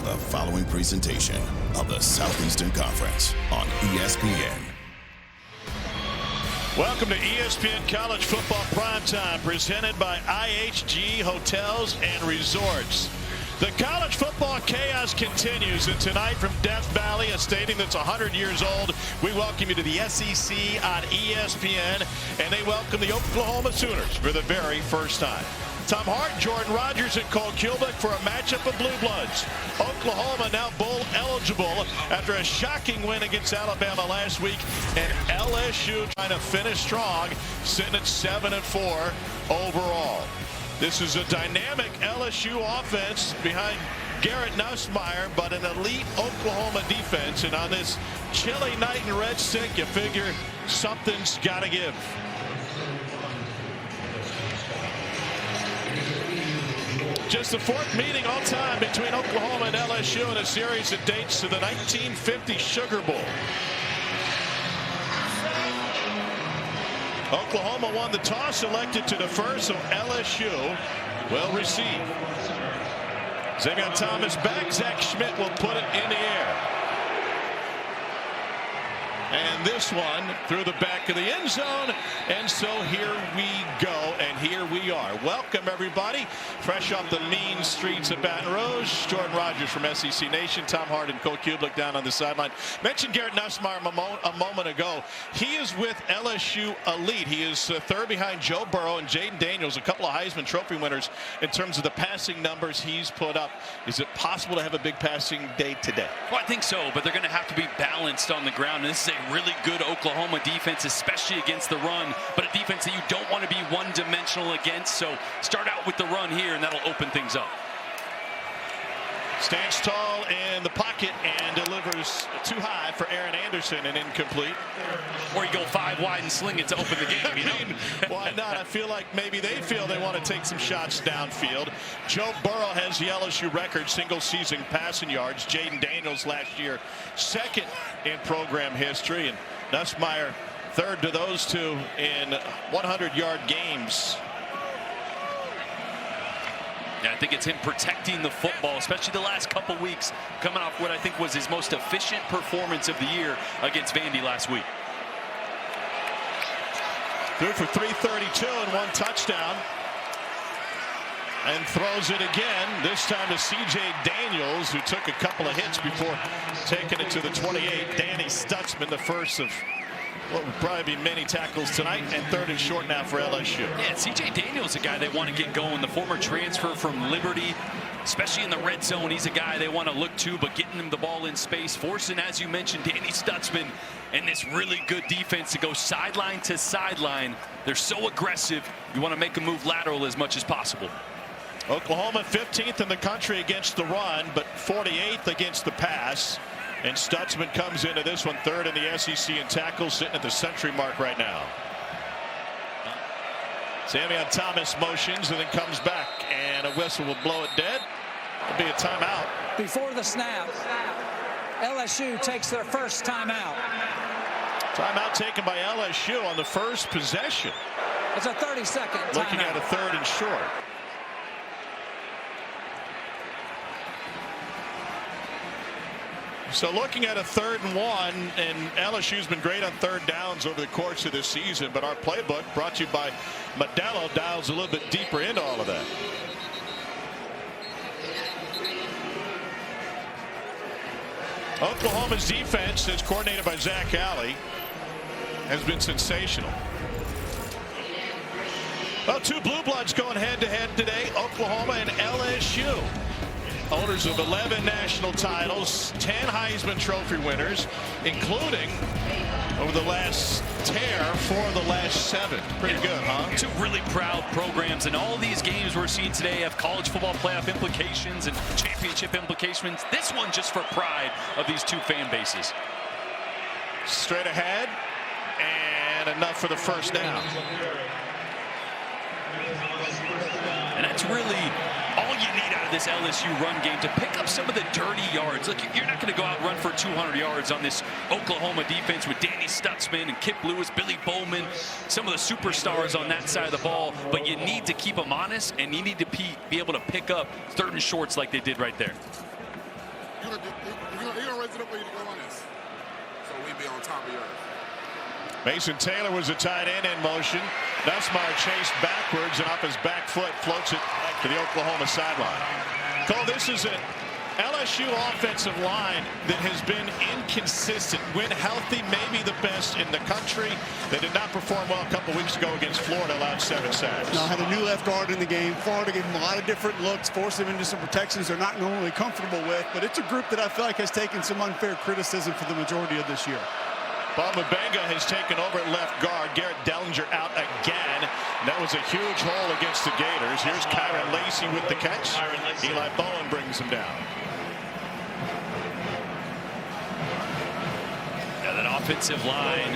the following presentation of the Southeastern Conference on ESPN. Welcome to ESPN College Football Primetime, presented by IHG Hotels and Resorts. The college football chaos continues, and tonight from Death Valley, a stadium that's 100 years old, we welcome you to the SEC on ESPN, and they welcome the Oklahoma Sooners for the very first time. Tom Hart, Jordan Rogers, and Cole Kubick for a matchup of Blue Bloods. Oklahoma now bowl eligible after a shocking win against Alabama last week, and LSU trying to finish strong, sitting at 7-4 overall. This is a dynamic LSU offense behind Garrett Nussmeier, but an elite Oklahoma defense. And on this chilly night in Red Stick, you figure something's got to give. Just the fourth meeting all time between Oklahoma and LSU in a series that dates to the 1950 Sugar Bowl. Oklahoma won the toss, elected to defer, so LSU will receive. Xavier Thomas back. Zach Schmidt will put it in the air. And this one through the back of the end zone. And so here we go, and here we are. Welcome, everybody. Fresh off the mean streets of Baton Rouge. Jordan Rogers from SEC Nation. Tom Hart and Cole Kubick down on the sideline. Mentioned Garrett Nussmeier a moment ago. He is with LSU Elite. He is third behind Joe Burrow and Jaden Daniels, a couple of Heisman Trophy winners in terms of the passing numbers he's put up. Is it possible to have a big passing day today? Well, I think so, but they're going to have to be balanced on the ground. And this is a really good Oklahoma defense, especially against the run, but a defense that you don't want to be one-dimensional against. So start out with the run here, and that'll open things up. Stands tall in the pocket and delivers too high for Aaron Anderson and incomplete. Or you go 5 wide and sling it to open the game. You know? Why not? I feel like maybe they feel they want to take some shots downfield. Joe Burrow has the LSU record single-season passing yards. Jaden Daniels last year second in program history, and Nussmeier third to those two in 100-yard games. Yeah, I think it's him protecting the football, especially the last couple weeks, coming off what I think was his most efficient performance of the year against Vandy last week. Threw for 332 and 1 touchdown. And throws it again, this time to C.J. Daniels, who took a couple of hits before taking it to the 28. Danny Stutzman, the first of what would probably be many tackles tonight, and third and short now for LSU. Yeah, C.J. Daniels, a guy they want to get going. The former transfer from Liberty, especially in the red zone, he's a guy they want to look to, but getting him the ball in space, forcing, as you mentioned, Danny Stutzman and this really good defense to go sideline to sideline. They're so aggressive, you want to make them move lateral as much as possible. Oklahoma 15th in the country against the run, but 48th against the pass. And Stutzman comes into this one third in the SEC in tackles, sitting at the century mark right now. Xavier Thomas motions and then comes back, and a whistle will blow it dead. It'll be a timeout. Before the snap, LSU takes their first timeout. Timeout taken by LSU on the first possession. It's a 30-second timeout. Looking at a third and short. So looking at a 3rd and 1, and LSU's been great on third downs over the course of this season, but our playbook, brought to you by Modelo, dials a little bit deeper into all of that. Oklahoma's defense, as coordinated by Zach Alley, has been sensational. Well, 2 Blue Bloods going head-to-head today, Oklahoma and LSU. Owners of 11 national titles, 10 Heisman Trophy winners, including, over the last 4 of the last 7. Pretty good, huh? 2 really proud programs, and all these games we're seeing today have college football playoff implications and championship implications. This one just for pride of these 2 fan bases. Straight ahead, and enough for the first down. And that's really all you need out of this LSU run game, to pick up some of the dirty yards. Look, you're not going to go out and run for 200 yards on this Oklahoma defense with Danny Stutzman and Kip Lewis, Billy Bowman, some of the superstars on that side of the ball. But you need to keep them honest, and you need to be able to pick up 3rd and shorts like they did right there. You're gonna raise it up for you to go on this. So we be on top of yours. Mason Taylor was a tight end in motion. Nussmeier chased backwards and off his back foot floats it back to the Oklahoma sideline. Cole, this is an LSU offensive line that has been inconsistent. When healthy, maybe the best in the country. They did not perform well a couple weeks ago against Florida, allowed 7 sacks. No, had a new left guard in the game. Florida gave them a lot of different looks, forced them into some protections they're not normally comfortable with. But it's a group that I feel like has taken some unfair criticism for the majority of this year. Bob Mabenga has taken over at left guard. Garrett Dellinger out again. That was a huge hole against the Gators. Here's Kyron Lacey with the catch. Eli Bowen brings him down. Yeah, that offensive line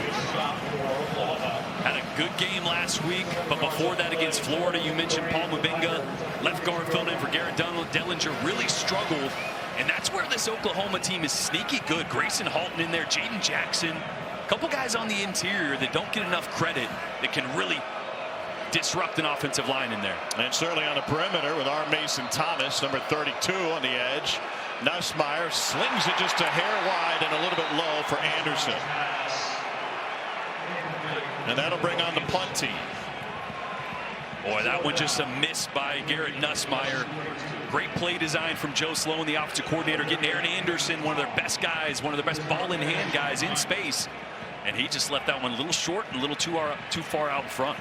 had a good game last week, but before that against Florida, you mentioned Paul Mabenga, left guard filled in for Garrett Dellinger, really struggled. And that's where this Oklahoma team is sneaky good. Grayson Halton in there, Jaden Jackson. A couple guys on the interior that don't get enough credit that can really disrupt an offensive line in there. And certainly on the perimeter with R. Mason Thomas, number 32 on the edge. Nussmeier slings it just a hair wide and a little bit low for Anderson. And that'll bring on the punt team. Boy, that one just a miss by Garrett Nussmeier. Great play design from Joe Sloan, the offensive coordinator, getting Aaron Anderson, one of their best guys, one of their best ball-in-hand guys in space. And he just left that one a little short and a little too far out in front.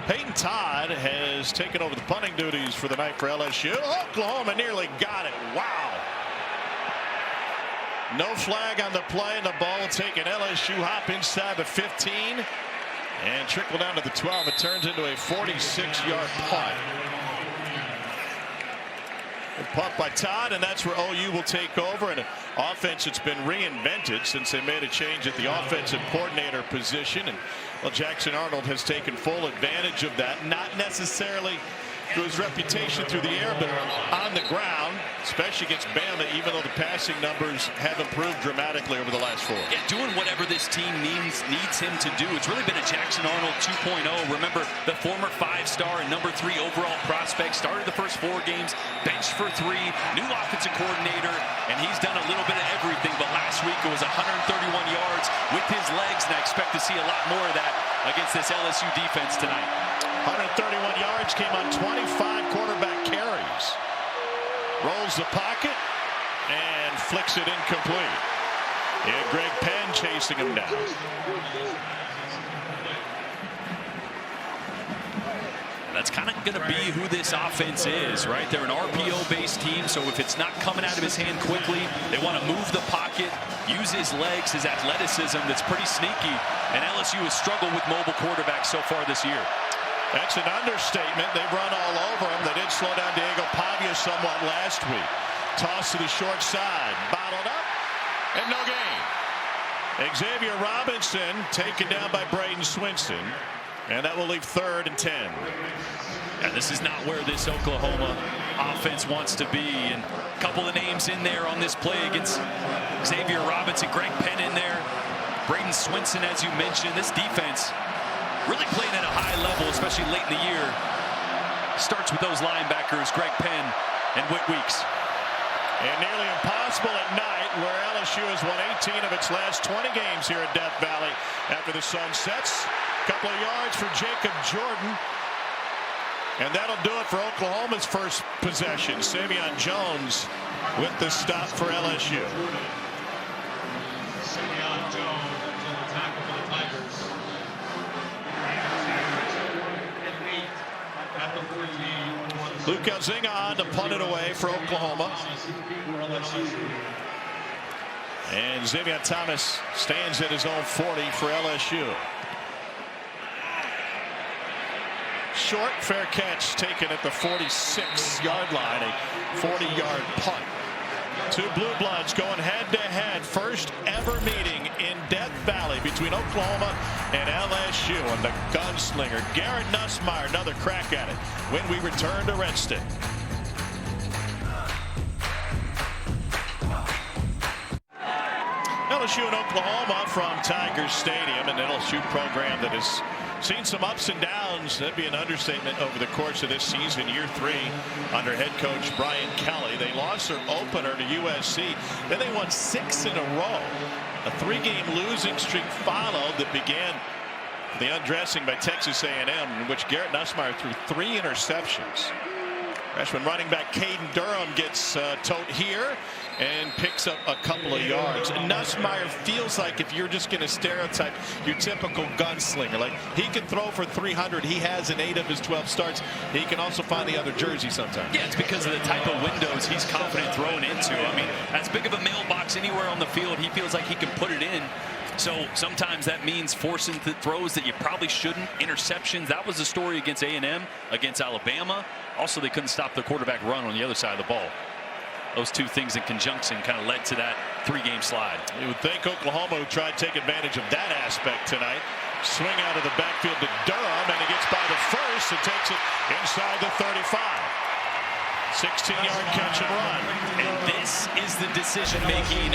Peyton Todd has taken over the punting duties for the night for LSU. Oklahoma nearly got it. Wow. No flag on the play, and the ball will take an LSU hop inside the 15 and trickle down to the 12. It turns into a 46-yard punt. A punt by Todd, and that's where OU will take over. And an offense that's been reinvented since they made a change at the offensive coordinator position. And well, Jackson Arnold has taken full advantage of that, not necessarily through his reputation through the air, but on the ground, especially against Bama, even though the passing numbers have improved dramatically over the last 4. Yeah, doing whatever this team needs him to do. It's really been a Jackson Arnold 2.0. Remember, the former 5-star and number 3 overall prospect started the first 4 games, benched for 3, new offensive coordinator, and he's done a little bit of everything. But last week it was 131 yards with his legs, and I expect to see a lot more of that against this LSU defense tonight. 131 yards came on 25 quarterback carries. Rolls the pocket and flicks it incomplete. And Greg Penn chasing him down. That's kind of going to be who this offense is, right? They're an RPO-based team, so if it's not coming out of his hand quickly, they want to move the pocket, use his legs, his athleticism that's pretty sneaky, and LSU has struggled with mobile quarterbacks so far this year. That's an understatement. They've run all over him. They did slow down Diego Pavia somewhat last week. Toss to the short side. Bottled up. And no gain. Xavier Robinson taken down by Braden Swinson. And that will leave 3rd and 10. Yeah, this is not where this Oklahoma offense wants to be. And a couple of names in there on this play against Xavier Robinson. Greg Penn in there. Braden Swinson, as you mentioned. This defense really playing at a high level, especially late in the year. Starts with those linebackers, Greg Penn and Whit Weeks. And nearly impossible at night, where LSU has won 18 of its last 20 games here at Death Valley after the sun sets. A couple of yards for Jacob Jordan. And that'll do it for Oklahoma's first possession. Savion Jones with the stop for LSU. Savion Jones on the tackle for the Tigers. Luke Elzinga on to punt it away for Oklahoma. And Xavier Thomas stands at his own 40 for LSU. Short, fair catch taken at the 46-yard line, a 40-yard punt. 2 Blue Bloods going head-to-head. First ever meeting in Death Valley between Oklahoma and LSU. And the gunslinger, Garrett Nussmeier, another crack at it when we return to Red Stick. LSU and Oklahoma from Tiger Stadium, an LSU program that has Seen some ups and downs. That'd be an understatement over the course of this season, year 3 under head coach Brian Kelly. They lost their opener to USC. Then they won 6 in a row. A 3-game losing streak followed that began the undressing by Texas A&M, in which Garrett Nussmeier threw 3 interceptions. Freshman running back Caden Durham gets towed here and picks up a couple of yards. And Nussmeier feels like, if you're just going to stereotype your typical gunslinger, like he can throw for 300. He has in 8 of his 12 starts. He can also find the other jersey sometimes. Yeah, it's because of the type of windows he's confident throwing into. I mean, as big of a mailbox anywhere on the field, he feels like he can put it in. So sometimes that means forcing the throws that you probably shouldn't. Interceptions. That was the story against A&M, against Alabama. Also, they couldn't stop their quarterback run on the other side of the ball. Those 2 things in conjunction kind of led to that 3-game slide. You would think Oklahoma would try to take advantage of that aspect tonight. Swing out of the backfield to Durham, and he gets by the first and takes it inside the 35. 16-yard catch and run. And this is the decision-making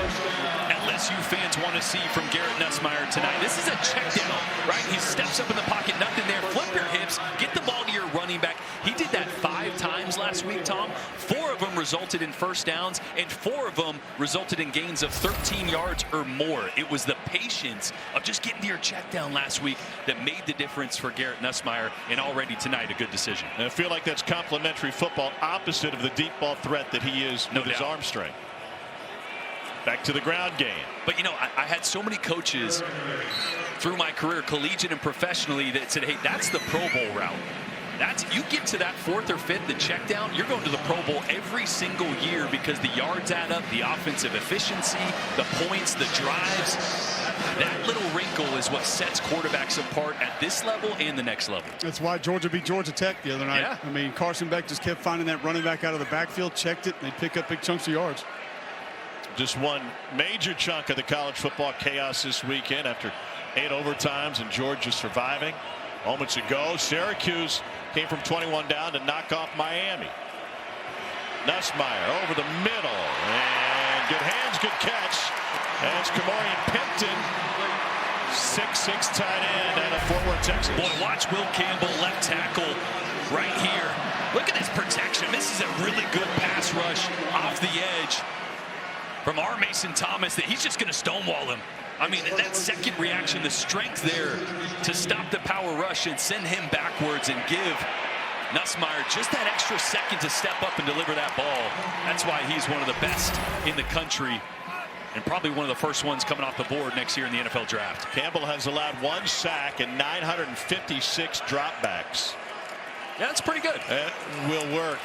LSU fans want to see from Garrett Nussmeier tonight. This is a check down, right? He steps up in the pocket, nothing there. Flip your hips, get the ball to your running back. He did that 5 times last week, Tom. 4 of them resulted in first downs, and 4 of them resulted in gains of 13 yards or more. It was the patience of just getting to your check down last week that made the difference for Garrett Nussmeier, and already tonight a good decision. And I feel like that's complementary football, opposite of the deep ball threat that he is with his arm strength. Back to the ground game. But, you know, I had so many coaches through my career, collegiate and professionally, that said, hey, that's the Pro Bowl route. You get to that 4th or 5th, the check down, you're going to the Pro Bowl every single year because the yards add up, the offensive efficiency, the points, the drives. That little wrinkle is what sets quarterbacks apart at this level and the next level. That's why Georgia beat Georgia Tech the other night. Yeah. I mean, Carson Beck just kept finding that running back out of the backfield, checked it, and they pick up big chunks of yards. Just one major chunk of the college football chaos this weekend after 8 overtimes and Georgia surviving. Moments ago, Syracuse came from 21 down to knock off Miami. Nussmeier over the middle, and good hands, good catch. That's Kamorian Pimpton, 6'6" tight end out of Fort Worth, Texas. Boy, watch Will Campbell, left tackle, right here. Look at this protection. This is a really good pass rush off the edge from our Mason Thomas that he's just going to stonewall him. I mean, that second reaction, the strength there to stop the power rush and send him backwards and give Nussmeier just that extra second to step up and deliver that ball. That's why he's one of the best in the country and probably one of the first ones coming off the board next year in the NFL draft. Campbell has allowed 1 sack and 956 dropbacks. Yeah, that's pretty good. That will work.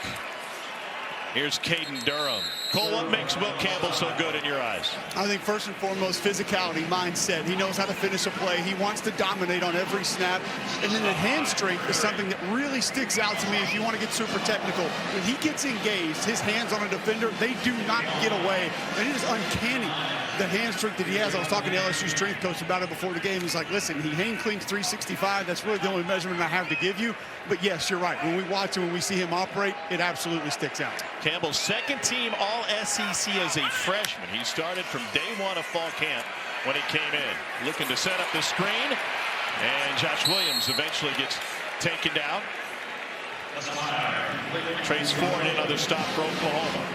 Here's Caden Durham. Cole, what makes Will Campbell so good in your eyes? I think first and foremost, physicality, mindset. He knows how to finish a play. He wants to dominate on every snap. And then the hand strength is something that really sticks out to me if you want to get super technical. When he gets engaged, his hands on a defender, they do not get away. And it is uncanny, the hand strength that he has. I was talking to LSU strength coach about it before the game. He's like, listen, he hang cleans 365. That's really the only measurement I have to give you. But yes, you're right. When we watch him, when we see him operate, it absolutely sticks out. Campbell's second team All-SEC as a freshman. He started from day 1 of fall camp when he came in. Looking to set up the screen. And Josh Williams eventually gets taken down. Trace Ford, another stop for Oklahoma.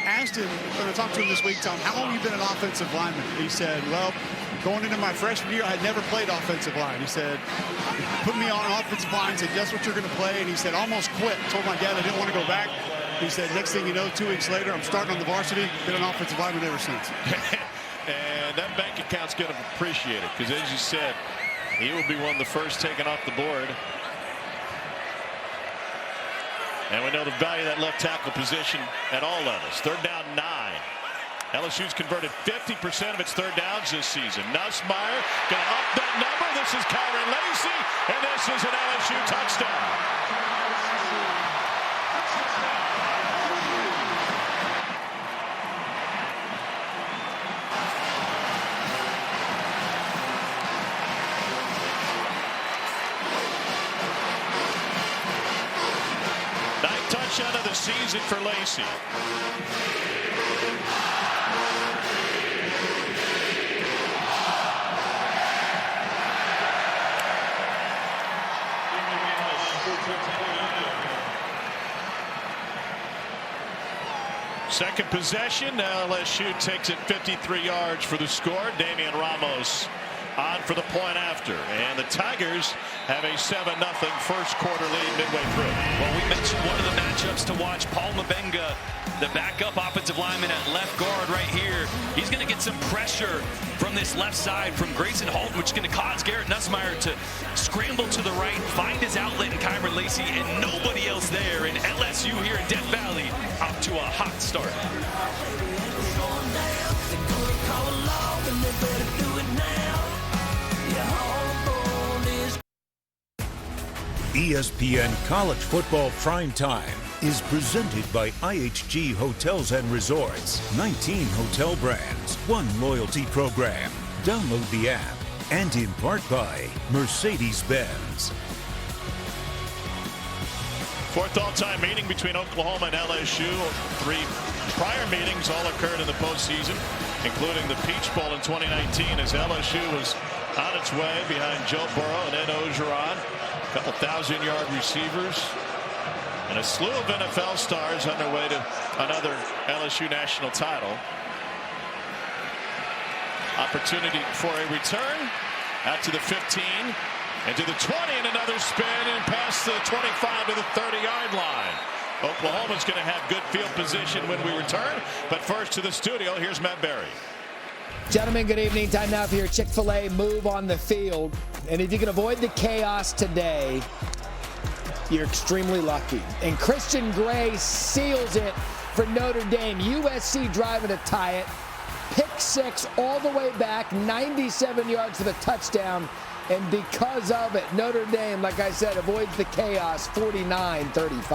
Asked him, when I talked to him this week, Tom, how long have you been an offensive lineman? He said, well, going into my freshman year, I had never played offensive line. He said, put me on offensive line, said, guess what you're going to play? And he said, almost quit. Told my dad I didn't want to go back. He said, next thing you know, 2 weeks later, I'm starting on the varsity. Been an offensive lineman ever since. And that bank account's going to appreciate it because, as you said, he will be one of the first taken off the board. And we know the value of that left tackle position at all levels. 3rd down, 9. LSU's converted 50% of its 3rd downs this season. Nussmeier going to up that number. This is Kyron Lacy, and this is an LSU touchdown. Touchdown of the season for Lacy. Second possession. Now LSU takes it 53 yards for the score. Damian Ramos on for the point after. And the Tigers have a 7-0 first quarter lead midway through. Well, we mentioned one of the matchups to watch. Paul Mabenga, the backup offensive lineman at left guard right here. He's going to get some pressure from this left side from Grayson Holton, which is going to cause Garrett Nussmeier to scramble to the right, find his outlet in Kyron Lacey, and nobody else there. And LSU here in Death Valley up to a hot start. ESPN College Football Prime Time is presented by IHG Hotels and Resorts. 19 hotel brands, one loyalty program. Download the app. And in part by Mercedes-Benz. Fourth all-time meeting between Oklahoma and LSU. 3 prior meetings all occurred in the postseason, including the Peach Bowl in 2019 as LSU was on its way behind Joe Burrow and Ed Ogeron. A couple 1,000-yard receivers and a slew of NFL stars on their way to another LSU national title. Opportunity for a return out to the 15 and to the 20 and another spin and past the 25 to the 30-yard line. Oklahoma's going to have good field position when we return. But first to the studio, here's Matt Berry. Gentlemen, good evening. Time now for your Chick-fil-A move on the field. And if you can avoid the chaos today, you're extremely lucky. And Christian Gray seals it for Notre Dame. USC driving to tie it. Pick 6 all the way back, 97 yards for the touchdown. And because of it, Notre Dame, like I said, avoids the chaos, 49-35.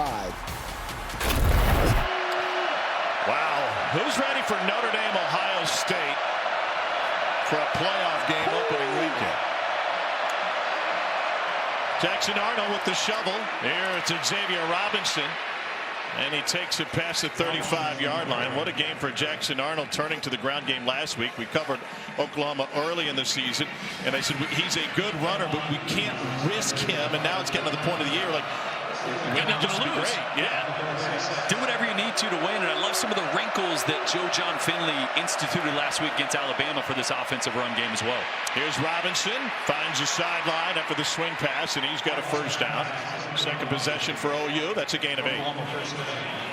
Wow. Who's ready for Notre Dame, Ohio State for a playoff game opening weekend? Jackson Arnold with the shovel. Here it's Xavier Robinson. And he takes it past the 35-yard line. What a game for Jackson Arnold, turning to the ground game last week. We covered Oklahoma early in the season, and I said he's a good runner, but we can't risk him. And now it's getting to the point of the year, like, You're not going to lose. Great. Yeah. Do whatever you need to win. And I love some of the wrinkles that Joe John Finley instituted last week against Alabama for this offensive run game as well. Here's Robinson, finds the sideline after the swing pass, and he's got a first down. Second possession for OU. That's a gain of 8.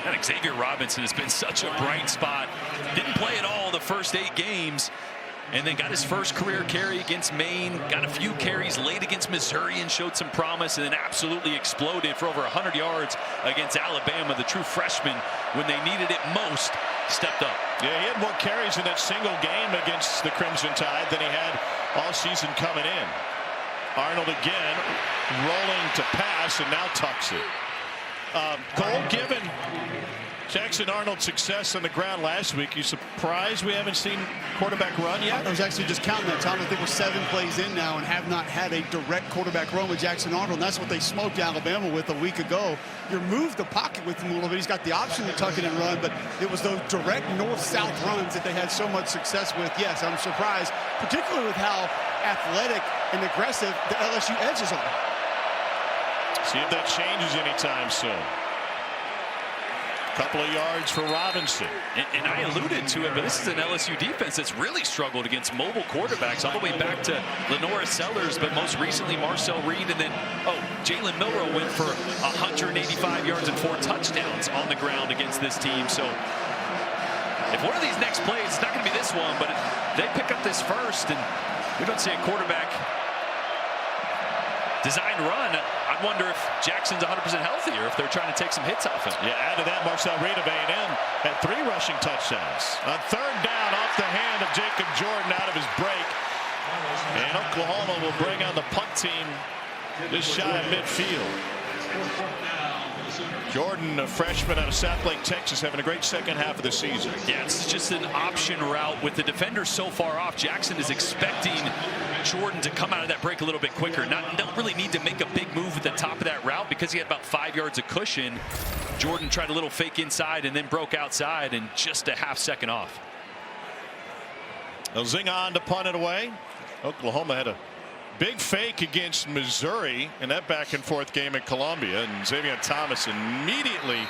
And Xavier Robinson has been such a bright spot. Didn't play at all the first 8 games. And then got his first career carry against Maine, got a few carries late against Missouri and showed some promise, and then absolutely exploded for over 100 yards against Alabama. The true freshman, when they needed it most, stepped up. Yeah, he had more carries in that single game against the Crimson Tide than he had all season coming in. Arnold again rolling to pass and now tucks it. Cole, given Jackson Arnold's success on the ground last week, you surprised we haven't seen quarterback run yet? I was actually just counting that, Tom. I think we're 7 plays in now and have not had a direct quarterback run with Jackson Arnold. And that's what they smoked Alabama with a week ago. You moved the pocket with him a little bit. He's got the option to tuck it and run, but it was those direct north-south runs that they had so much success with. Yes, I'm surprised, particularly with how athletic and aggressive the LSU edges are. See if that changes anytime soon. Couple of yards for Robinson. And I alluded to it, but this is an LSU defense that's really struggled against mobile quarterbacks all the way back to Lenora Sellers, but most recently Marcel Reed, and then, Jalen Milroe went for 185 yards and 4 touchdowns on the ground against this team. So if one of these next plays, it's not going to be this one, but if they pick up this first and we don't see a quarterback designed run, I wonder if Jackson's 100% healthy or if they're trying to take some hits off him. Yeah, add to that, Marcel Reed of A&M had 3 rushing touchdowns. On third down, off the hand of Jacob Jordan out of his break. And Oklahoma will bring on the punt team just shy of midfield. Jordan, a freshman out of South Lake, Texas, having a great second half of the season. Yeah, it's just an option route with the defender so far off. Jackson is expecting Jordan to come out of that break a little bit quicker. Don't really need to make a big move at the top of that route because he had about 5 yards of cushion. Jordan tried a little fake inside and then broke outside and just a half second off. Elzinga on to punt it away. Oklahoma had a Big fake against Missouri in that back-and-forth game at Columbia, and Xavier Thomas immediately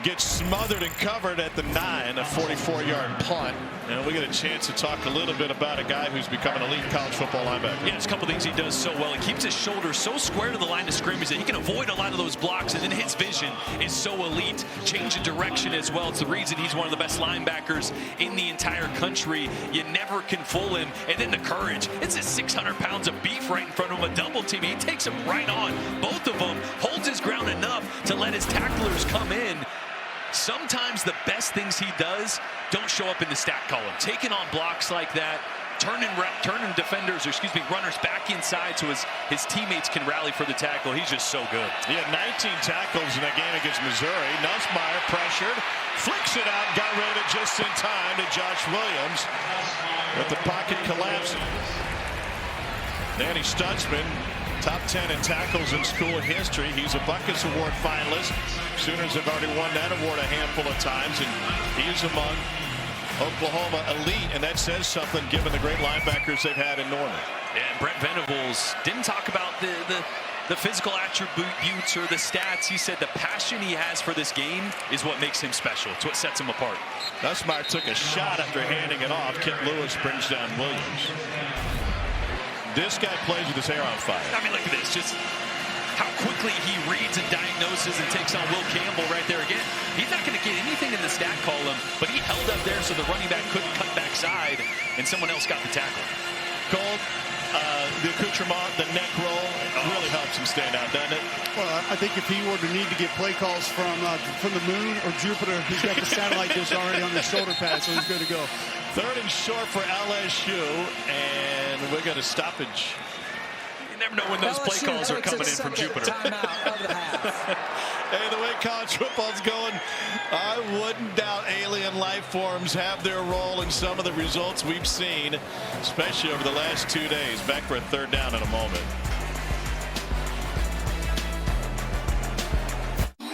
gets smothered and covered at the 9, a 44-yard punt. And we get a chance to talk a little bit about a guy who's become an elite college football linebacker. Yeah, there's a couple things he does so well. He keeps his shoulders so square to the line of scrimmage that he can avoid a lot of those blocks, and then his vision is so elite. Change of direction as well. It's the reason he's one of the best linebackers in the entire country. You never can fool him. And then the courage. It's his 600 pounds of beef right in front of him, a double team. He takes him right on. Both of them holds his ground enough to let his tacklers come in. Sometimes the best things he does don't show up in the stat column. Taking on blocks like that, turning defenders, or excuse me, runners back inside so his teammates can rally for the tackle. He's just so good. He had 19 tackles in that game against Missouri. Nussmeier pressured, flicks it out, got rid of it just in time to Josh Williams. But the pocket collapsing. Danny Stutzman, top 10 in tackles in school history. He's a Buckets Award finalist. Sooners have already won that award a handful of times, and he's among Oklahoma elite, and that says something given the great linebackers they've had in Norman. And Brent Venables didn't talk about the physical attributes or the stats. He said the passion he has for this game is what makes him special. It's what sets him apart. Nussmeier took a shot after handing it off. Kip Lewis brings down Williams. This guy plays with his hair on fire. I mean, look at this. Just how quickly he reads and diagnoses and takes on Will Campbell right there again. He's not going to get anything in the stat column, but he held up there so the running back couldn't cut backside, and someone else got the tackle. Gold, the accoutrement, the neck roll, really helps him stand out, doesn't it? Well, I think if he were to need to get play calls from the moon or Jupiter, he's got the satellite dish already on the shoulder pad, so he's good to go. 3rd and short for LSU, and we're going to stoppage. You never know when those play calls are coming in from Jupiter. Timeout of the half. Hey, the way college football's going, I wouldn't doubt alien life forms have their role in some of the results we've seen, especially over the last 2 days. Back for a 3rd down in a moment.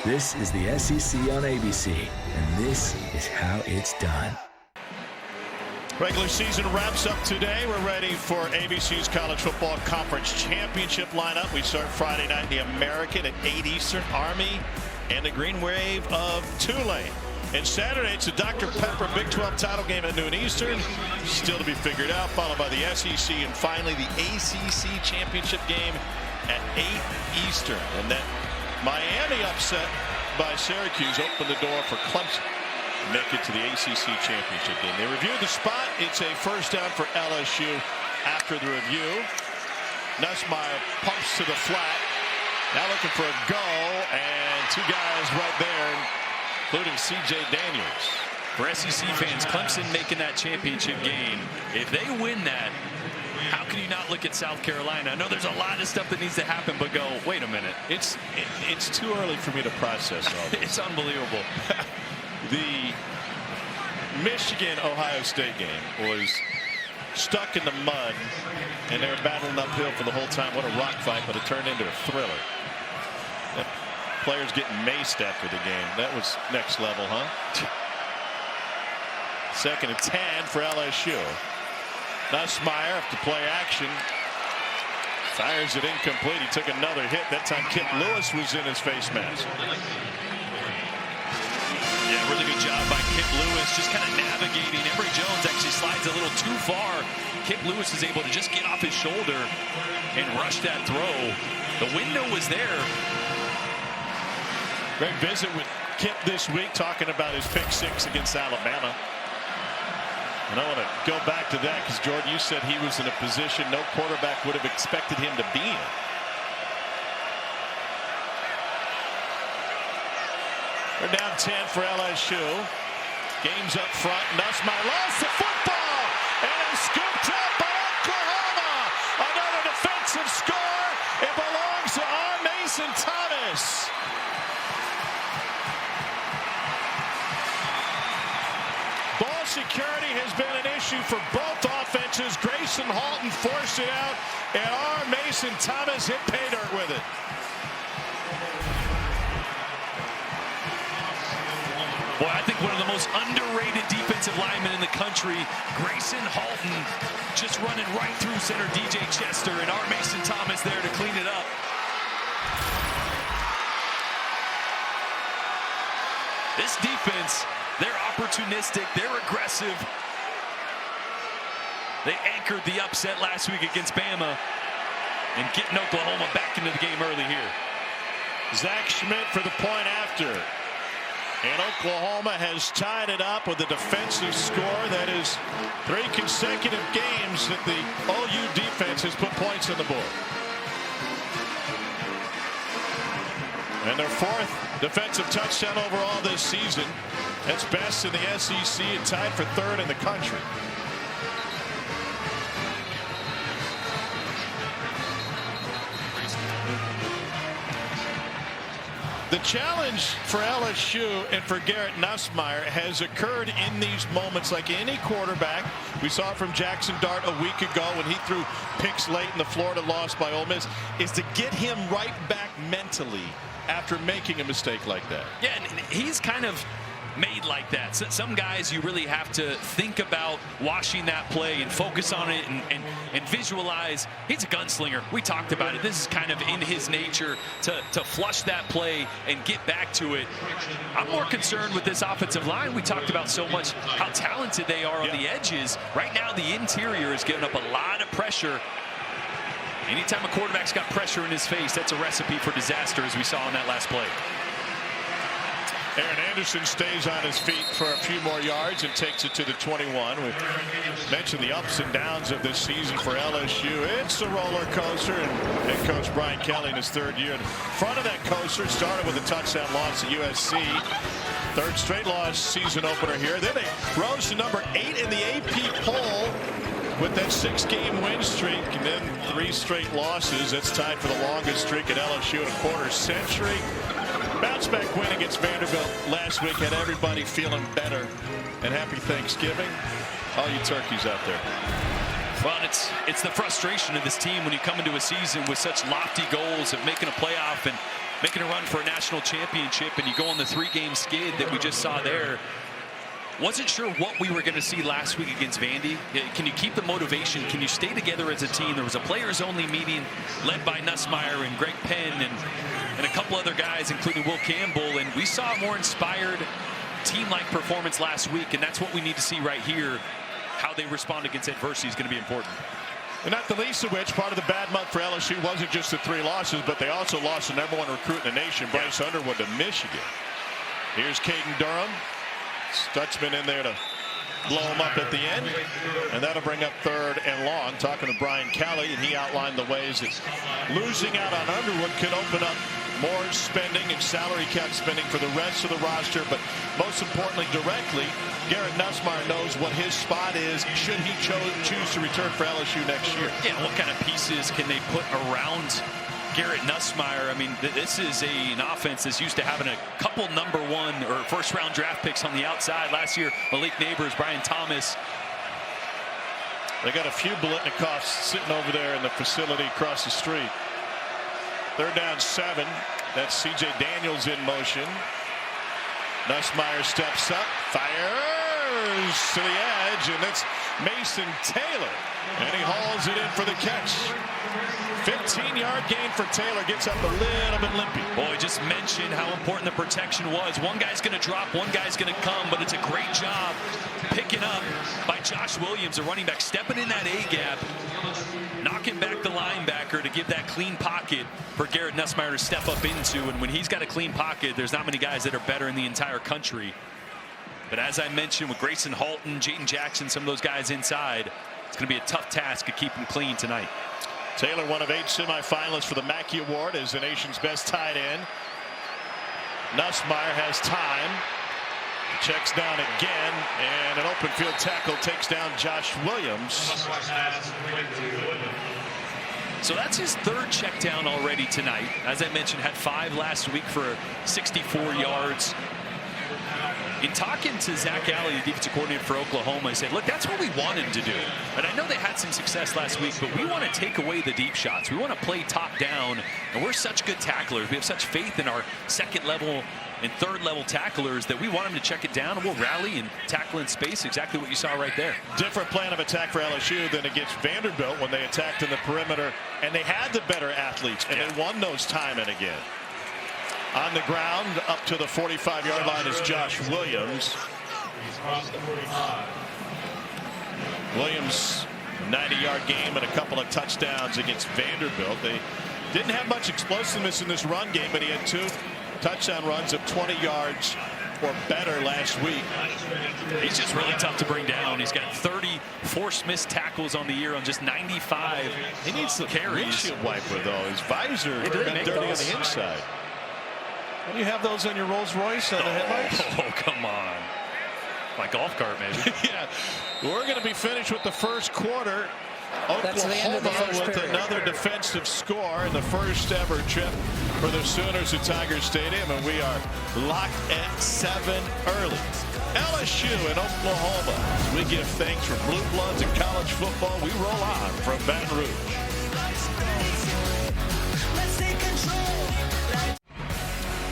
This is the SEC on ABC, and this is how it's done. Regular season wraps up today. We're ready for ABC's College Football Conference Championship lineup. We start Friday night, the American at 8 Eastern, Army and the Green Wave of Tulane. And Saturday, it's a Dr. Pepper Big 12 title game at noon Eastern. Still to be figured out, followed by the SEC and finally the ACC Championship game at 8 Eastern. And that Miami upset by Syracuse opened the door for Clemson to make it to the ACC Championship game. They reviewed the spot. It's a 1st down for LSU after the review. Nussmeier pumps to the flat. Now looking for a go, and 2 guys right there, including C.J. Daniels. For SEC fans, Clemson making that championship game. If they win that, how can you not look at South Carolina? I know there's a lot of stuff that needs to happen, but go, wait a minute. It's too early for me to process all this. It's unbelievable. The Michigan-Ohio State game was stuck in the mud, and they were battling uphill for the whole time. What a rock fight, but it turned into a thriller. Players getting maced after the game. That was next level, huh? 2nd and 10 for LSU. Nussmeier after play action. Fires it incomplete. He took another hit. That time Kip Lewis was in his face mask. Yeah, really good job by Kip Lewis, just kind of navigating. Emory Jones actually slides a little too far. Kip Lewis is able to just get off his shoulder and rush that throw. The window was there. Great visit with Kip this week, talking about his pick 6 against Alabama. And I want to go back to that because, Jordan, you said he was in a position no quarterback would have expected him to be in. They're down 10 for LSU. Game's up front. Nussmeier lost the football, and it's scooped up by Oklahoma. Another defensive score. It belongs to R. Mason Thomas. Ball security has been an issue for both offenses. Grayson Halton forced it out, and R. Mason Thomas hit pay dirt with it. Boy, I think one of the most underrated defensive linemen in the country, Grayson Halton, just running right through center DJ Chester, and our Mason Thomas there to clean it up. This defense, they're opportunistic, they're aggressive. They anchored the upset last week against Bama and getting Oklahoma back into the game early here. Zach Schmidt for the point after. And Oklahoma has tied it up with a defensive score that is 3 consecutive games that the OU defense has put points on the board. And their 4th defensive touchdown overall this season. That's best in the SEC and tied for 3rd in the country. The challenge for LSU and for Garrett Nussmeier has occurred in these moments like any quarterback. We saw it from Jackson Dart a week ago when he threw picks late in the Florida loss by Ole Miss, is to get him right back mentally after making a mistake like that. Yeah, and he's kind of made like that. So some guys you really have to think about washing that play and focus on it and visualize. He's a gunslinger. We talked about it. This is kind of in his nature to flush that play and get back to it. I'm more concerned with this offensive line. We talked about so much how talented they are on the edges. Right now the interior is giving up a lot of pressure. Anytime a quarterback's got pressure in his face, that's a recipe for disaster, as we saw on that last play. Aaron Anderson stays on his feet for a few more yards and takes it to the 21. We mentioned the ups and downs of this season for LSU. It's a roller coaster, and head coach Brian Kelly in his 3rd year in front of that coaster started with a touchdown loss at USC. 3rd straight loss, season opener here. Then they rose to number 8 in the AP poll with that 6-game win streak, and then 3 straight losses. That's tied for the longest streak at LSU in a quarter century. Bounce back win against Vanderbilt last week had everybody feeling better. And happy Thanksgiving, all you turkeys out there. Well, it's the frustration of this team when you come into a season with such lofty goals of making a playoff and making a run for a national championship, and you go on the 3-game skid that we just saw there. Wasn't sure what we were going to see last week against Vandy. Can you keep the motivation? Can you stay together as a team? There was a players-only meeting led by Nussmeier and Greg Penn and a couple other guys, including Will Campbell, and we saw a more inspired team-like performance last week, and that's what we need to see right here. How they respond against adversity is going to be important. And not the least of which, part of the bad month for LSU wasn't just the 3 losses, but they also lost the #1 recruit in the nation, Bryce Underwood, to Michigan. Here's Caden Durham. Stutzman in there to blow him up at the end, and that'll bring up 3rd and long. Talking to Brian Kelly, and he outlined the ways that losing out on Underwood could open up more spending and salary cap spending for the rest of the roster, but most importantly, directly, Garrett Nussmeier knows what his spot is should he choose to return for LSU next year. Yeah, what kind of pieces can they put around Garrett Nussmeier? I mean, this is an offense that's used to having a couple #1 or 1st-round draft picks on the outside. Last year, Malik Neighbors, Brian Thomas. They got a few Biletnikovs sitting over there in the facility across the street. 3rd down 7. That's C.J. Daniels in motion. Nussmeier steps up, fires to the edge, and it's Mason Taylor. And he hauls it in for the catch. 15-yard gain for Taylor, gets up a little bit limpy. Boy, just mentioned how important the protection was. One guy's going to drop, one guy's going to come, but it's a great job picking up by Josh Williams, a running back, stepping in that A-gap, knocking back the linebacker to give that clean pocket for Garrett Nussmeier to step up into. And when he's got a clean pocket, there's not many guys that are better in the entire country. But as I mentioned, with Grayson Halton, Jaden Jackson, some of those guys inside, it's going to be a tough task to keep him clean tonight. Taylor, one of 8 semifinalists for the Mackey Award as the nation's best tight end. Nussmeier has time. Checks down again, and an open field tackle takes down Josh Williams. So that's his 3rd check down already tonight. As I mentioned, had 5 last week for 64 yards. In talking to Zach Alley, the defensive coordinator for Oklahoma, he said, look, that's what we want him to do. And I know they had some success last week, but we want to take away the deep shots. We want to play top down, and we're such good tacklers. We have such faith in our second level and third level tacklers that we want them to check it down, and we'll rally and tackle in space, exactly what you saw right there. Different plan of attack for LSU than against Vanderbilt when they attacked in the perimeter, and they had the better athletes, and they won those time and again. On the ground, up to the 45-yard line is Josh Williams. He's crossed the 45. Williams, 90-yard game and a couple of touchdowns against Vanderbilt. They didn't have much explosiveness in this run game, but he had 2 touchdown runs of 20 yards or better last week. He's just really tough to bring down. He's got 30 forced missed tackles on the year on just 95 He needs the carries. windshield wiper, though. His visor has been dirty on the inside. Do you have those on your Rolls Royce on the headlights? Oh, come on. My golf cart, maybe. Yeah. We're going to be finished with the first quarter. That's the end of the Oklahoma first with period. another defensive score in the first ever trip for the Sooners at Tiger Stadium, and we are locked at 7 early. LSU in Oklahoma. As we give thanks for Blue Bloods in college football, we roll on from Baton Rouge.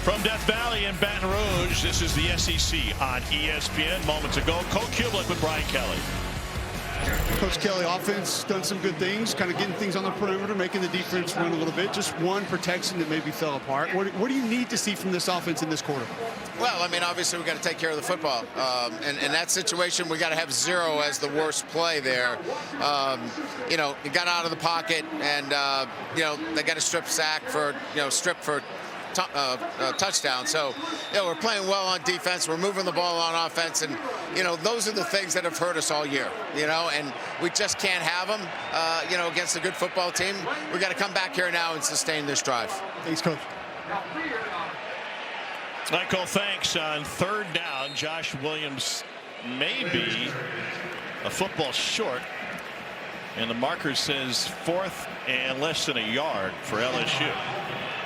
From Death Valley in Baton Rouge, this is the SEC on ESPN. Moments ago, Cole Kublik with Brian Kelly. Coach Kelly, offense done some good things, kind of getting things on the perimeter, making the defense run a little bit. Just one protection that maybe fell apart. What do you need to see from this offense in this quarter? Well, I mean, obviously we got to take care of the football. And in that situation, we got to have 0 as the worst play there. You know, you got out of the pocket, and you know, they got a strip sack for, you know, strip for touchdown. So, you know, we're playing well on defense. We're moving the ball on offense, and you know, those are the things that have hurt us all year. You know, and we just can't have them. You know, against a good football team, we got to come back here now and sustain this drive. Thanks, Coach. Michael, thanks. On third down, Josh Williams may be a football short, and the marker says 4th and less than a yard for LSU.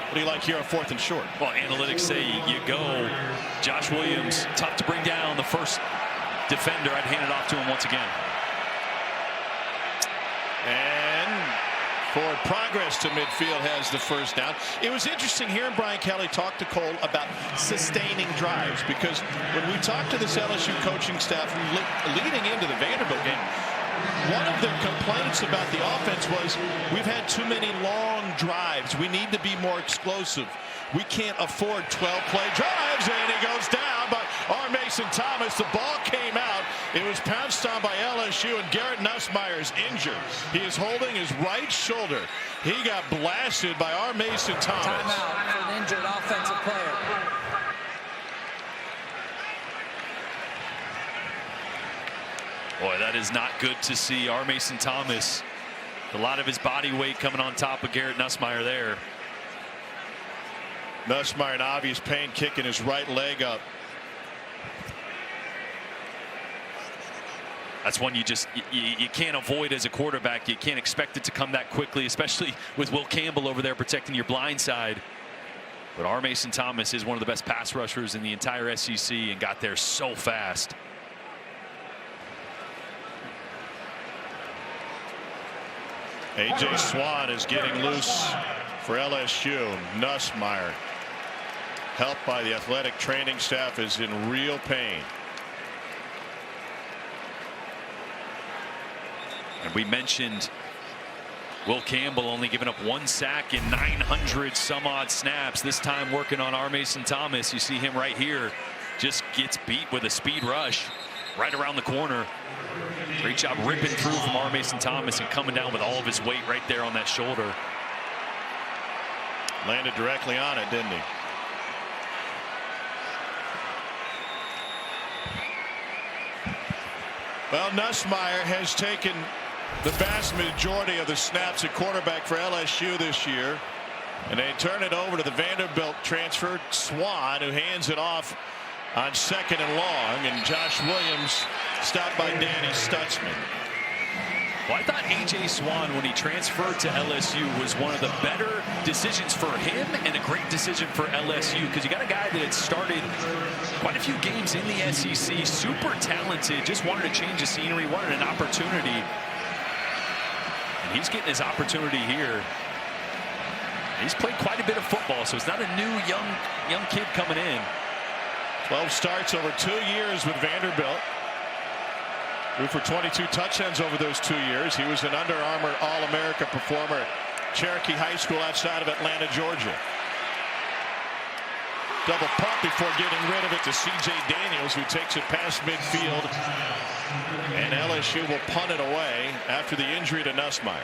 What do you like here on 4th and short? Well, analytics say you go. Josh Williams, tough to bring down. The first defender, I'd hand it off to him once again. And forward progress to midfield has the first down. It was interesting hearing Brian Kelly talk to Cole about sustaining drives, because when we talked to this LSU coaching staff leading into the Vanderbilt game, one of their complaints about the offense was we've had too many long drives. We need to be more explosive. We can't afford 12-play drives, and he goes down by R. Mason Thomas. The ball came out. It was pounced on by LSU, and Garrett Nussmeier is injured. He is holding his right shoulder. He got blasted by R. Mason Thomas. Timeout for an injured offensive player. Boy, that is not good to see. R. Mason Thomas, a lot of his body weight coming on top of Garrett Nussmeier there. Nussmeier in obvious pain, kicking his right leg up. That's one you just you can't avoid as a quarterback. You can't expect it to come that quickly, especially with Will Campbell over there protecting your blind side. But R. Mason Thomas is one of the best pass rushers in the entire SEC and got there so fast. A.J. Swan is getting loose for LSU. Nussmeier, helped by the athletic training staff, is in real pain. And we mentioned Will Campbell only giving up 1 sack in 900 some odd snaps. This time working on R. Mason Thomas. You see him right here. Just gets beat with a speed rush right around the corner. Great job ripping through from R. Mason Thomas and coming down with all of his weight right there on that shoulder. Landed directly on it, didn't he? Well, Nussmeier has taken the vast majority of the snaps at quarterback for LSU this year, and they turn it over to the Vanderbilt transfer Swan, who hands it off on 2nd and long, and Josh Williams stopped by Danny Stutzman. Well, I thought A.J. Swan, when he transferred to LSU, was one of the better decisions for him and a great decision for LSU, because you got a guy that had started quite a few games in the SEC, super talented, just wanted to change the scenery, wanted an opportunity. And he's getting his opportunity here. He's played quite a bit of football, so it's not a new young kid coming in. 12 starts over 2 years with Vanderbilt. Grew for 22 touchdowns over those 2 years. He was an Under Armour All-America performer at Cherokee High School outside of Atlanta, Georgia. Double pump before getting rid of it to C.J. Daniels, who takes it past midfield. And LSU will punt it away after the injury to Nussmeier.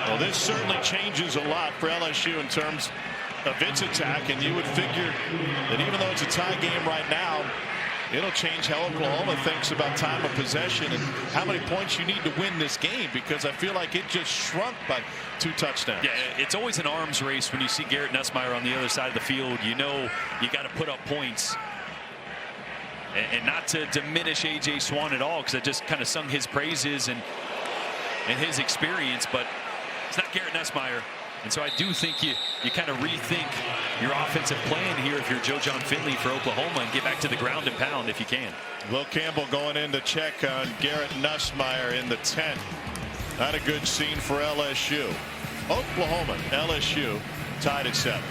Well, this certainly changes a lot for LSU in terms of its attack, and you would figure that even though it's a tie game right now, it'll change how Oklahoma thinks about time of possession and how many points you need to win this game, because I feel like it just shrunk by 2 touchdowns. Yeah, it's always an arms race when you see Garrett Nussmeier on the other side of the field. You know you got to put up points. And not to diminish A.J. Swan at all, because I just kind of sung his praises and his experience, but it's not Garrett Nussmeier. And so I do think you kind of rethink your offensive plan here if you're Joe John Finley for Oklahoma, and get back to the ground and pound if you can. Will Campbell going in to check on Garrett Nussmeier in the 10. Not a good scene for LSU. Oklahoma, LSU tied at 7.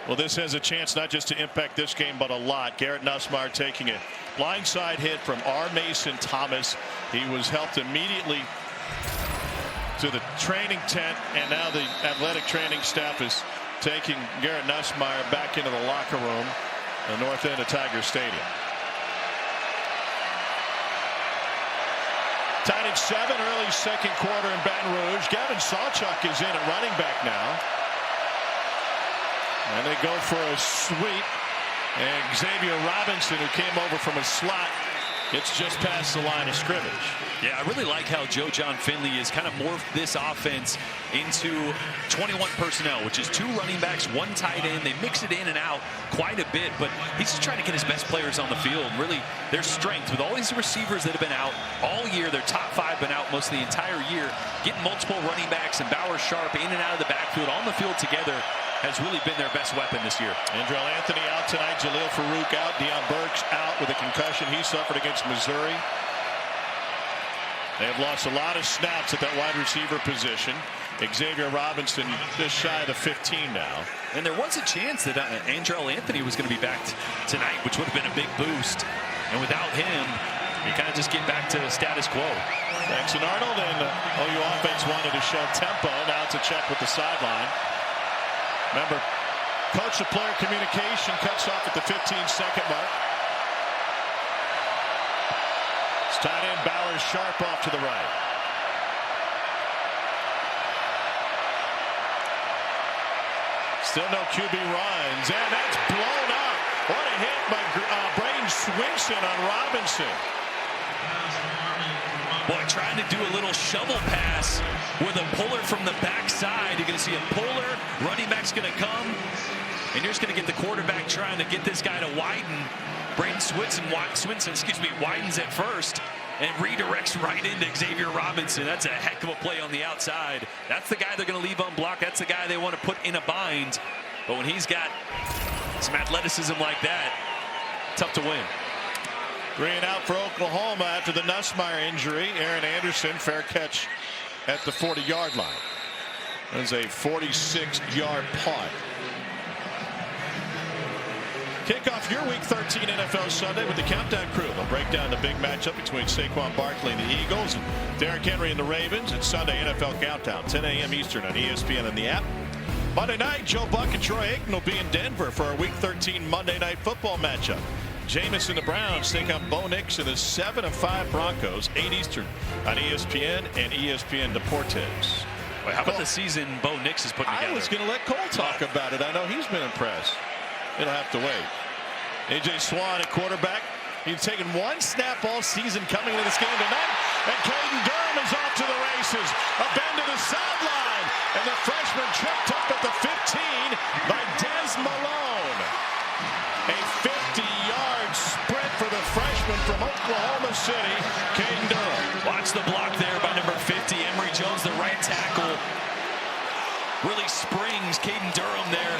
Well, this has a chance not just to impact this game, but a lot. Garrett Nussmeier taking a blindside hit from R. Mason Thomas. He was helped immediately to the training tent, and now the athletic training staff is taking Garrett Nussmeier back into the locker room at the north end of Tiger Stadium. Tied at 7, early second quarter in Baton Rouge. Gavin Sawchuk is in at running back now. And they go for a sweep. And Xavier Robinson, who came over from a slot, gets just past the line of scrimmage. Yeah, I really like how Joe John Finley has kind of morphed this offense into 21 personnel, which is 2 running backs, 1 tight end. They mix it in and out quite a bit, but he's just trying to get his best players on the field. And really, their strength with all these receivers that have been out all year, their top 5 been out most of the entire year, getting multiple running backs and Bauer Sharp in and out of the backfield on the field together has really been their best weapon this year. Andrell Anthony out tonight. Jaleel Farouk out. Deion Burks out with a concussion he suffered against Missouri. They have lost a lot of snaps at that wide receiver position. Xavier Robinson just shy of the 15 now. And there was a chance that Andrell Anthony was going to be back tonight, which would have been a big boost. And without him, you kind of just get back to status quo. Jackson Arnold and OU offense wanted to show tempo. Now it's a check with the sideline. Remember, coach to player communication cuts off at the 15-second mark. It's tight end Bauer Sharp off to the right. Still no QB runs, and that's blown up. What a hit by Braden Swinson on Robinson. Boy, trying to do a little shovel pass with a puller from the backside. You're going to see a puller. Running back's going to come. And you're just going to get the quarterback trying to get this guy to widen. Braden Swinson widens at first and redirects right into Xavier Robinson. That's a heck of a play on the outside. That's the guy they're going to leave unblocked. That's the guy they want to put in a bind. But when he's got some athleticism like that, tough to win. 3 and out for Oklahoma after the Nussmeier injury. Aaron Anderson, fair catch at the 40-yard line. That's a 46-yard punt. Kick off your Week 13 NFL Sunday with the Countdown Crew. They'll break down the big matchup between Saquon Barkley and the Eagles, and Derrick Henry and the Ravens. It's Sunday NFL Countdown, 10 a.m. Eastern on ESPN and the app. Monday night, Joe Buck and Troy Aikman will be in Denver for our Week 13 Monday Night Football matchup. Jameis and the Browns take on Bo Nix and the 7-5 Broncos, 8 Eastern on ESPN and ESPN Deportes. Wait, how about the season Bo Nix is putting together? I was going to let Cole talk about it. I know he's been impressed. It'll have to wait. A.J. Swan at quarterback. He's taken 1 snap all season coming into this game tonight. And Caden Durham is off to the races. A bend to the sideline. And the freshman tripped up at the 15 by Des Malone. Watch the block there by number 50, Emory Jones, the right tackle. Really springs Caden Durham there.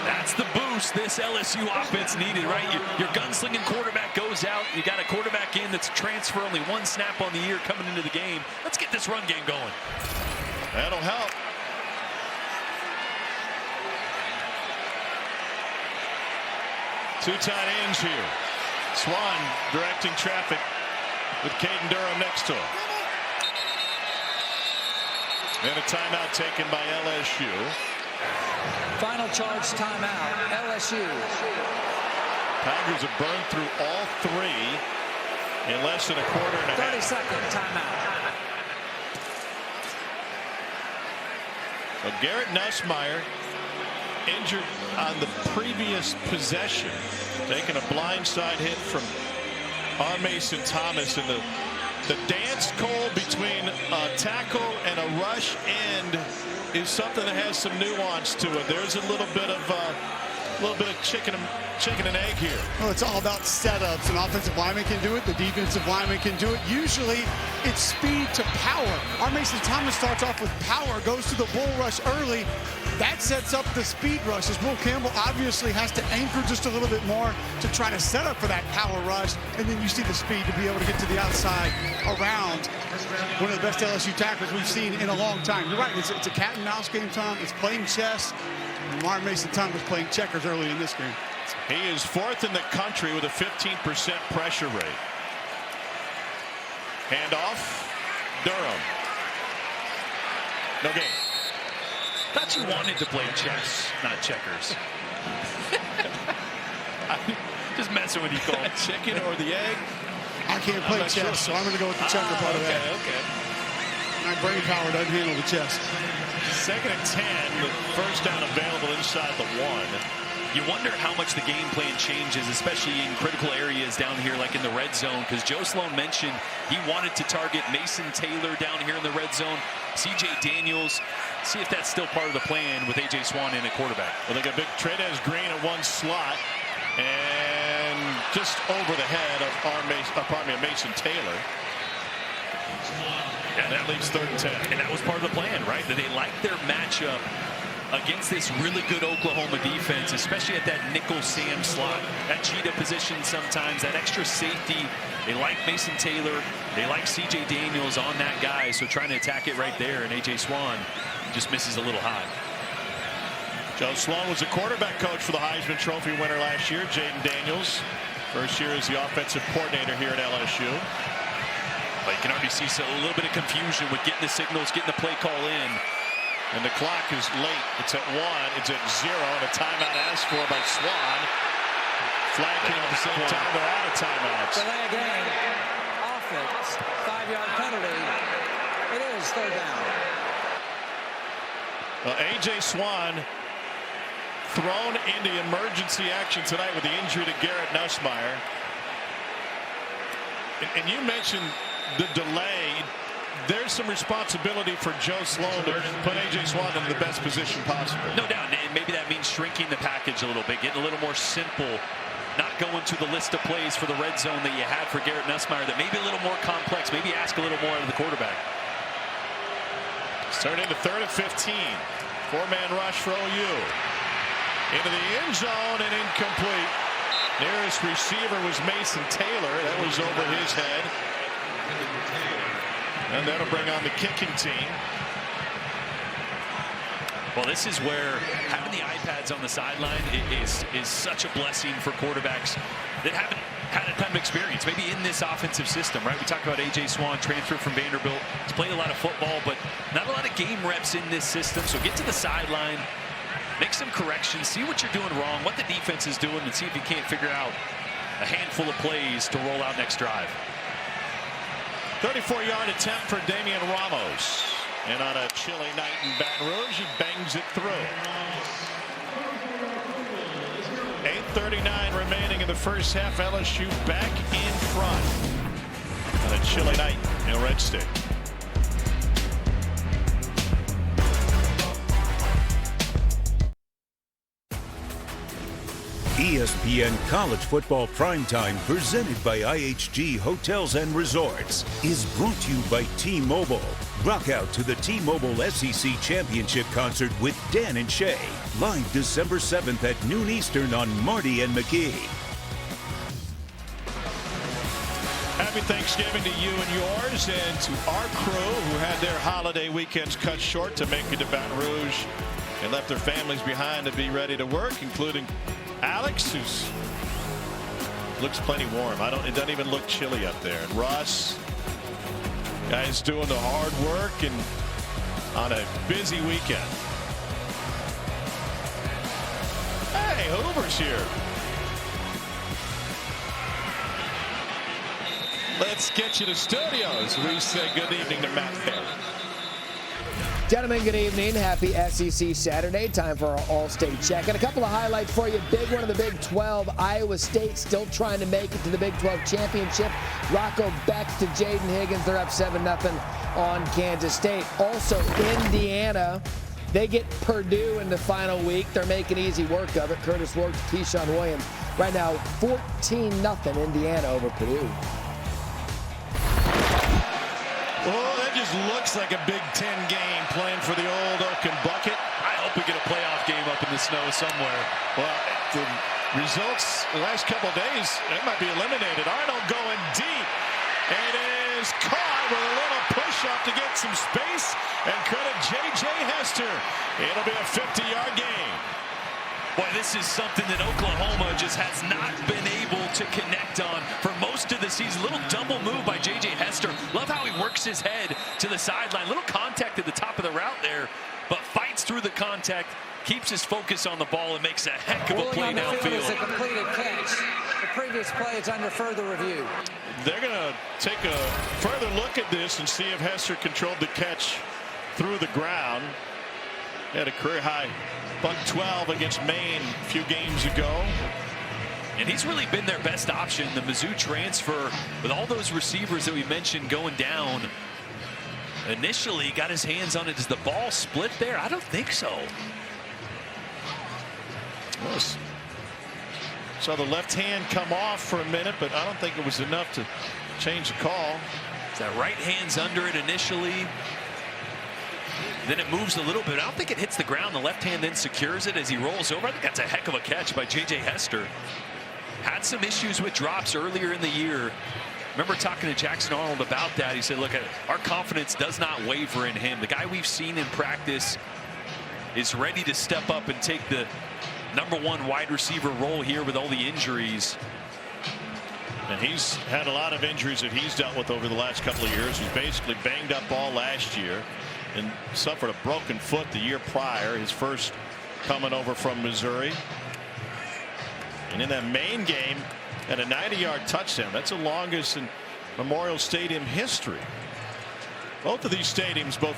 That's the boost this LSU offense needed, right? Your gunslinging quarterback goes out. You got a quarterback in that's a transfer, only one snap on the year coming into the game. Let's get this run game going. That'll help. Two tight ends here. Swan directing traffic with Caden Durham next to him. And a timeout taken by LSU. Final charge timeout, LSU. Tigers have burned through all three in less than a quarter and a half. 30-second timeout. Well, Garrett Nussmeier injured on the previous possession, taking a blindside hit from R. Mason Thomas, and the dance, Cole, between a tackle and a rush end is something that has some nuance to it. There's a little bit of chicken and egg here. Well, it's all about setups. An offensive lineman can do it. The defensive lineman can do it. Usually, it's speed to power. R. Mason Thomas starts off with power, goes to the bull rush early. That sets up the speed rush, as Will Campbell obviously has to anchor just a little bit more to try to set up for that power rush, and then you see the speed to be able to get to the outside around one of the best LSU tackles we've seen in a long time. You're right, it's a cat and mouse game, Tom. It's playing chess. Mar Mason Thomas playing checkers early in this game. He is fourth in the country with a 15% pressure rate. Handoff, Durham. No gain. Thought you wanted to play chess, not checkers. Just messing with you, Cole. Chicken or the egg? I can't play chess, so I'm going to go with the checker part of that. Okay. My brain power doesn't handle the chess. Second and 10, the first down available inside the 1. You wonder how much the game plan changes, especially in critical areas down here like in the red zone, because Joe Sloan mentioned he wanted to target Mason Taylor down here in the red zone, C.J. Daniels. See if that's still part of the plan with A.J. Swan in at quarterback. Well, they got big Trey'Dez Green at one slot and just over the head of Mason Taylor. And that leaves third and 10. And that was part of the plan, right? That they liked their matchup against this really good Oklahoma defense, especially at that nickel Sam slot, that cheetah position sometimes, that extra safety. They like Mason Taylor. They like C.J. Daniels on that guy, so trying to attack it right there, and A.J. Swan just misses a little high. Joe Sloan was a quarterback coach for the Heisman Trophy winner last year, Jaden Daniels. First year as the offensive coordinator here at LSU. But you can already see a little bit of confusion with getting the signals, getting the play call in. And the clock is late. It's at 1. It's at 0. And a timeout asked for by Swan. Flag came at the same time. They're out of timeouts. Delay a game. Offense. 5-yard penalty. It is third down. Well, A.J. Swan thrown into emergency action tonight with the injury to Garrett Nussmeier. And you mentioned the delay. There's some responsibility for Joe Sloan to put A.J. Swan in the best position possible. No doubt. And maybe that means shrinking the package a little bit, getting a little more simple, not going to the list of plays for the red zone that you had for Garrett Nussmeier, that may be a little more complex, maybe ask a little more out of the quarterback. Start into third and 15. Four-man rush for OU. Into the end zone and incomplete. Nearest receiver was Mason Taylor. That was over his head. And that'll bring on the kicking team. Well, this is where having the iPads on the sideline is such a blessing for quarterbacks that haven't had a ton of experience, maybe in this offensive system, right? We talked about A.J. Swan, transfer from Vanderbilt. He's played a lot of football, but not a lot of game reps in this system. So get to the sideline, make some corrections, see what you're doing wrong, what the defense is doing, and see if you can't figure out a handful of plays to roll out next drive. 34-yard attempt for Damian Ramos. And on a chilly night in Baton Rouge, he bangs it through. 8:39 remaining in the first half. LSU back in front on a chilly night in Red State. ESPN College Football Primetime, presented by IHG Hotels and Resorts, is brought to you by T-Mobile. Rock out to the T-Mobile SEC Championship Concert with Dan and Shay, live December 7th at noon Eastern on Marty and McGee. Happy Thanksgiving to you and yours, and to our crew who had their holiday weekends cut short to make it to Baton Rouge and left their families behind to be ready to work, including Alex, who's looks plenty warm. It doesn't even look chilly up there. And Russ, guys doing the hard work and on a busy weekend. Hey, Hoover's here. Let's get you to studios. We say good evening to Matt Perry. Gentlemen, good evening. Happy SEC Saturday. Time for our All-State check. And a couple of highlights for you. Big one of the Big 12. Iowa State still trying to make it to the Big 12 championship. Rocco Beck to Jaden Higgins. They're up 7-0 on Kansas State. Also, Indiana, they get Purdue in the final week. They're making easy work of it. Curtis Wilkes, Keyshawn Williams. Right now, 14-0 Indiana over Purdue. Oh, that just looks like a Big Ten game playing for the old Oaken Bucket. I hope we get a playoff game up in the snow somewhere. Well, the results the last couple of days, that might be eliminated. Arnold going deep. And is caught with a little push-up to get some space. And credit J.J. Hester. It'll be a 50-yard game. Boy, this is something that Oklahoma just has not been able to connect on for most of the season. Little double move by J.J. Hester. Love how he works his head to the sideline. Little contact at the top of the route there, but fights through the contact, keeps his focus on the ball, and makes a heck of a play downfield. It's a completed catch. The previous play is under further review. They're going to take a further look at this and see if Hester controlled the catch through the ground. He had a career-high buck 12 against Maine a few games ago. And he's really been their best option. The Mizzou transfer, with all those receivers that we mentioned going down, initially got his hands on it. Does the ball split there? I don't think so. Well, saw the left hand come off for a minute, but I don't think it was enough to change the call. That right hand's under it initially. Then it moves a little bit. I don't think it hits the ground. The left hand then secures it as he rolls over. I think that's a heck of a catch by J.J. Hester. Had some issues with drops earlier in the year. Remember talking to Jackson Arnold about that. He said, look, our confidence does not waver in him. The guy we've seen in practice is ready to step up and take the #1 wide receiver role here with all the injuries. And he's had a lot of injuries that he's dealt with over the last couple of years. He's basically banged up all last year and suffered a broken foot the year prior, his first coming over from Missouri. And in that Maine game, had a 90-yard touchdown. That's the longest in Memorial Stadium history. Both of these stadiums, both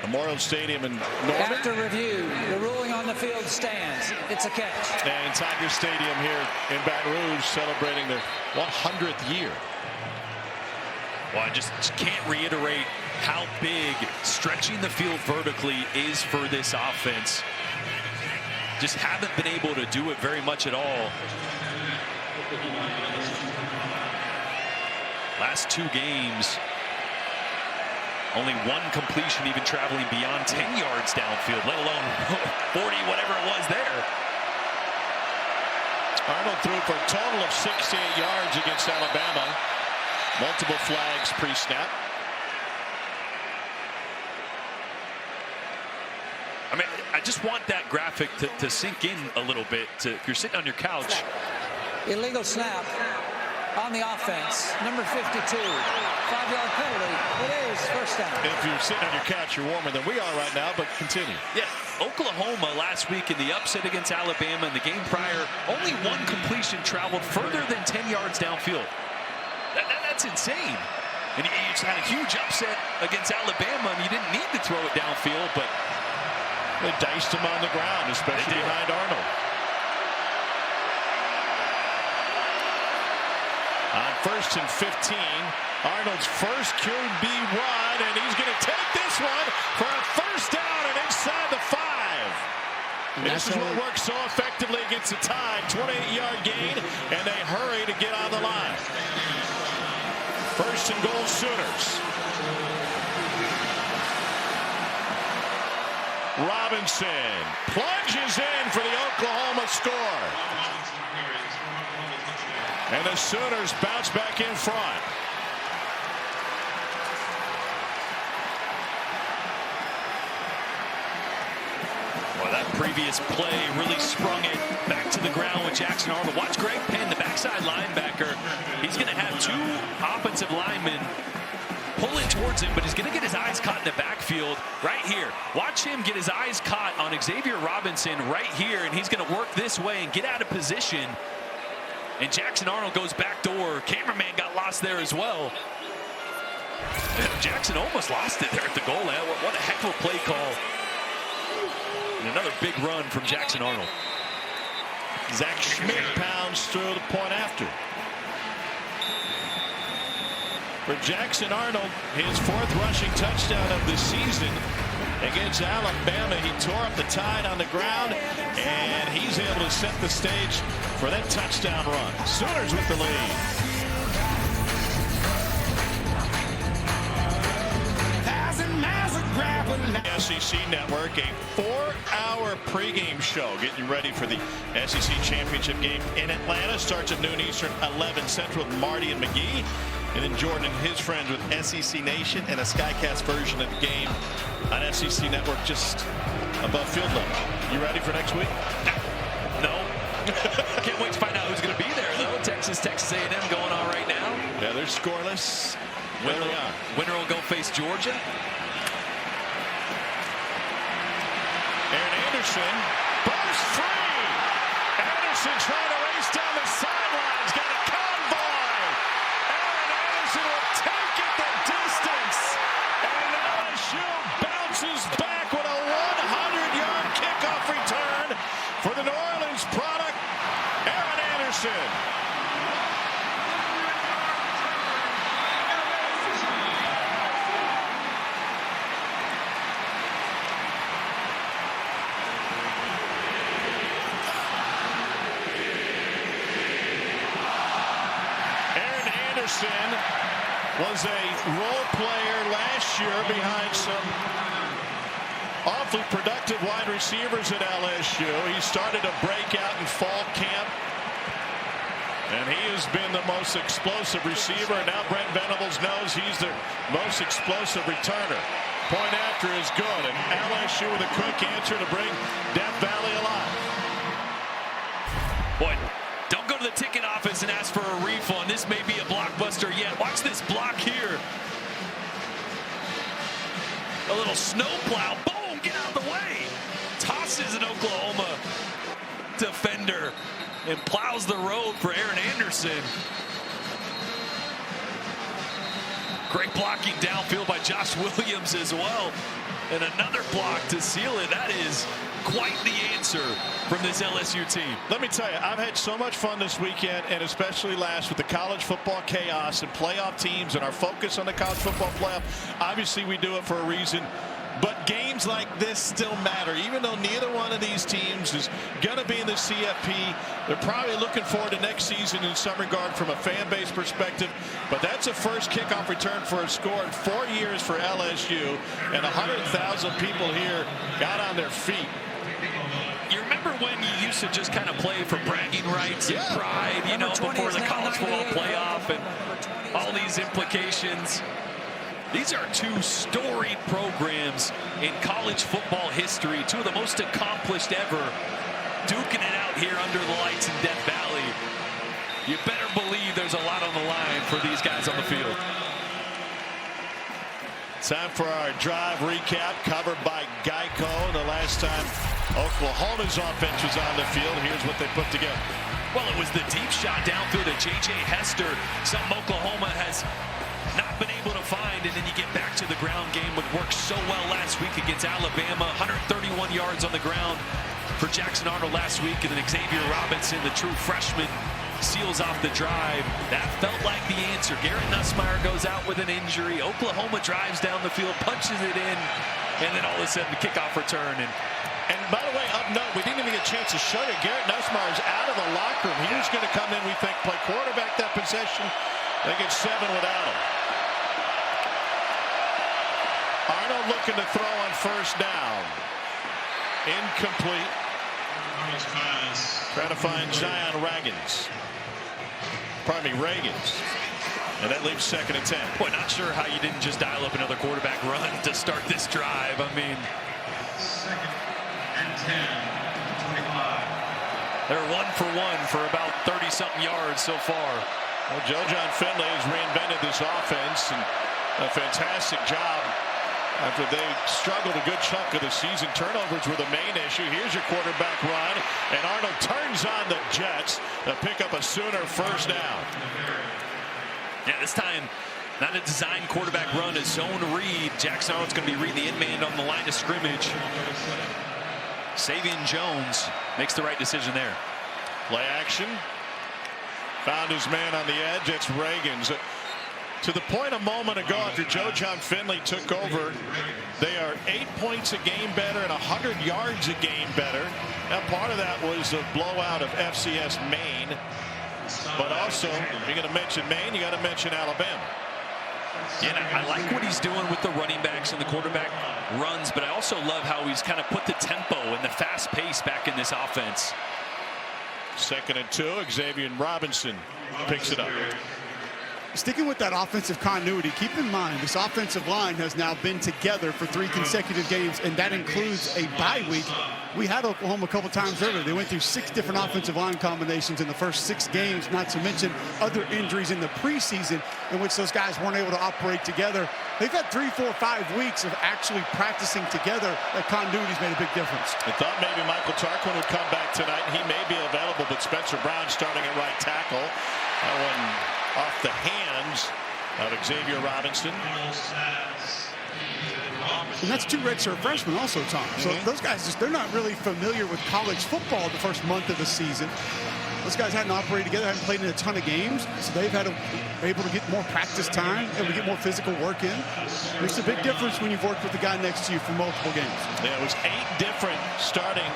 Memorial Stadium and Norman. After review, the ruling on the field stands. It's a catch. And Tiger Stadium here in Baton Rouge celebrating their 100th year. Well, I just can't reiterate how big stretching the field vertically is for this offense. Just haven't been able to do it very much at all. Last 2 games, only 1 completion, even traveling beyond 10 yards downfield, let alone 40, whatever it was there. Arnold threw for a total of 68 yards against Alabama. Multiple flags pre-snap. I mean, I just want that graphic to sink in a little bit. If you're sitting on your couch. Illegal snap on the offense. Number 52. 5-yard penalty. It is first down. If you're sitting on your couch, you're warmer than we are right now, but continue. Yeah, Oklahoma last week in the upset against Alabama, in the game prior, only 1 completion traveled further than 10 yards downfield. That's insane. And you just had a huge upset against Alabama, and you didn't need to throw it downfield, but they diced him on the ground, especially behind Arnold. On 1st and 15, Arnold's first QB run, and he's going to take this one for a first down and inside the 5. This is what works so effectively against the Tide. 28-yard gain, and they hurry to get on the line. First and goal, Sooners. Robinson plunges in for the Oklahoma score. And the Sooners bounce back in front. Well, that previous play really sprung it back to the ground with Jackson Arnold. Watch Greg Penn, the backside linebacker. He's going to have two offensive linemen pulling towards him, but he's going to get his eyes caught in the backfield right here. Watch him get his eyes caught on Xavier Robinson right here, and he's going to work this way and get out of position. And Jackson Arnold goes back door. Cameraman got lost there as well. Jackson almost lost it there at the goal line. What a heck of a play call. And another big run from Jackson Arnold. Zach Schmidt pounds through the point after. For Jackson Arnold, his 4th rushing touchdown of the season against Alabama. He tore up the Tide on the ground, and he's able to set the stage for that touchdown run. Sooners with the lead. SEC Network, a 4-hour pregame show getting you ready for the SEC Championship game in Atlanta. Starts at noon Eastern, 11 Central with Marty and McGee. And then Jordan and his friends with SEC Nation and a Skycast version of the game on SEC Network just above field level. You ready for next week? No. Can't wait to find out who's going to be there, though. Texas A&M going on right now. Yeah, they're scoreless. Winner will go face Georgia. Aaron Anderson bursts free. Anderson trying to race down the sidelines. Got a convoy. Aaron Anderson will take it the distance. And LSU bounces back with a 100-yard kickoff return for the New Orleans product, Aaron Anderson. Was a role player last year behind some awfully productive wide receivers at LSU. He started a breakout in fall camp, and he has been the most explosive receiver. And now Brent Venables knows he's the most explosive returner. Point after is good, and LSU with a quick answer to bring Death Valley alive. Boy, don't go to the ticket office and ask for a refund. This may be a blockbuster yet. Watch this block here. A little snowplow. Boom, get out of the way. Tosses an Oklahoma defender and plows the road for Aaron Anderson. Great blocking downfield by Josh Williams as well. And another block to seal it. That is quite the answer from this LSU team. Let me tell you, I've had so much fun this weekend, and especially last with the college football chaos and playoff teams and our focus on the college football playoff. Obviously, we do it for a reason. But games like this still matter. Even though neither one of these teams is going to be in the CFP, they're probably looking forward to next season in some regard from a fan base perspective. But that's a first kickoff return for a score in 4 years for LSU. And 100,000 people here got on their feet. You remember when you used to just kind of play for bragging rights and pride, you know, before the college football playoff and all these implications? These are two storied programs in college football history, two of the most accomplished ever, duking it out here under the lights in Death Valley. You better believe there's a lot on the line for these guys on the field. Time for our drive recap covered by Geico. The last time Oklahoma's offense was on the field, here's what they put together. Well, it was the deep shot downfield to J.J. Hester, something Oklahoma has not been able to find, and then you get back to the ground game, which worked so well last week against Alabama. 131 yards on the ground for Jackson Arnold last week, and then Xavier Robinson, the true freshman, seals off the drive. That felt like the answer. Garrett Nussmeier goes out with an injury. Oklahoma drives down the field, punches it in, and then all of a sudden the kickoff return. And by the way, up note, we didn't even get a chance to show you. Garrett Nussmeier is out of the locker room. He was going to come in, we think, play quarterback that possession. They get 7 without him. Arnold looking to throw on first down. Incomplete. Trying to find Zion Reagans. Pardon me, Reagans. And that leaves 2nd and 10. Boy, not sure how you didn't just dial up another quarterback run to start this drive. I mean, 2nd and 10, 25. They're 1 for 1 for about 30-something yards so far. Well, John Finley has reinvented this offense, and a fantastic job after they struggled a good chunk of the season. Turnovers were the main issue. Here's your quarterback run, and Arnold turns on the Jets to pick up a Sooner first down. Yeah, this time, not a design quarterback run, a zone read. Jackson Arnold's going to be reading the in-man on the line of scrimmage. Savion Jones makes the right decision there. Play action. Found his man on the edge. It's Reagans. To the point a moment ago, after John Finley took over, they are 8 points a game better and 100 yards a game better. Now, part of that was a blowout of FCS Maine. But also, if you're going to mention Maine, you got to mention Alabama. Yeah, I like what he's doing with the running backs and the quarterback runs, but I also love how he's kind of put the tempo and the fast pace back in this offense. 2nd and 2, Xavier Robinson picks it up. Sticking with that offensive continuity, keep in mind this offensive line has now been together for 3 consecutive games, and that includes a bye week. We had Oklahoma a couple times earlier. They went through 6 different offensive line combinations in the first 6 games, not to mention other injuries in the preseason in which those guys weren't able to operate together. They've had 3, 4, 5 weeks of actually practicing together. That continuity's made a big difference. I thought maybe Michael Tarquin would come back tonight. He may be available, but Spencer Brown starting at right tackle. That one off the hands of Xavier Robinson. And that's 2 redshirt freshmen also, Tom. So those guys, they're not really familiar with college football the first month of the season. Those guys hadn't operated together, hadn't played in a ton of games, so they've had able to get more practice time, able to get more physical work in. Makes a big difference when you've worked with the guy next to you for multiple games. Yeah, it was 8 different starting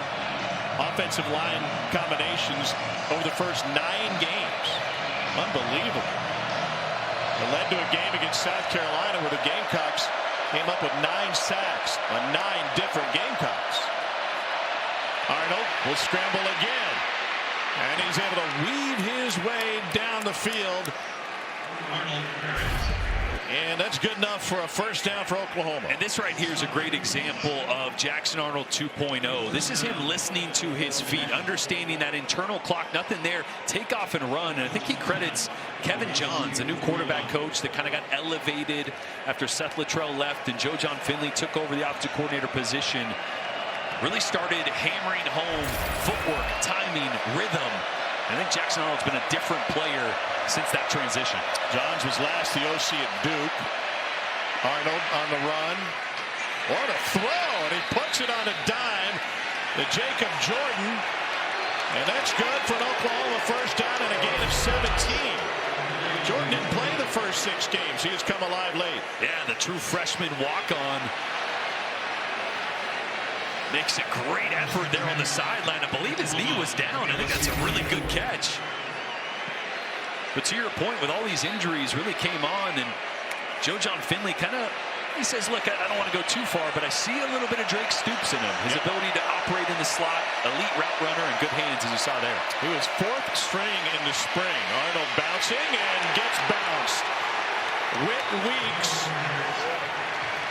offensive line combinations over the first 9 games. Unbelievable. It led to a game against South Carolina where the Gamecocks came up with 9 sacks on 9 different Gamecocks. Arnold will scramble again. And he's able to weave his way down the field. And that's good enough for a first down for Oklahoma. And this right here is a great example of Jackson Arnold 2.0. This is him listening to his feet, understanding that internal clock, nothing there, take off and run. And I think he credits Kevin Johns, a new quarterback coach that kind of got elevated after Seth Luttrell left and John Finley took over the offensive coordinator position. Really started hammering home footwork, timing, rhythm. I think Jackson Arnold's been a different player since that transition. Johns was last the OC at Duke. Arnold on the run. What a throw, and he puts it on a dime to Jacob Jordan. And that's good for an Oklahoma first down and a gain of 17. Jordan didn't play the first 6 games. He has come alive late. Yeah, the true freshman walk-on. Makes a great effort there on the sideline. I believe his knee was down. I think that's a really good catch. But to your point, with all these injuries really came on, and John Finley he says, look, I don't want to go too far, but I see a little bit of Drake Stoops in him. His ability to operate in the slot, elite route runner, and good hands, as you saw there. He was 4th string in the spring. Arnold bouncing and gets bounced. Whit Weeks,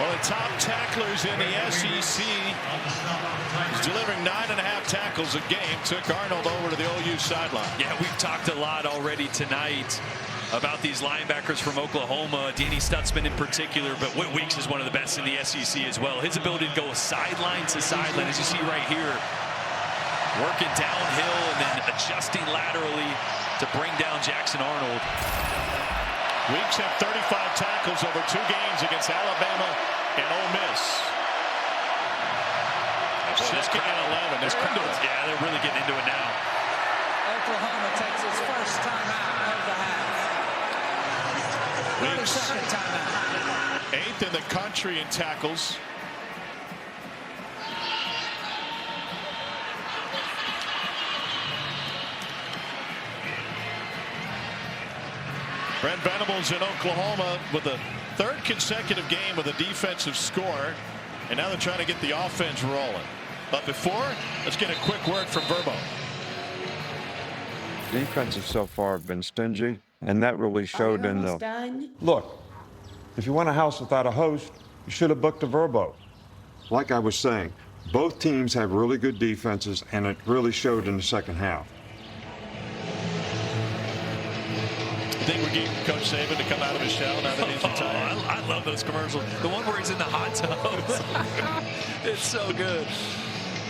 one of the top tacklers in the SEC, is delivering 9.5 tackles a game. Took Arnold over to the OU sideline. Yeah, we've talked a lot already tonight about these linebackers from Oklahoma, Danny Stutzman in particular, but Whit Weeks is one of the best in the SEC as well. His ability to go sideline to sideline, as you see right here, working downhill and then adjusting laterally to bring down Jackson Arnold. Weeks had 35 tackles over 2 games against Alabama and Ole Miss. 2nd and 11. Yeah, they're really getting into it now. Oklahoma takes its first timeout of the half. 32nd timeout. 8th in the country in tackles. Brent Venables in Oklahoma with a third consecutive game with a defensive score. And now they're trying to get the offense rolling. But before, let's get a quick word from Verbo. Defenses so far have been stingy, and that really showed in the... Done? Look, if you want a house without a host, you should have booked a Verbo. Like I was saying, both teams have really good defenses, and it really showed in the second half. I think we're getting Coach Saban to come out of his shell now that he's retired. I love those commercials. The one where he's in the hot tubs. It's so good.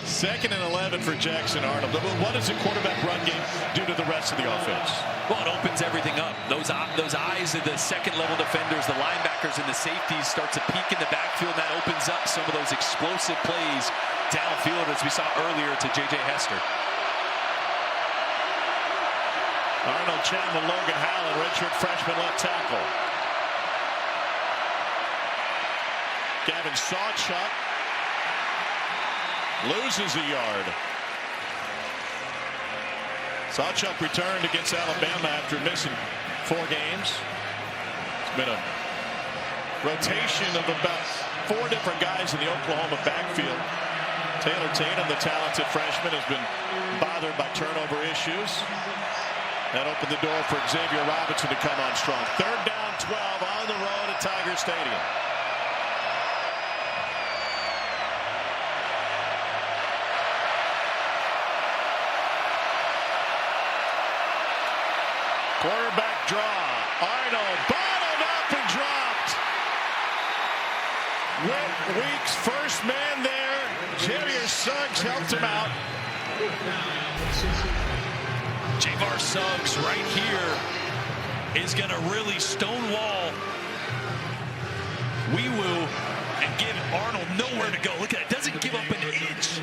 2nd and 11 for Jackson Arnold. What does the quarterback run game do to the rest of the offense? Well, it opens everything up. Those eyes of the second-level defenders, the linebackers, and the safeties start to peek in the backfield. That opens up some of those explosive plays downfield, as we saw earlier to J.J. Hester. Arnold chatting with Logan Howland, redshirt freshman left tackle. Gavin Sawchuk loses a yard. Sawchuk returned against Alabama after missing 4 games. It's been a rotation of about 4 different guys in the Oklahoma backfield. Taylor Tatum, the talented freshman, has been bothered by turnover issues. That opened the door for Xavier Robinson to come on strong. 3rd down, 12 on the road at Tiger Stadium. Quarterback draw. Arnold bottled up and dropped. Weeks first man there. Javier Suggs helped him out. Javar Suggs right here is going to really stonewall Wee-Woo and give Arnold nowhere to go. Look at it. Doesn't give up an inch.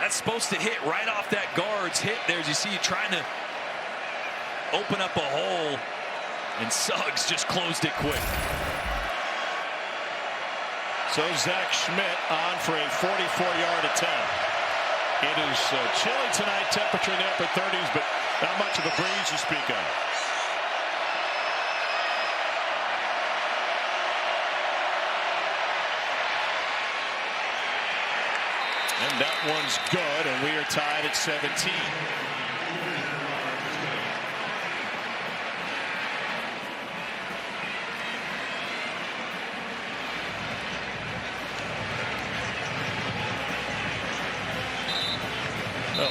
That's supposed to hit right off that guard's hip there, as you see, trying to open up a hole, and Suggs just closed it quick. So Zach Schmidt on for a 44-yard attempt. It is chilly tonight, temperature in the upper 30s, but not much of a breeze to speak of. And that one's good, and we are tied at 17.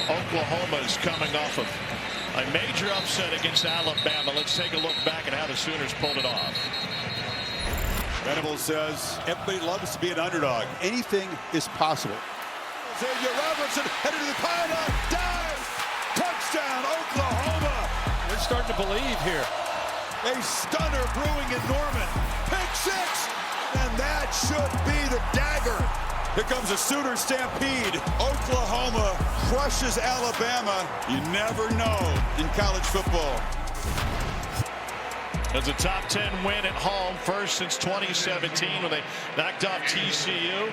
Oklahoma is coming off of a major upset against Alabama. Let's take a look back at how the Sooners pulled it off. Venables says everybody loves to be an underdog. Anything is possible. Xavier Robinson headed to the pylon, dive, touchdown, Oklahoma. We're starting to believe here. A stunner brewing in Norman. Pick 6, and that should be the dagger. Here comes a Sooner stampede. Oklahoma crushes Alabama. You never know in college football. It's a top 10 win at home, first since 2017 when they knocked off TCU,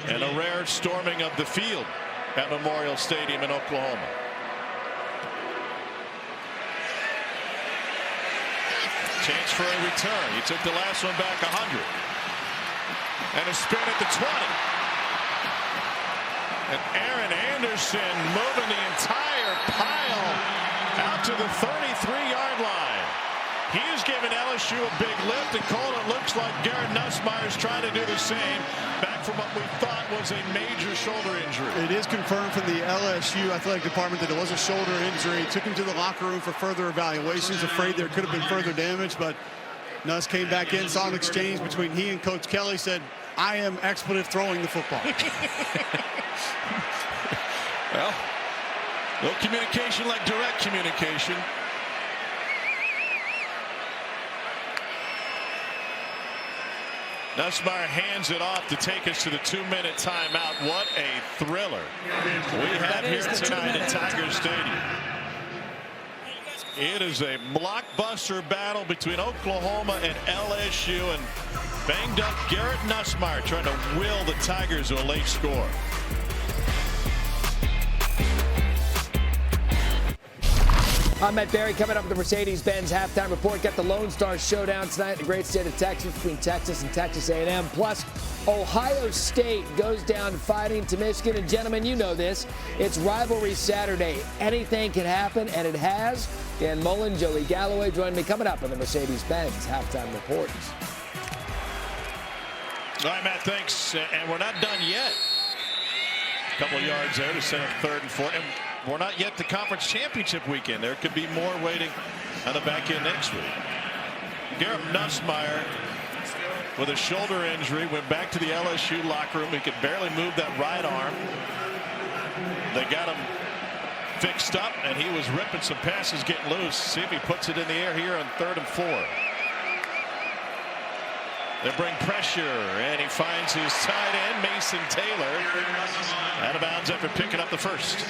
and a rare storming of the field at Memorial Stadium in Oklahoma. Chance for a return. He took the last one back 100. And a spin at the 20. And Aaron Anderson moving the entire pile out to the 33-yard line. He has given LSU a big lift, and Cole, it looks like Garrett Nussmeier is trying to do the same, back from what we thought was a major shoulder injury. It is confirmed from the LSU athletic department that it was a shoulder injury. Took him to the locker room for further evaluations, afraid there could have been further damage, but Nuss came back in, saw an exchange between he and Coach Kelly, said, I am expletive throwing the football. Well, no communication like direct communication. Nussmeier hands it off to take us to the 2-minute timeout. What a thriller we have here tonight at Tiger Stadium. It is a blockbuster battle between Oklahoma and LSU, and banged up Garrett Nussmeier trying to will the Tigers to a late score. I'm Matt Barry. Coming up with the Mercedes-Benz halftime report. Got the Lone Star Showdown tonight in the great state of Texas between Texas and Texas A&M. Plus, Ohio State goes down fighting to Michigan. And gentlemen, you know this. It's Rivalry Saturday. Anything can happen, and it has. Dan Mullen, Joey Galloway join me coming up on the Mercedes-Benz halftime report. All right, Matt, thanks. And we're not done yet. A couple of yards there to set up 3rd and 4. And we're not yet the conference championship weekend. There could be more waiting on the back end next week. Garrett Nussmeier with a shoulder injury went back to the LSU locker room. He could barely move that right arm. They got him fixed up, and he was ripping some passes getting loose. See if he puts it in the air here on 3rd and 4. They bring pressure, and he finds his tight end, Mason Taylor, out of bounds after picking up the first.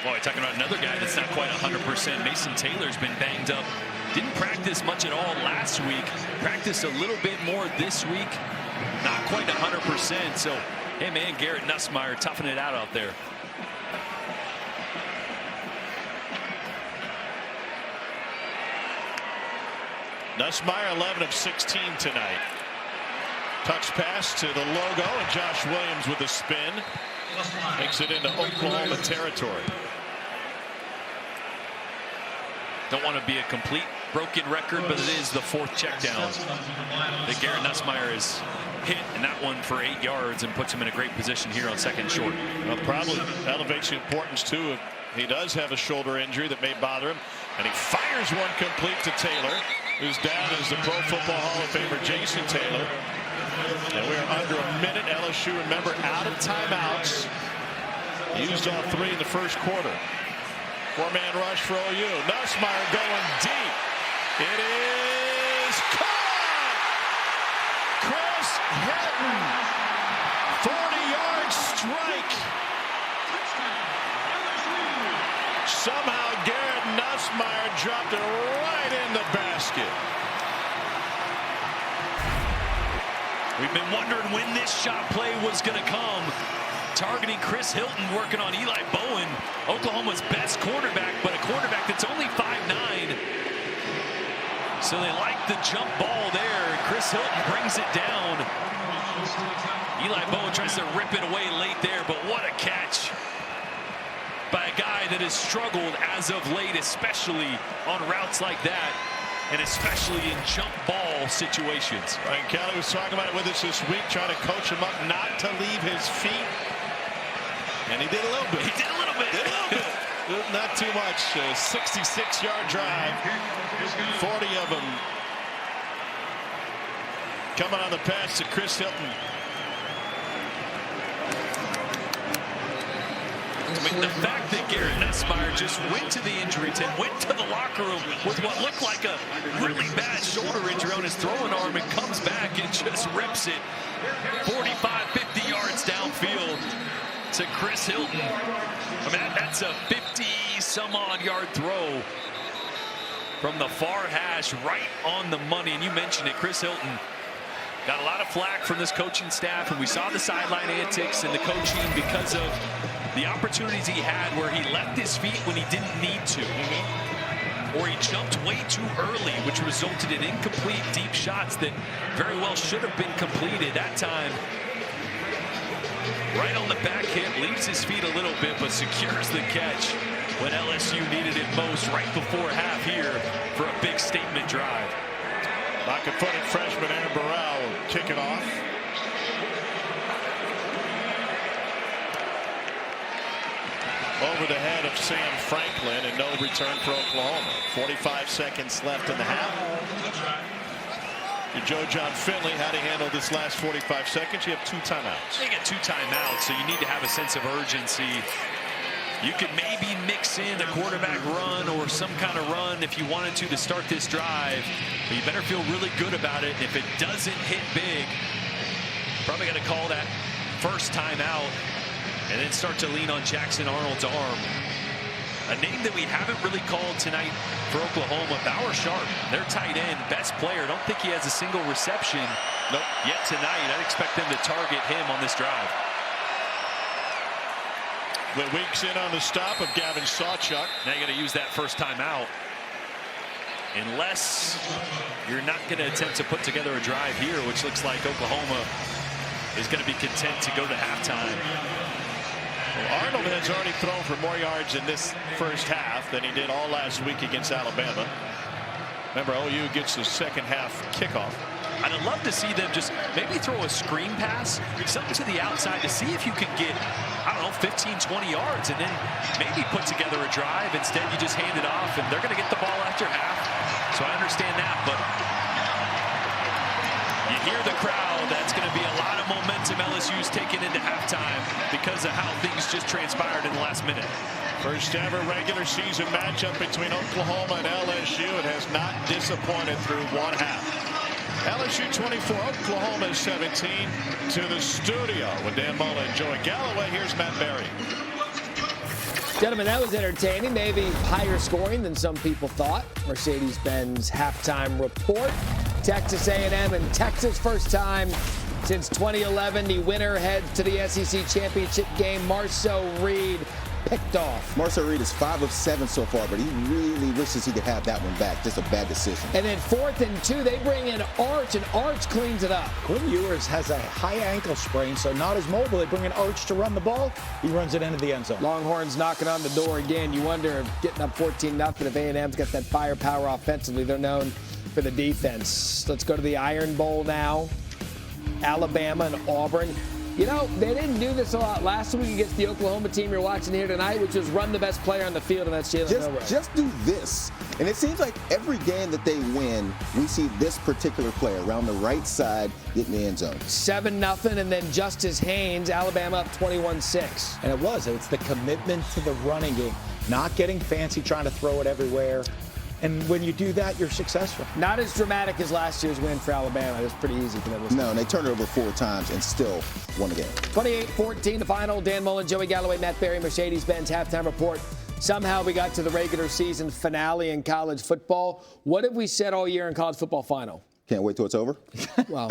Boy, talking about another guy that's not quite 100%. Mason Taylor's been banged up. Didn't practice much at all last week. Practiced a little bit more this week. Not quite 100%. So, hey, man, Garrett Nussmeier toughing it out there. Nussmeier 11 of 16 tonight. Touch pass to the logo, and Josh Williams with a spin makes it into Oklahoma territory. Don't want to be a complete broken record, but it is the 4th check down that Garrett Nussmeier has hit, and that one for 8 yards and puts him in a great position here on 2nd short. Well, probably elevates the importance too. He does have a shoulder injury that may bother him, and he fires one complete to Taylor, who's down as the Pro Football Hall of Famer Jason Taylor. And we're under a minute. LSU, remember, out of timeouts. Used all 3 in the first quarter. 4-man rush for OU. Nussmeier going deep. It is caught! Chris Hilton. 40-yard strike. Somehow Garrett Nussmeier dropped it right in the basket. We've been wondering when this shot play was going to come. Targeting Chris Hilton, working on Eli Bowen, Oklahoma's best quarterback, but a quarterback that's only 5'9". So they like the jump ball there. Chris Hilton brings it down. Eli Bowen tries to rip it away late there, but what a catch by a guy that has struggled as of late, especially on routes like that, and especially in jump ball situations. Ryan Kelly was talking about it with us this week, trying to coach him up not to leave his feet. And he did a little bit. He did a little bit. Not too much. 66-yard drive. 40 of them coming on the pass to Chris Hilton. I mean, the fact that Garrett Nussmeier just went to the injury tent, went to the locker room with what looked like a really bad shoulder injury on his throwing arm, and comes back and just rips it 45, 50 yards downfield to Chris Hilton. I mean, that's a 50-some-odd yard throw from the far hash, right on the money. And you mentioned it, Chris Hilton got a lot of flack from this coaching staff, and we saw the sideline antics and the coaching because of the opportunities he had where he left his feet when he didn't need to, or he jumped way too early, which resulted in incomplete deep shots that very well should have been completed. That time, right on the back hip, leaves his feet a little bit, but secures the catch when LSU needed it most right before half here for a big statement drive. Pocket-footed freshman Aaron Burrell will kick it off. Over the head of Sam Franklin, and no return for Oklahoma. 45 seconds left in the half. You're Joe John Finley. How do you handle this last 45 seconds? You have 2 timeouts. You get 2 timeouts, so you need to have a sense of urgency. You could maybe mix in a quarterback run or some kind of run if you wanted to start this drive, but you better feel really good about it. And if it doesn't hit big, probably got to call that first timeout and then start to lean on Jackson Arnold's arm. A name that we haven't really called tonight for Oklahoma, Bauer Sharp, their tight end, best player. Don't think he has a single reception yet tonight. I'd expect them to target him on this drive. With Weeks in on the stop of Gavin Sawchuk. Now you got to use that first time out. Unless you're not going to attempt to put together a drive here, which looks like Oklahoma is going to be content to go to halftime. Well, Arnold has already thrown for more yards in this first half than he did all last week against Alabama. Remember, OU gets the second half kickoff. I'd love to see them just maybe throw a screen pass, something to the outside to see if you can get, I don't know, 15, 20 yards and then maybe put together a drive. Instead, you just hand it off and they're going to get the ball after half. So I understand that, but you hear the crowd. That's going to be a lot of momentum LSU's taking into halftime because of how things just transpired in the last minute. First ever regular season matchup between Oklahoma and LSU. It has not disappointed through one half. LSU 24, Oklahoma 17. To the studio with Dan Mullen, Joey Galloway. Here's Matt Berry. Gentlemen, that was entertaining. Maybe higher scoring than some people thought. Mercedes-Benz halftime report. Texas A&M and Texas first time since 2011. The winner heads to the SEC championship game. Marcel Reed picked off. Marcel Reed is 5 of 7 so far, but he really wishes he could have that one back. Just a bad decision. And then 4th and 2, they bring in Arch, and Arch cleans it up. Quinn Ewers has a high ankle sprain, so not as mobile. They bring in Arch to run the ball. He runs it into the end zone. Longhorns knocking on the door again. You wonder if getting up 14-0 if A&M's got that firepower offensively. They're known for the defense. Let's go to the Iron Bowl now. Alabama and Auburn. You know, they didn't do this a lot last week against the Oklahoma team you're watching here tonight, which was run the best player on the field, and that's Jalen Milroe. Just do this. And it seems like every game that they win, we see this particular player around the right side getting the end zone. 7-0, and then Justice Haynes, Alabama up 21-6. And it's the commitment to the running game, not getting fancy, trying to throw it everywhere. And when you do that, you're successful. Not as dramatic as last year's win for Alabama. It was pretty easy for them. No, and they turned it over 4 times and still won the game. 28-14, the final. Dan Mullen, Joey Galloway, Matt Berry, Mercedes-Benz halftime report. Somehow we got to the regular season finale in college football. What have we said all year in college football final? Can't wait till it's over? Well,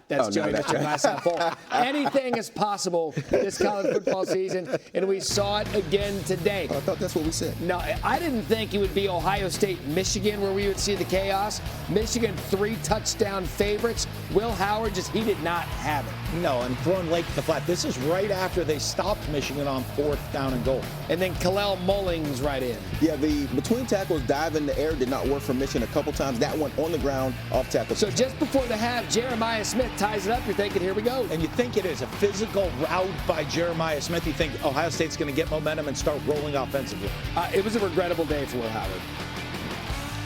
that's Joey, that's your glass half full. Anything is possible this college football season, and we saw it again today. I thought that's what we said. No, I didn't think it would be Ohio State, Michigan, where we would see the chaos. Michigan, 3 touchdown favorites. Will Howard he did not have it. No, and throwing late to the flat. This is right after they stopped Michigan on 4th down and goal. And then Kalel Mullings right in. Yeah, the between tackles dive in the air did not work for Michigan a couple times. That one on the ground, off tackle. So just before the half, Jeremiah Smith ties it up. You're thinking, here we go. And you think it is a physical route by Jeremiah Smith. You think Ohio State's going to get momentum and start rolling offensively. It was a regrettable day for Will Howard.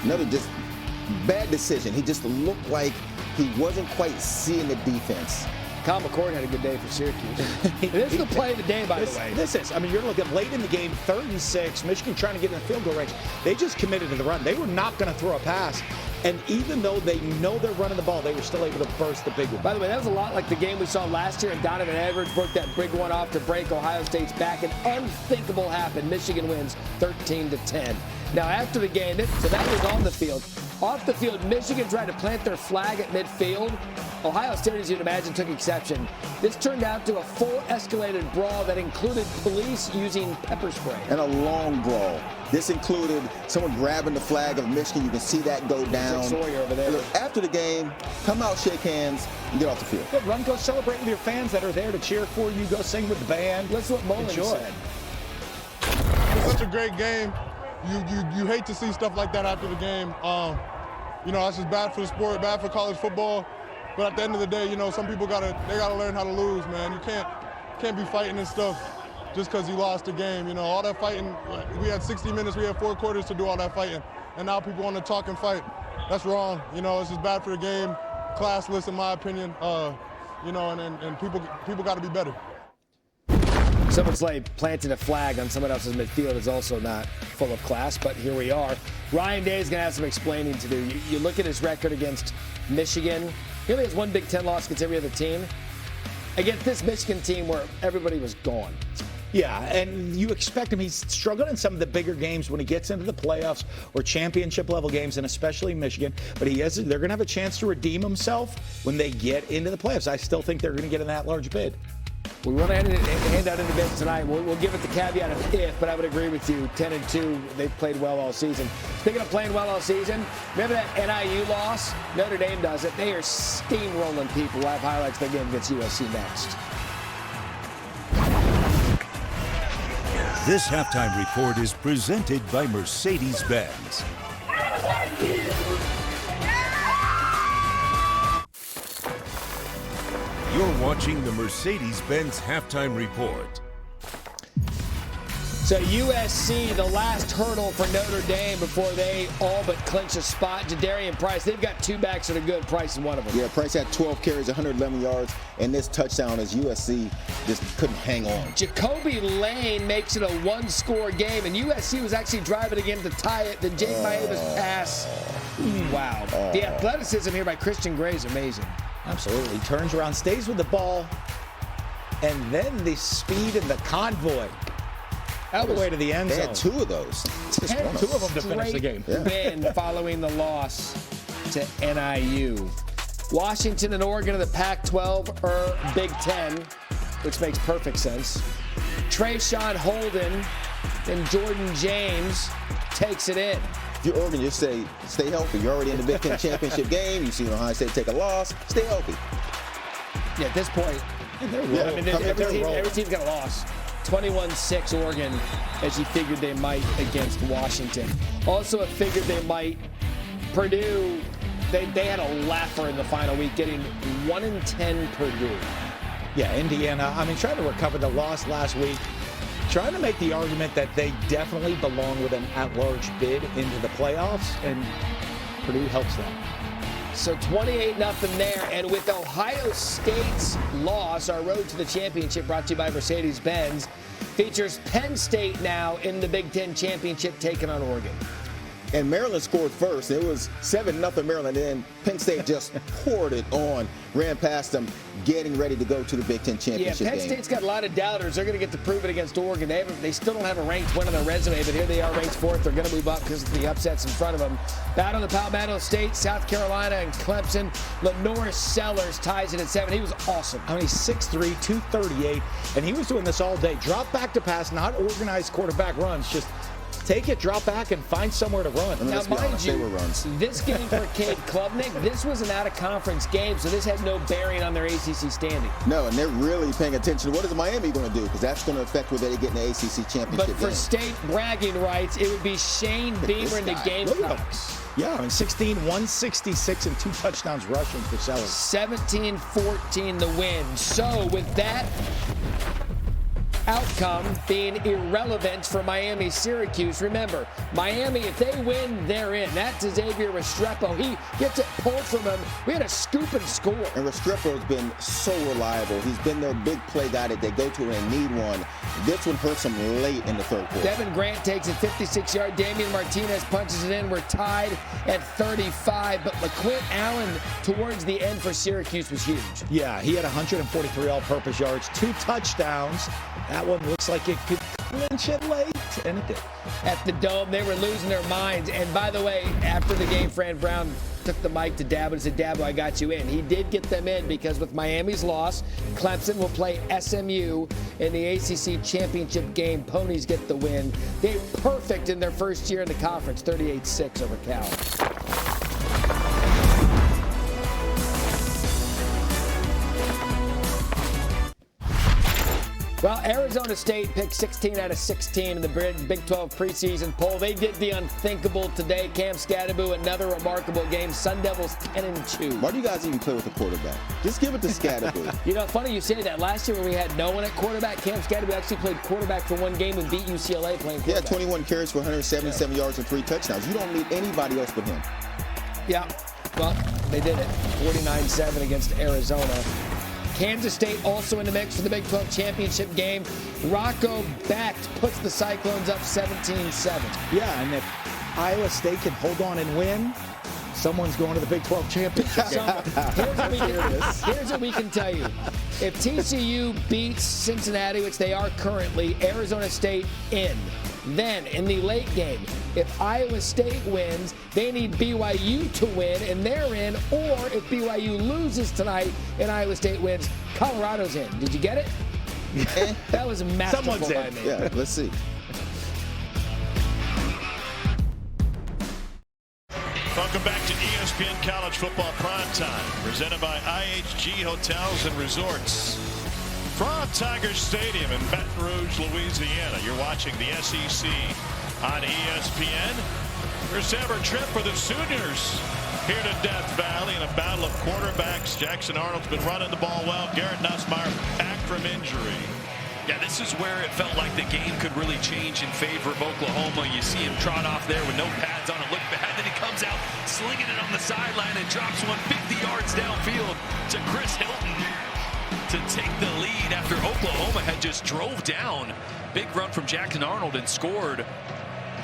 Another bad decision. He just looked like he wasn't quite seeing the defense. Kyle McCord had a good day for Syracuse. This is the play of the day, by the way. This is. You're looking late in the game, 3rd and 6. Michigan trying to get in the field goal range. They just committed to the run. They were not going to throw a pass. And even though they know they're running the ball, they were still able to burst the big one. By the way, that was a lot like the game we saw last year, and Donovan Edwards broke that big one off to break Ohio State's back. An unthinkable happened. Michigan wins 13-10. Now, after the game, so that was on the field. Off the field, Michigan tried to plant their flag at midfield. Ohio State, as you'd imagine, took exception. This turned out to a full escalated brawl that included police using pepper spray. And a long brawl. This included someone grabbing the flag of Michigan. You can see that go down. It's like Sawyer over there. After the game, come out, shake hands, and get off the field. Yeah, run, go celebrate with your fans that are there to cheer for you. Go sing with the band. Listen what Mullen said. It's such a great game. You hate to see stuff like that after the game. That's just bad for the sport, bad for college football. But at the end of the day, some people gotta learn how to lose, man. You can't be fighting and stuff just because you lost the game. All that fighting. We had 60 minutes. We had 4 quarters to do all that fighting, and now people want to talk and fight. That's wrong. It's just bad for the game, classless in my opinion. And people got to be better. Someone's planting a flag on someone else's midfield is also not full of class, but here we are. Ryan Day is going to have some explaining to do. You look at his record against Michigan. He only has 1 Big Ten loss against every other team. Against this Michigan team where everybody was gone. Yeah, and you expect him. He's struggled in some of the bigger games when he gets into the playoffs or championship-level games, and especially Michigan. But they're going to have a chance to redeem himself when they get into the playoffs. I still think they're going to get in that large bid. We want to hand out individuals tonight. We'll give it the caveat of if, but I would agree with you. 10-2, they've played well all season. Speaking of playing well all season, remember that NIU loss? Notre Dame does it. They are steamrolling people. We'll have highlights of the game against USC next. This halftime report is presented by Mercedes-Benz. You're watching the Mercedes-Benz halftime report. So USC, the last hurdle for Notre Dame before they all but clinch a spot. Jadarian Price, they've got two backs that are good. Price is one of them. Yeah, Price had 12 carries, 111 yards, and this touchdown as USC just couldn't hang on. Jacoby Lane makes it a one-score game, and USC was actually driving again to tie it. The Jake Mayeva's pass. Wow. The athleticism here by Christian Gray is amazing. Absolutely. Turns around, stays with the ball, and then the speed and the convoy. All the way to the end zone. They had two of those. Two of them to finish the game. Win following the loss to NIU. Washington and Oregon in the Pac-12 or Big Ten, which makes perfect sense. Trayshawn Holden and Jordan James takes it in. If you're Oregon, just say, stay healthy. You're already in the Big Ten championship game. You see Ohio State take a loss. Stay healthy. Yeah, at this point, every team's got a loss. 21-6 Oregon, as you figured they might against Washington. Also, I figured they might. Purdue, they had a laugher in the final week, getting 1-10 Purdue. Yeah, Indiana, trying to recover the loss last week. Trying to make the argument that they definitely belong with an at-large bid into the playoffs, and Purdue helps them. So 28-0 there, and with Ohio State's loss, our road to the championship brought to you by Mercedes-Benz features Penn State now in the Big Ten championship taking on Oregon. And Maryland scored first. It was 7-0 Maryland, and Penn State just poured it on, ran past them, getting ready to go to the Big Ten championship Penn game. State's got a lot of doubters. They're going to get to prove it against Oregon. They still don't have a ranked win on their resume, but here they are ranked fourth. They're going to move up because of the upsets in front of them. Battle of the Palmetto State, South Carolina, and Clemson. Lenore Sellers ties it at 7. He was awesome. He's 6'3", 238, and he was doing this all day. Drop back to pass, not organized quarterback runs, just take it, drop back, and find somewhere to run. Now, mind you, this game for Cade Klubnik, this was an out-of-conference game, so this had no bearing on their ACC standing. No, and they're really paying attention to what is Miami going to do, because that's going to affect whether they get in the ACC championship But for game. state bragging rights, it would be Shane Beamer and the Gamecocks. Yeah, 16, 166, and 2 touchdowns rushing for Sellers. 17-14 the win. So with that outcome being irrelevant for Miami-Syracuse. Remember, Miami, if they win, they're in. That's Xavier Restrepo. He gets it pulled from him. We had a scoop and score. And Restrepo's been so reliable. He's been their big play guy that they go to and need one. This one hurts him late in the third quarter. Devin Grant takes a 56-yard. Damian Martinez punches it in. We're tied at 35. But LaQuint Allen towards the end for Syracuse was huge. Yeah, he had 143 all-purpose yards, 2 touchdowns. That one looks like it could clinch it late, and it did. At the Dome, they were losing their minds. And by the way, after the game, Fran Brown took the mic to Dabo and said, Dabo, I got you in. He did get them in because with Miami's loss, Clemson will play SMU in the ACC championship game. Ponies get the win. They're perfect in their first year in the conference, 38-6 over Cal. Well, Arizona State picked 16 out of 16 in the Big 12 preseason poll. They did the unthinkable today. Cam Scadaboo, another remarkable game. Sun Devils 10-2. Why do you guys even play with a quarterback? Just give it to Scadaboo. You know, funny you say that. Last year when we had no one at quarterback, Cam Scadaboo actually played quarterback for one game and beat UCLA playing quarterback. He had 21 carries for 177 yards and 3 touchdowns. You don't need anybody else but him. Yeah, well, they did it. 49-7 against Arizona. Kansas State also in the mix for the Big 12 championship game. Rocco Becht puts the Cyclones up 17-7. Yeah, and if Iowa State can hold on and win, someone's going to the Big 12 championship game. Here's what we can tell you. If TCU beats Cincinnati, which they are currently, Arizona State in. Then, in the late game, if Iowa State wins, they need BYU to win, and they're in. Or if BYU loses tonight and Iowa State wins, Colorado's in. Did you get it? That was masterful Someone by said. me. Yeah, let's see. Welcome back to ESPN College Football Primetime, presented by IHG Hotels and Resorts. From Tiger Stadium in Baton Rouge, Louisiana, you're watching the SEC on ESPN. First ever trip for the Sooners here to Death Valley in a battle of quarterbacks. Jackson Arnold's been running the ball well. Garrett Nussmeier back from injury. Yeah, this is where it felt like the game could really change in favor of Oklahoma. You see him trot off there with no pads on it, look bad. Then he comes out slinging it on the sideline and drops one 50 yards downfield to Chris Hilton to take the lead after Oklahoma had just drove down. Big run from Jackson Arnold and scored.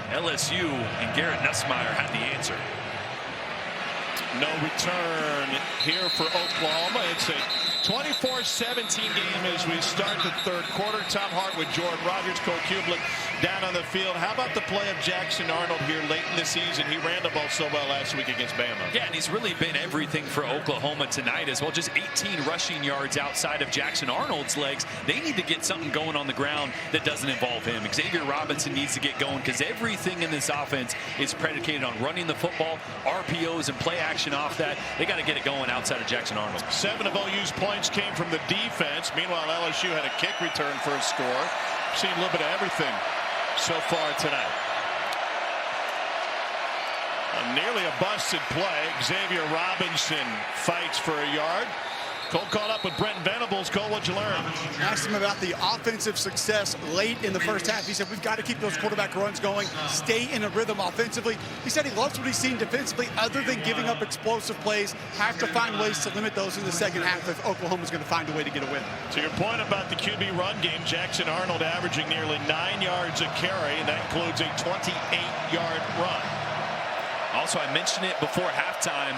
LSU and Garrett Nussmeier had the answer. No return here for Oklahoma. It's a 24-17 game as we start the third quarter. Tom Hart with Jordan Rogers, Cole Kublik down on the field. How about the play of Jackson Arnold here late in the season? He ran the ball so well last week against Bama. Yeah, and he's really been everything for Oklahoma tonight as well. Just 18 rushing yards outside of Jackson Arnold's legs. They need to get something going on the ground that doesn't involve him. Xavier Robinson needs to get going because everything in this offense is predicated on running the football, RPOs, and play action off that. They got to get it going outside of Jackson Arnold. 7 of OU's points came from the defense. Meanwhile, LSU had a kick return for a score. Seen a little bit of everything so far tonight. Nearly a busted play. Xavier Robinson fights for a yard. Cole caught up with Brent Venables. Cole, what'd you learn? Asked him about the offensive success late in the first half. He said, we've got to keep those quarterback runs going, stay in a rhythm offensively. He said he loves what he's seen defensively other than giving up explosive plays. Have to find ways to limit those in the second half if Oklahoma's going to find a way to get a win. To your point about the QB run game, Jackson Arnold averaging nearly 9 yards a carry, and that includes a 28-yard run. Also, I mentioned it before halftime.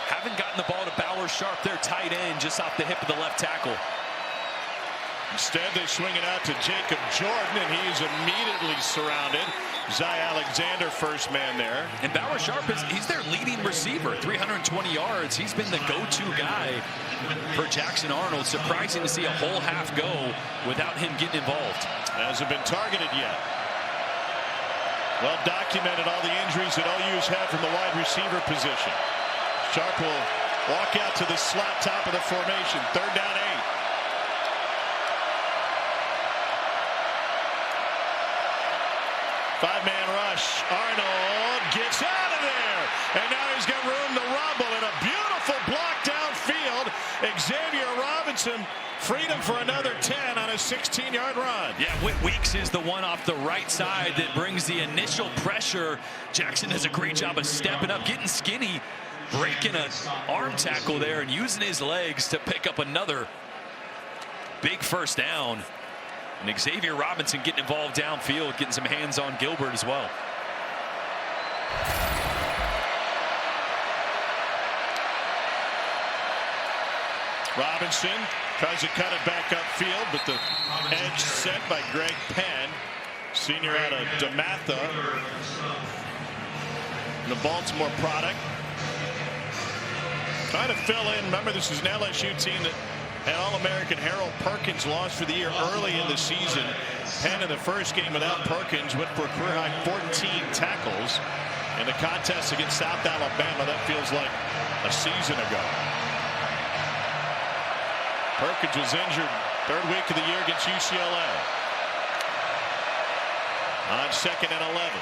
Haven't gotten the ball to Bauer Sharp, their tight end, just off the hip of the left tackle. Instead, they swing it out to Jacob Jordan, and he's immediately surrounded. Zy Alexander, first man there. And Bauer Sharp, he's their leading receiver, 320 yards. He's been the go-to guy for Jackson Arnold. Surprising to see a whole half go without him getting involved. Hasn't been targeted yet. Well documented all the injuries that OU's had from the wide receiver position. Sharp will walk out to the slot top of the formation. 3rd down 8. 5-man rush. Arnold gets out of there. And now he's got room to rumble in a beautiful block downfield. Xavier Robinson freed him for another 10 on a 16-yard run. Yeah, Whit Weeks is the one off the right side that brings the initial pressure. Jackson does a great job of stepping up, getting skinny, breaking an arm tackle there and using his legs to pick up another big first down. And Xavier Robinson getting involved downfield, getting some hands on Gilbert as well. Robinson tries to cut it back upfield, but the edge set by Greg Penn, senior out of DeMatha, the Baltimore product. Trying to fill in. Remember, this is an LSU team that had All-American Harold Perkins lost for the year early in the season. Penn in the first game without Perkins went for a career-high 14 tackles. In the contest against South Alabama, that feels like a season ago. Perkins was injured 3rd week of the year against UCLA. On 2nd and 11.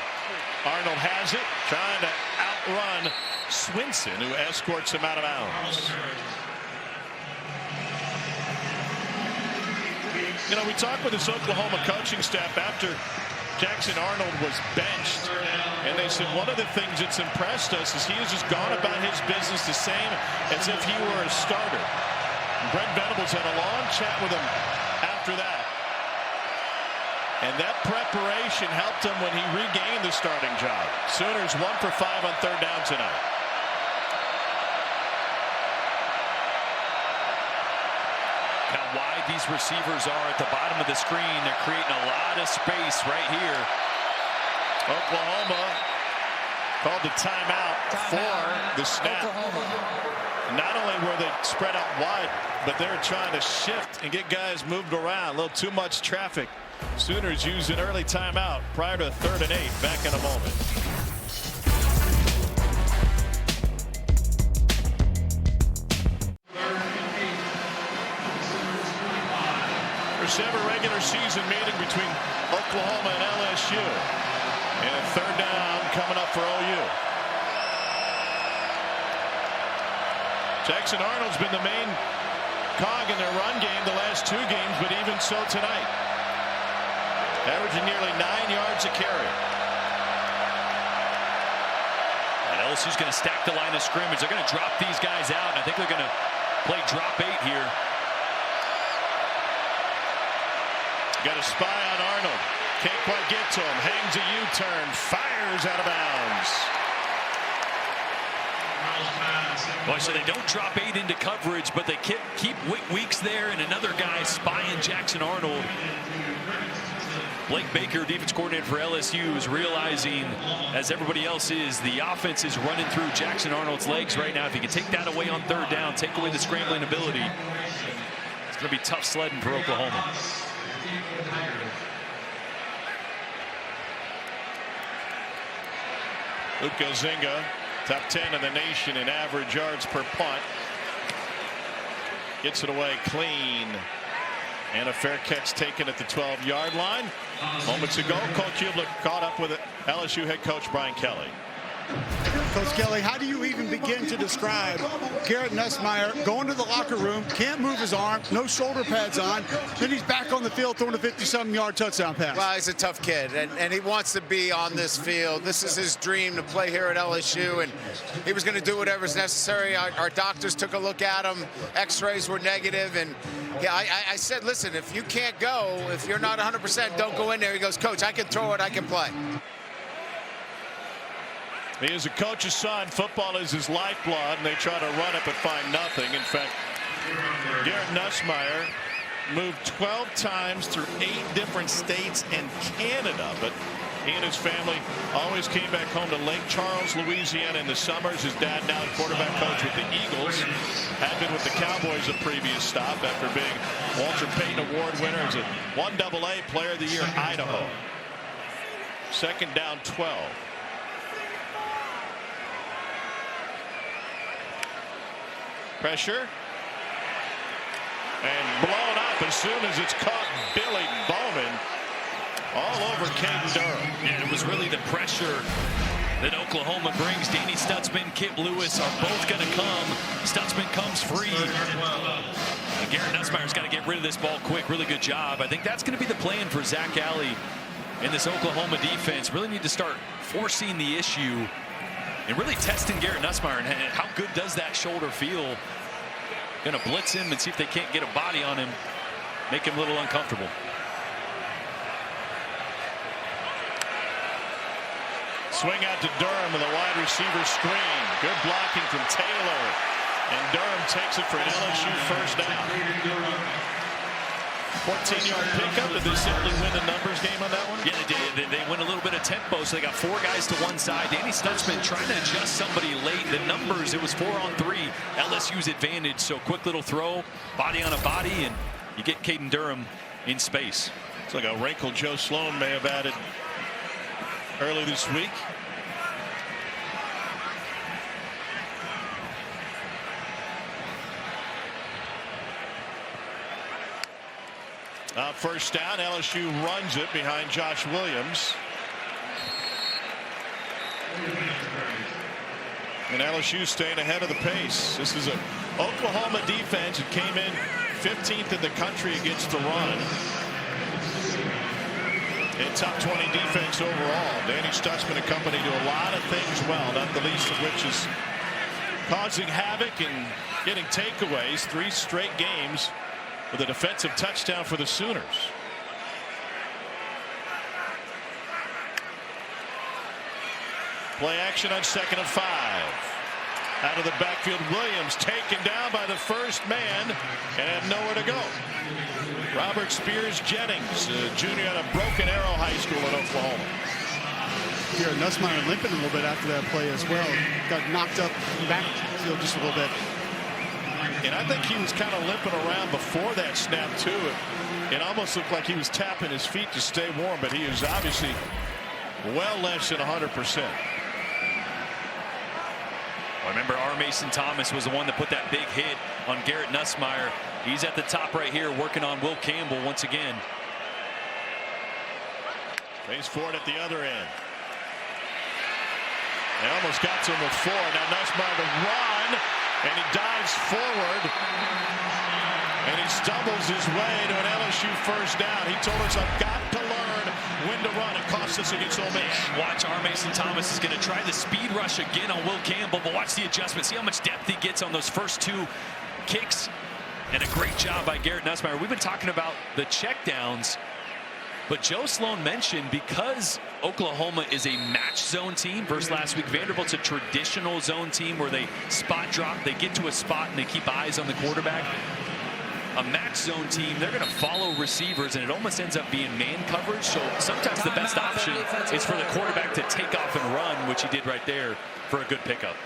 Arnold has it, trying to outrun Swinson, who escorts him out of bounds. You know, we talked with this Oklahoma coaching staff after Jackson Arnold was benched, and they said one of the things that's impressed us is he has just gone about his business the same as if he were a starter. And Brent Venables had a long chat with him after that. And that preparation helped him when he regained the starting job. Sooners 1 for 5 on 3rd down tonight. How wide these receivers are at the bottom of the screen. They're creating a lot of space right here. Oklahoma called the timeout for the snap. Not only were they spread out wide, but they were trying to shift and get guys moved around. A little too much traffic. Sooners use an early timeout prior to 3rd and 8. Back in a moment. First ever regular season meeting between Oklahoma and LSU. And 3rd down coming up for OU. Jackson Arnold's been the main cog in their run game the last 2 games, but even so tonight. Averaging nearly 9 yards a carry. And LSU's going to stack the line of scrimmage. They're going to drop these guys out, and I think they're going to play drop 8 here. Got a spy on Arnold. Can't quite get to him. Hangs a U-turn. Fires out of bounds. Boy, so they don't drop 8 into coverage, but they keep Weeks there, and another guy spying Jackson Arnold. Blake Baker, defense coordinator for LSU, is realizing, as everybody else is, the offense is running through Jackson Arnold's legs right now. If he can take that away on 3rd down, take away the scrambling ability, it's going to be tough sledding for Oklahoma. Luka Zinga, top 10 in the nation in average yards per punt. Gets it away clean. And a fair catch taken at the 12-yard line. Moments ago, Coach Hubler caught up with LSU head coach Brian Kelly. Coach Kelly, how do you even begin to describe Garrett Nussmeier going to the locker room, can't move his arm, no shoulder pads on, then he's back on the field throwing a 50-something-yard touchdown pass? Well, he's a tough kid, and he wants to be on this field. This is his dream, to play here at LSU, and he was going to do whatever's necessary. Our doctors took a look at him. X-rays were negative, and yeah, I said, listen, if you can't go, if you're not 100%, don't go in there. He goes, Coach, I can throw it, I can play. He is a coach's son. Football is his lifeblood, and they try to run it but find nothing. In fact, Garrett Nussmeier moved 12 times through 8 different states and Canada, but he and his family always came back home to Lake Charles, Louisiana in the summers. His dad, now quarterback coach with the Eagles, had been with the Cowboys a previous stop after being Walter Payton Award winner as a 1AA Player of the Year, Idaho. 2nd down 12. Pressure. And blown up as soon as it's caught. Billy Bowman all over Caden Durham. And it was really the pressure that Oklahoma brings. Danny Stutzman, Kip Lewis are both going to come. Stutzman comes free. And Garrett Nussmeier's got to get rid of this ball quick. Really good job. I think that's going to be the plan for Zach Alley in this Oklahoma defense. Really need to start forcing the issue and really testing Garrett Nussmeier. And how good does that shoulder feel? Going to blitz him and see if they can't get a body on him. Make him a little uncomfortable. Swing out to Durham with a wide receiver screen. Good blocking from Taylor. And Durham takes it for an LSU 1st down. 14-yard pickup. Did they simply win the numbers game on that one? Yeah, they did. They went a little bit of tempo, so they got 4 guys to one side. Danny Stutzman trying to adjust somebody late. The numbers, it was 4-on-3. LSU's advantage, so quick little throw, body on a body, and you get Caden Durham in space. It's like a wrinkle Joe Sloan may have added early this week. First down, LSU runs it behind Josh Williams. And LSU staying ahead of the pace. This is an Oklahoma defense that came in 15th in the country against the run. And top 20 defense overall. Danny Stutzman and company do a lot of things well, not the least of which is causing havoc and getting takeaways. 3 straight games with a defensive touchdown for the Sooners. Play action on 2nd and 5. Out of the backfield, Williams taken down by the first man and had nowhere to go. Robert Spears Jennings, a junior out of Broken Arrow High School in Oklahoma. Garrett Nussmeier limping a little bit after that play as well. Got knocked up backfield just a little bit. And I think he was kind of limping around before that snap, too. It almost looked like he was tapping his feet to stay warm, but he is obviously well less than 100%. Well, remember, R. Mason Thomas was the one that put that big hit on Garrett Nussmeier. He's at the top right here working on Will Campbell once again. Face forward at the other end. They almost got to him with 4. Now Nussmeier to run, and he dives forward, and he stumbles his way to an LSU first down. He told us, I've got to learn when to run. It cost us against Ole Miss. Watch, R. Mason Thomas is going to try the speed rush again on Will Campbell, but watch the adjustment. See how much depth he gets on those first 2 kicks. And a great job by Garrett Nussmeier. We've been talking about the checkdowns, but Joe Sloan mentioned because Oklahoma is a match zone team versus last week, Vanderbilt's a traditional zone team where they spot drop, they get to a spot and they keep eyes on the quarterback. A match zone team, they're going to follow receivers, and it almost ends up being man coverage. So sometimes the best option is for the quarterback to take off and run, which he did right there for a good pickup.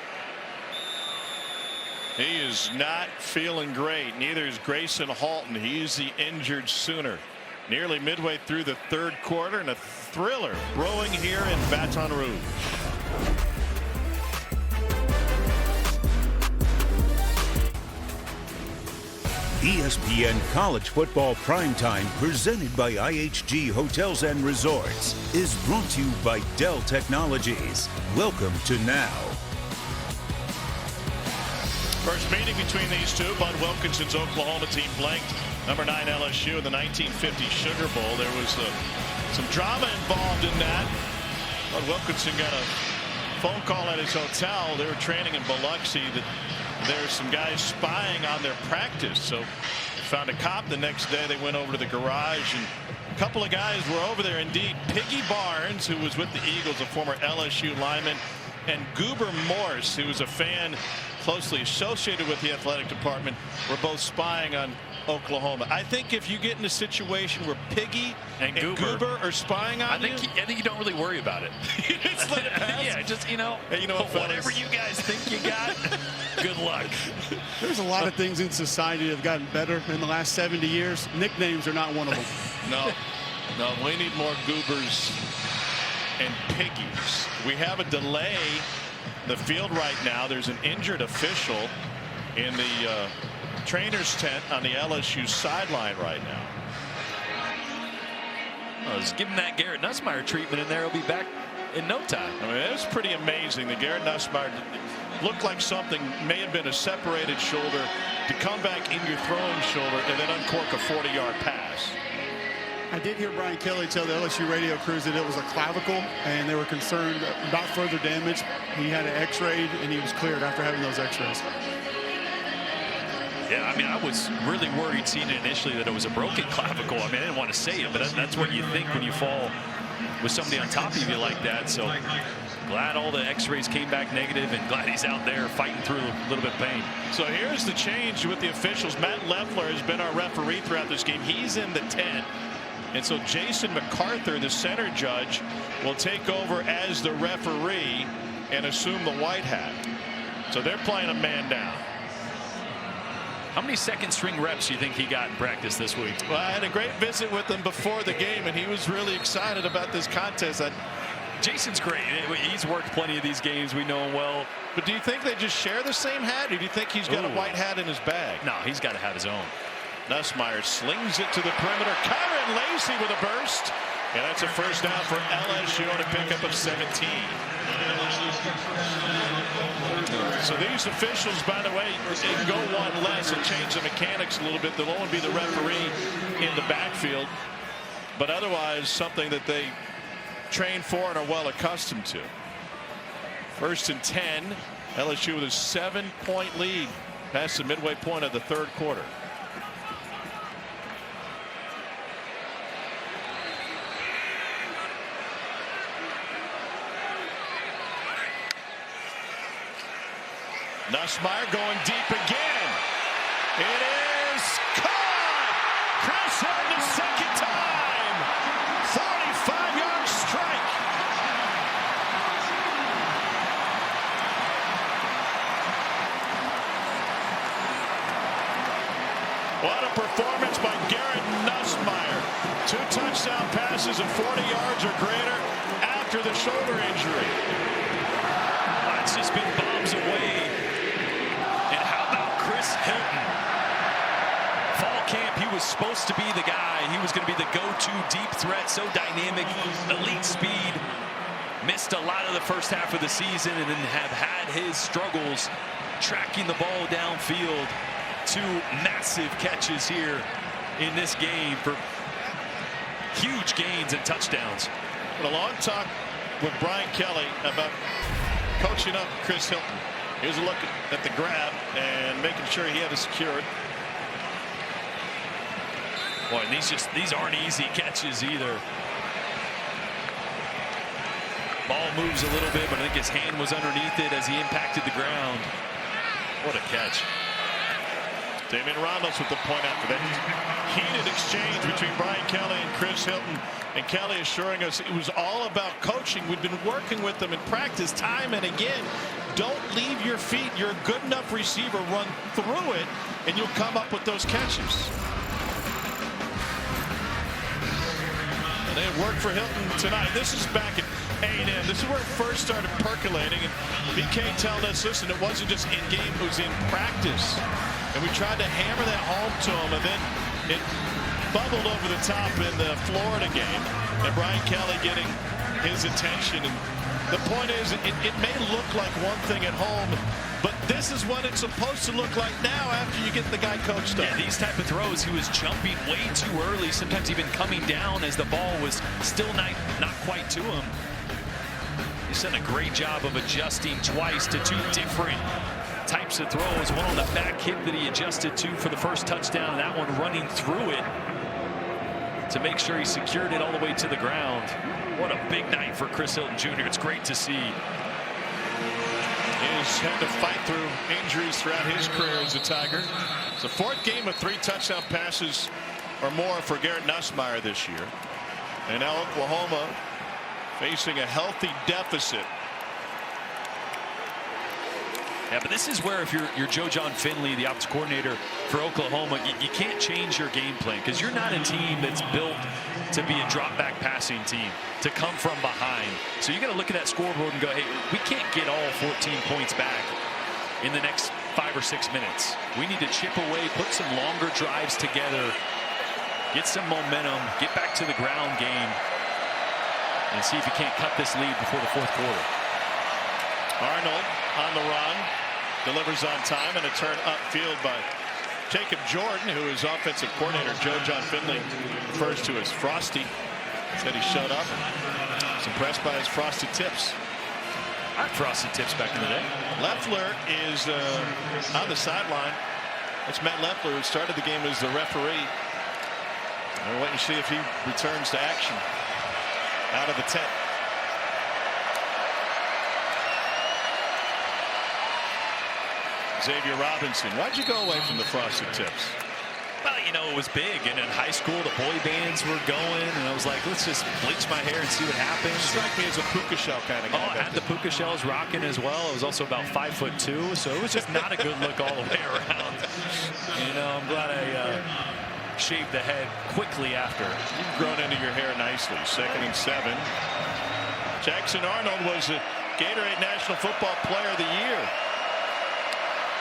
He is not feeling great. Neither is Grayson Halton. He's the injured Sooner. Nearly midway through the 3rd quarter, and a thriller brewing here in Baton Rouge. ESPN College Football Primetime, presented by IHG Hotels and Resorts, is brought to you by Dell Technologies. Welcome to Now. First meeting between these two. Bud Wilkinson's Oklahoma team blanked number 9 LSU in the 1950 Sugar Bowl. There was some drama involved in that. Bud Wilkinson got a phone call at his hotel. They were training in Biloxi that there's some guys spying on their practice. So they found a cop. The next day they went over to the garage, and a couple of guys were over there indeed. Piggy Barnes, who was with the Eagles, a former LSU lineman, and Goober Morse, who was a fan closely associated with the athletic department, were both spying on Oklahoma. I think if you get in a situation where Piggy and Goober are spying on I think you don't really worry about it. Just let it pass. Yeah, just, you know, hey, you know what, whatever you guys think you got, good luck. There's a lot of things in society that have gotten better in the last 70 years. Nicknames are not one of them. No, we need more Goobers and Piggies. We have a delay in the field right now. There's an injured official in the trainer's tent on the LSU sideline right now. Well, just give him that Garrett Nussmeier treatment in there. He'll be back in no time. I mean, it's pretty amazing that Garrett Nussmeier looked like something may have been a separated shoulder to come back in your throwing shoulder and then uncork a 40-yard pass. I did hear Brian Kelly tell the LSU radio crews that it was a clavicle, and they were concerned about further damage. He had an x-rayed, and he was cleared after having those x-rays. Yeah, I mean, I was really worried seeing it initially that it was a broken clavicle. I mean, I didn't want to say it, but that's what you think when you fall with somebody on top of you like that. So glad all the x-rays came back negative, and glad he's out there fighting through a little bit of pain. So here's the change with the officials. Matt Leffler has been our referee throughout this game. He's in the tent. And so Jason MacArthur, the center judge, will take over as the referee and assume the white hat. So they're playing a man down. How many second string reps do you think he got in practice this week? Well, I had a great visit with him before the game, and he was really excited about this contest. Jason's great. He's worked plenty of these games. We know him well. But do you think they just share the same hat, or do you think he's got a white hat in his bag? No, he's got to have his own. Nussmeier slings it to the perimeter. Kyron Lacey with a burst. And that's a first down for LSU on a pickup of 17. So these officials, by the way, they go one less and change the mechanics a little bit. They'll only be the referee in the backfield. But otherwise, something that they train for and are well accustomed to. 1st and 10. LSU with a 7-point lead past the midway point of the 3rd quarter. Nussmeier going deep again. It is caught. Chris Hilton the second time. 45-yard strike. What a performance by Garrett Nussmeier. 2 touchdown passes of 40 yards or greater after the shoulder injury. That's just been bombs away. And how about Chris Hilton? Fall camp, he was supposed to be the guy. He was going to be the go-to deep threat, so dynamic, elite speed. Missed a lot of the first half of the season and then have had his struggles tracking the ball downfield. 2 massive catches here in this game for huge gains and touchdowns. But a long talk with Brian Kelly about coaching up Chris Hilton. Here's a look at the grab and making sure he had it secured. Boy, and these aren't easy catches either. Ball moves a little bit, but I think his hand was underneath it as he impacted the ground. What a catch. Damian Ramos with the point after that heated exchange between Brian Kelly and Chris Hilton. And Kelly assuring us it was all about coaching. We've been working with them in practice time and again. Don't leave your feet. You're a good enough receiver. Run through it, and you'll come up with those catches. And they worked for Hilton tonight. This is back at A&M. This is where it first started percolating. And BK telling us, listen, it wasn't just in game, it was in practice. And we tried to hammer that home to him, and then it bubbled over the top in the Florida game. And Brian Kelly getting his attention. And the point is, it may look like one thing at home, but this is what it's supposed to look like now after you get the guy coached up. Yeah, these type of throws, he was jumping way too early, sometimes even coming down as the ball was still not quite to him. He's done a great job of adjusting twice to 2 different types of throws. One on the back hip that he adjusted to for the first touchdown, and that one running through it to make sure he secured it all the way to the ground. What a big night for Chris Hilton Jr. It's great to see. He's had to fight through injuries throughout his career as a Tiger. It's the 4th game of 3 touchdown passes or more for Garrett Nussmeier this year. And now Oklahoma facing a healthy deficit. Yeah, but this is where if you're Joe John Finley, the offensive coordinator for Oklahoma, you can't change your game plan because you're not a team that's built to be a drop back passing team, to come from behind. So you got to look at that scoreboard and go, hey, we can't get all 14 points back in the next 5 or 6 minutes. We need to chip away, put some longer drives together, get some momentum, get back to the ground game, and see if you can't cut this lead before the 4th quarter. Arnold on the run, delivers on time, and a turn upfield by Jacob Jordan, who is offensive coordinator Joe John Finley refers to as Frosty. Said he showed up. Was impressed by his frosted tips. I had frosted tips back in the day. Leffler is on the sideline. That's Matt Leffler, who started the game as the referee. We'll wait and see if he returns to action out of the tent. Xavier Robinson, why'd you go away from the frosted tips? Well, you know, it was big, and in high school the boy bands were going, and I was like, let's just bleach my hair and see what happens. Strike me as a puka shell kind of guy. Oh, I had the puka shells rocking as well. I was also about 5'2", so it was just not a good look all the way around. You know, I'm glad I shaved the head quickly after. You've grown into your hair nicely. 2nd and 7. Jackson Arnold was the Gatorade National Football Player of the Year.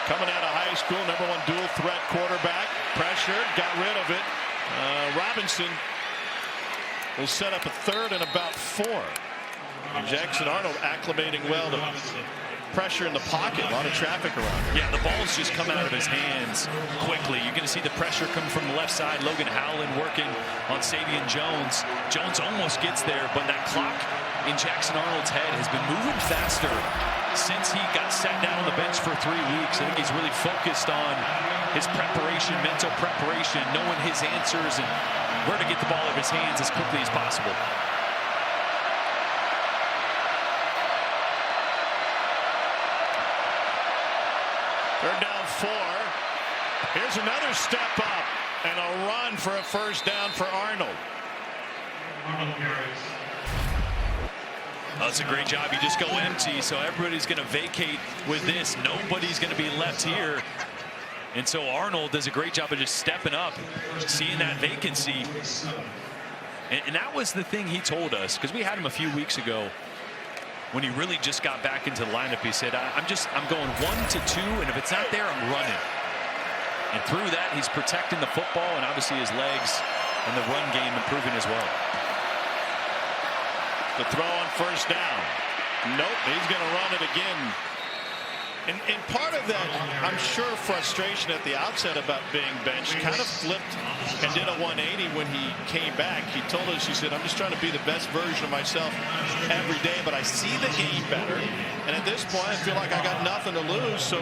Coming out of high school, #1 dual threat quarterback. Pressured, got rid of it. Robinson will set up a 3rd and about 4. And Jackson Arnold acclimating well to pressure in the pocket. A lot of traffic around him. Yeah, the ball's just come out of his hands quickly. You're going to see the pressure come from the left side. Logan Howland working on Savion Jones. Jones almost gets there, but that clock in Jackson Arnold's head has been moving faster since he got sat down on the bench for 3 weeks. I think he's really focused on his preparation, mental preparation, knowing his answers and where to get the ball out of his hands as quickly as possible. Third down 4. Here's another step up and a run for a 1st down for Arnold. That's a great job. You just go empty, so everybody's going to vacate with this. Nobody's going to be left here. And so Arnold does a great job of just stepping up, seeing that vacancy. And that was the thing he told us, because we had him a few weeks ago when he really just got back into the lineup. He said, I'm going 1 to 2, and if it's not there, I'm running. And through that, he's protecting the football, and obviously his legs and the run game improving as well. The throw on first down. Nope, he's going to run it again. And part of that, I'm sure, frustration at the outset about being benched kind of flipped and did a 180 when he came back. He told us, he said, I'm just trying to be the best version of myself every day, but I see the game better. And at this point, I feel like I got nothing to lose. So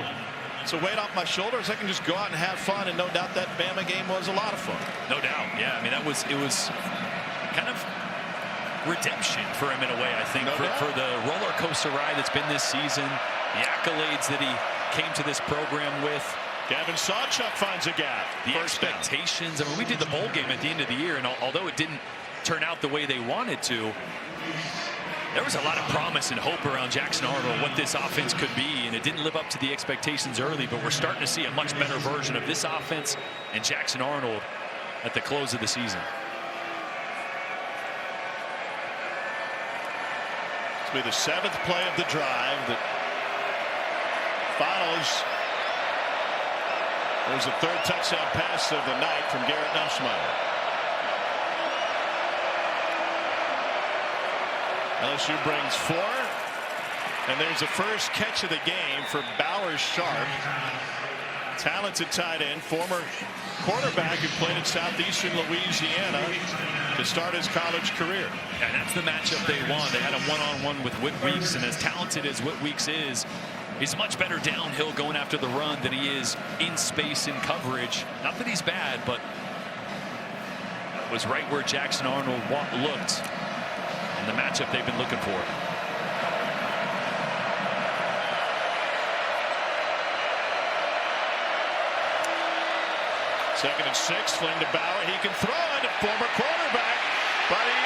weight off my shoulders, I can just go out and have fun. And no doubt that Bama game was a lot of fun. No doubt. Yeah, I mean, it was kind of redemption for him in a way, I think, for the roller coaster ride that's been this season. The accolades that he came to this program with. Gavin Sawchuk finds a gap. The expectations. I mean, we did the bowl game at the end of the year, and although it didn't turn out the way they wanted to, there was a lot of promise and hope around Jackson Arnold, what this offense could be, and it didn't live up to the expectations early, but we're starting to see a much better version of this offense and Jackson Arnold at the close of the season. This will be the 7th play of the drive that follows. There's a 3rd touchdown pass of the night from Garrett Nussmeier. LSU brings 4, and there's the first catch of the game for Bauer Sharp. Talented tight end, former quarterback who played in southeastern Louisiana to start his college career. And that's the matchup they won. They had a one-on-one with Whit Weeks, and as talented as Whit Weeks is, he's much better downhill going after the run than he is in space and coverage. Not that he's bad, but was right where Jackson Arnold looked, and the matchup they've been looking for. Second and 6, fling to Bauer. He can throw it. Former quarterback, but he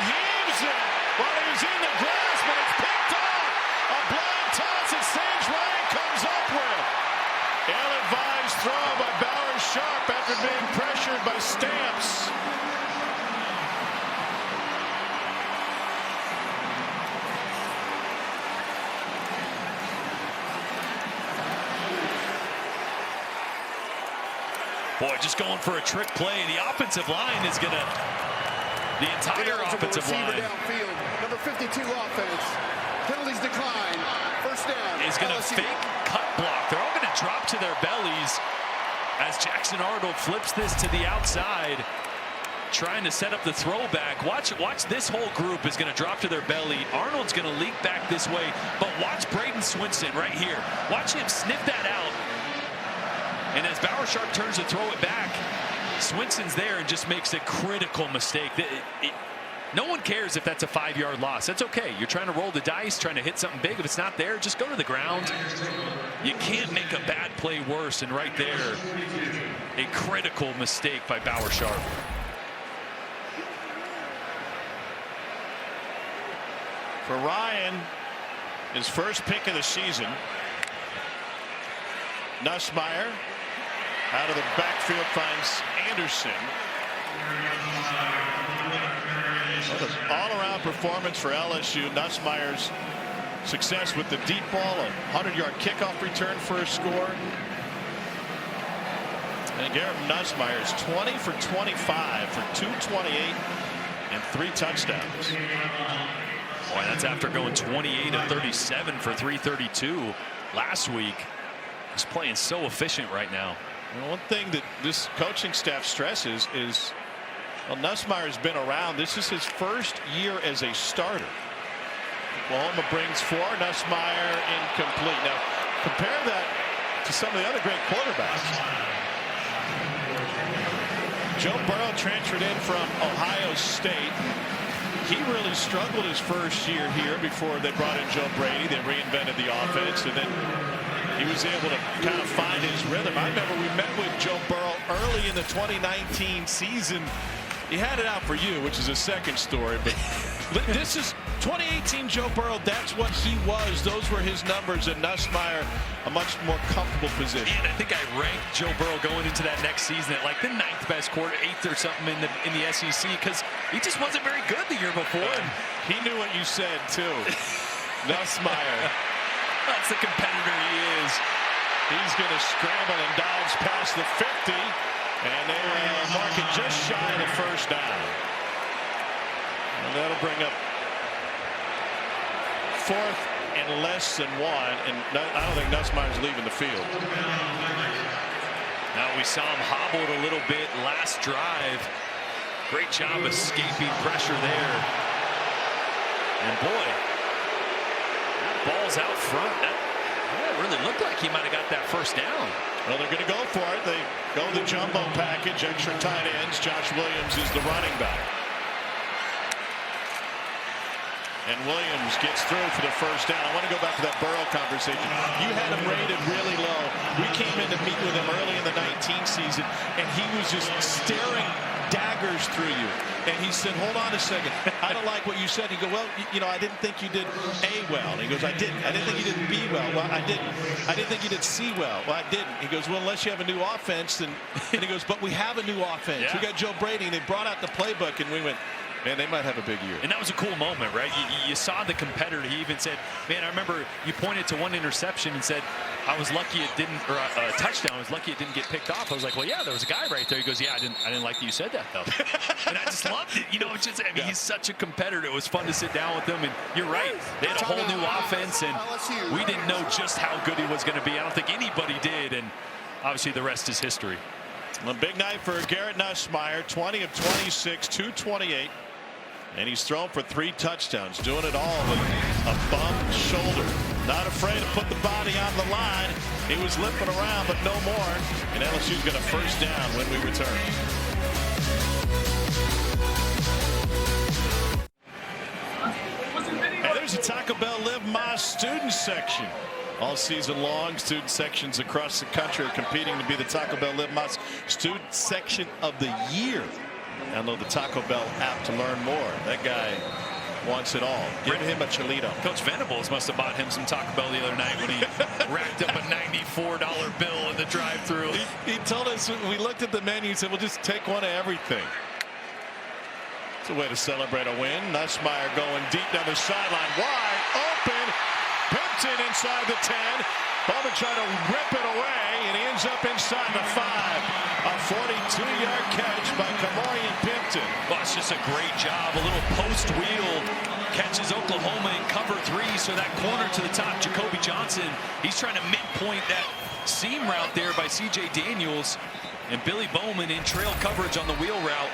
heaves it while he was in the grass, but it's picked off. A blind toss that Sage Ryan comes up with. Ill-advised throw by Bauer Sharp after being pressured by Stamps. Boy, just going for a trick play. The offensive line is going to, the entire offensive line downfield. Number 52 offense. Penalties decline. First down. Is going to fake cut block. They're all going to drop to their bellies as Jackson Arnold flips this to the outside, trying to set up the throwback. Watch this whole group is going to drop to their belly. Arnold's going to leak back this way, but watch Braden Swinson right here. Watch him sniff that out. And as Bauer Sharp turns to throw it back, Swinson's there and just makes a critical mistake. No one cares if that's a 5-yard loss. That's okay. You're trying to roll the dice, trying to hit something big. If it's not there, just go to the ground. You can't make a bad play worse. And right there, a critical mistake by Bauer Sharp. For Ryan, his first pick of the season. Nussmeier out of the backfield finds Anderson. What an all-around performance for LSU. Nussmeier's success with the deep ball, a 100-yard kickoff return for a score. And Garrett Nussmeier is 20 for 25 for 228 and 3 touchdowns. Boy, that's after going 28 of 37 for 332 last week. He's playing so efficient right now. Well, one thing that this coaching staff stresses is, well, Nussmeier's been around. This is his first year as a starter. Oklahoma brings 4. Nussmeier incomplete. Now, compare that to some of the other great quarterbacks. Joe Burrow transferred in from Ohio State. He really struggled his first year here before they brought in Joe Brady. They reinvented the offense, and then he was able to kind of find his rhythm. I remember we met with Joe Burrow early in the 2019 season He had it out for you, which is a second story. But this is 2018 Joe Burrow. That's what he was. Those were his numbers. And Nussmeier, a much more comfortable position. And I think I ranked Joe Burrow going into that next season at like the 9th best quarter, 8th or something in the SEC, because he just wasn't very good the year before. And he knew what you said, too. Nussmeier. That's the competitor he is. He's going to scramble and dives past the 50. And they mark it just shy of the first down. And that'll bring up 4th and less than 1. And I don't think Nussmeier's leaving the field. Now we saw him hobbled a little bit last drive. Great job escaping pressure there. And boy, that ball's out front. That really looked like he might have got that first down. Well, they're going to go for it. They go the jumbo package, extra tight ends. Josh Williams is the running back. And Williams gets through for the first down. I want to go back to that Burrow conversation. You had him rated really low. We came in to meet with him early in the 19 season, and he was just staring daggers through you. And he said, hold on a second. I don't like what you said. He goes, well, you know, I didn't think you did A well. And he goes, I didn't. I didn't think you did B well. Well, I didn't. I didn't think you did C well. Well, I didn't. He goes, well, unless you have a new offense, then. And he goes, but we have a new offense. Yeah. We got Joe Brady, and they brought out the playbook, and we went, man, they might have a big year. And that was a cool moment, right? You saw the competitor. He even said, man, I remember you pointed to one interception and said, I was lucky it didn't, or a touchdown. I was lucky it didn't get picked off. I was like, well, yeah, there was a guy right there. He goes, yeah, I didn't like that you said that, though. And I just loved it. You know, it's just, I mean, he's such a competitor. It was fun to sit down with him. And you're right. They had a whole new offense, and we didn't know just how good he was going to be. I don't think anybody did. And obviously the rest is history. A big night for Garrett Nussmeier, 20 of 26, 228. And he's thrown for 3 touchdowns, doing it all with a bum shoulder. Not afraid to put the body on the line. He was limping around, but no more. And LSU's got a first down when we return. And there's a Taco Bell Live Más student section. All season long, student sections across the country are competing to be the Taco Bell Live Más student section of the year. Download the Taco Bell app to learn more. That guy wants it all. Give him a Cholito. Coach Venables must have bought him some Taco Bell the other night when he racked up a $94 bill in the drive-thru. He told us, we looked at the menu, he said, we'll just take one of everything. It's a way to celebrate a win. Nussmeier going deep down the sideline. Wide open. Pimpton inside the 10. Bowman trying to rip it away, and he ends up inside the 5. A 42-yard catch by Kamarian Pimpton. Well, it's just a great job. A little post wheel catches Oklahoma in cover 3. So that corner to the top, Jacoby Johnson, he's trying to midpoint that seam route there by C.J. Daniels. And Billy Bowman in trail coverage on the wheel route.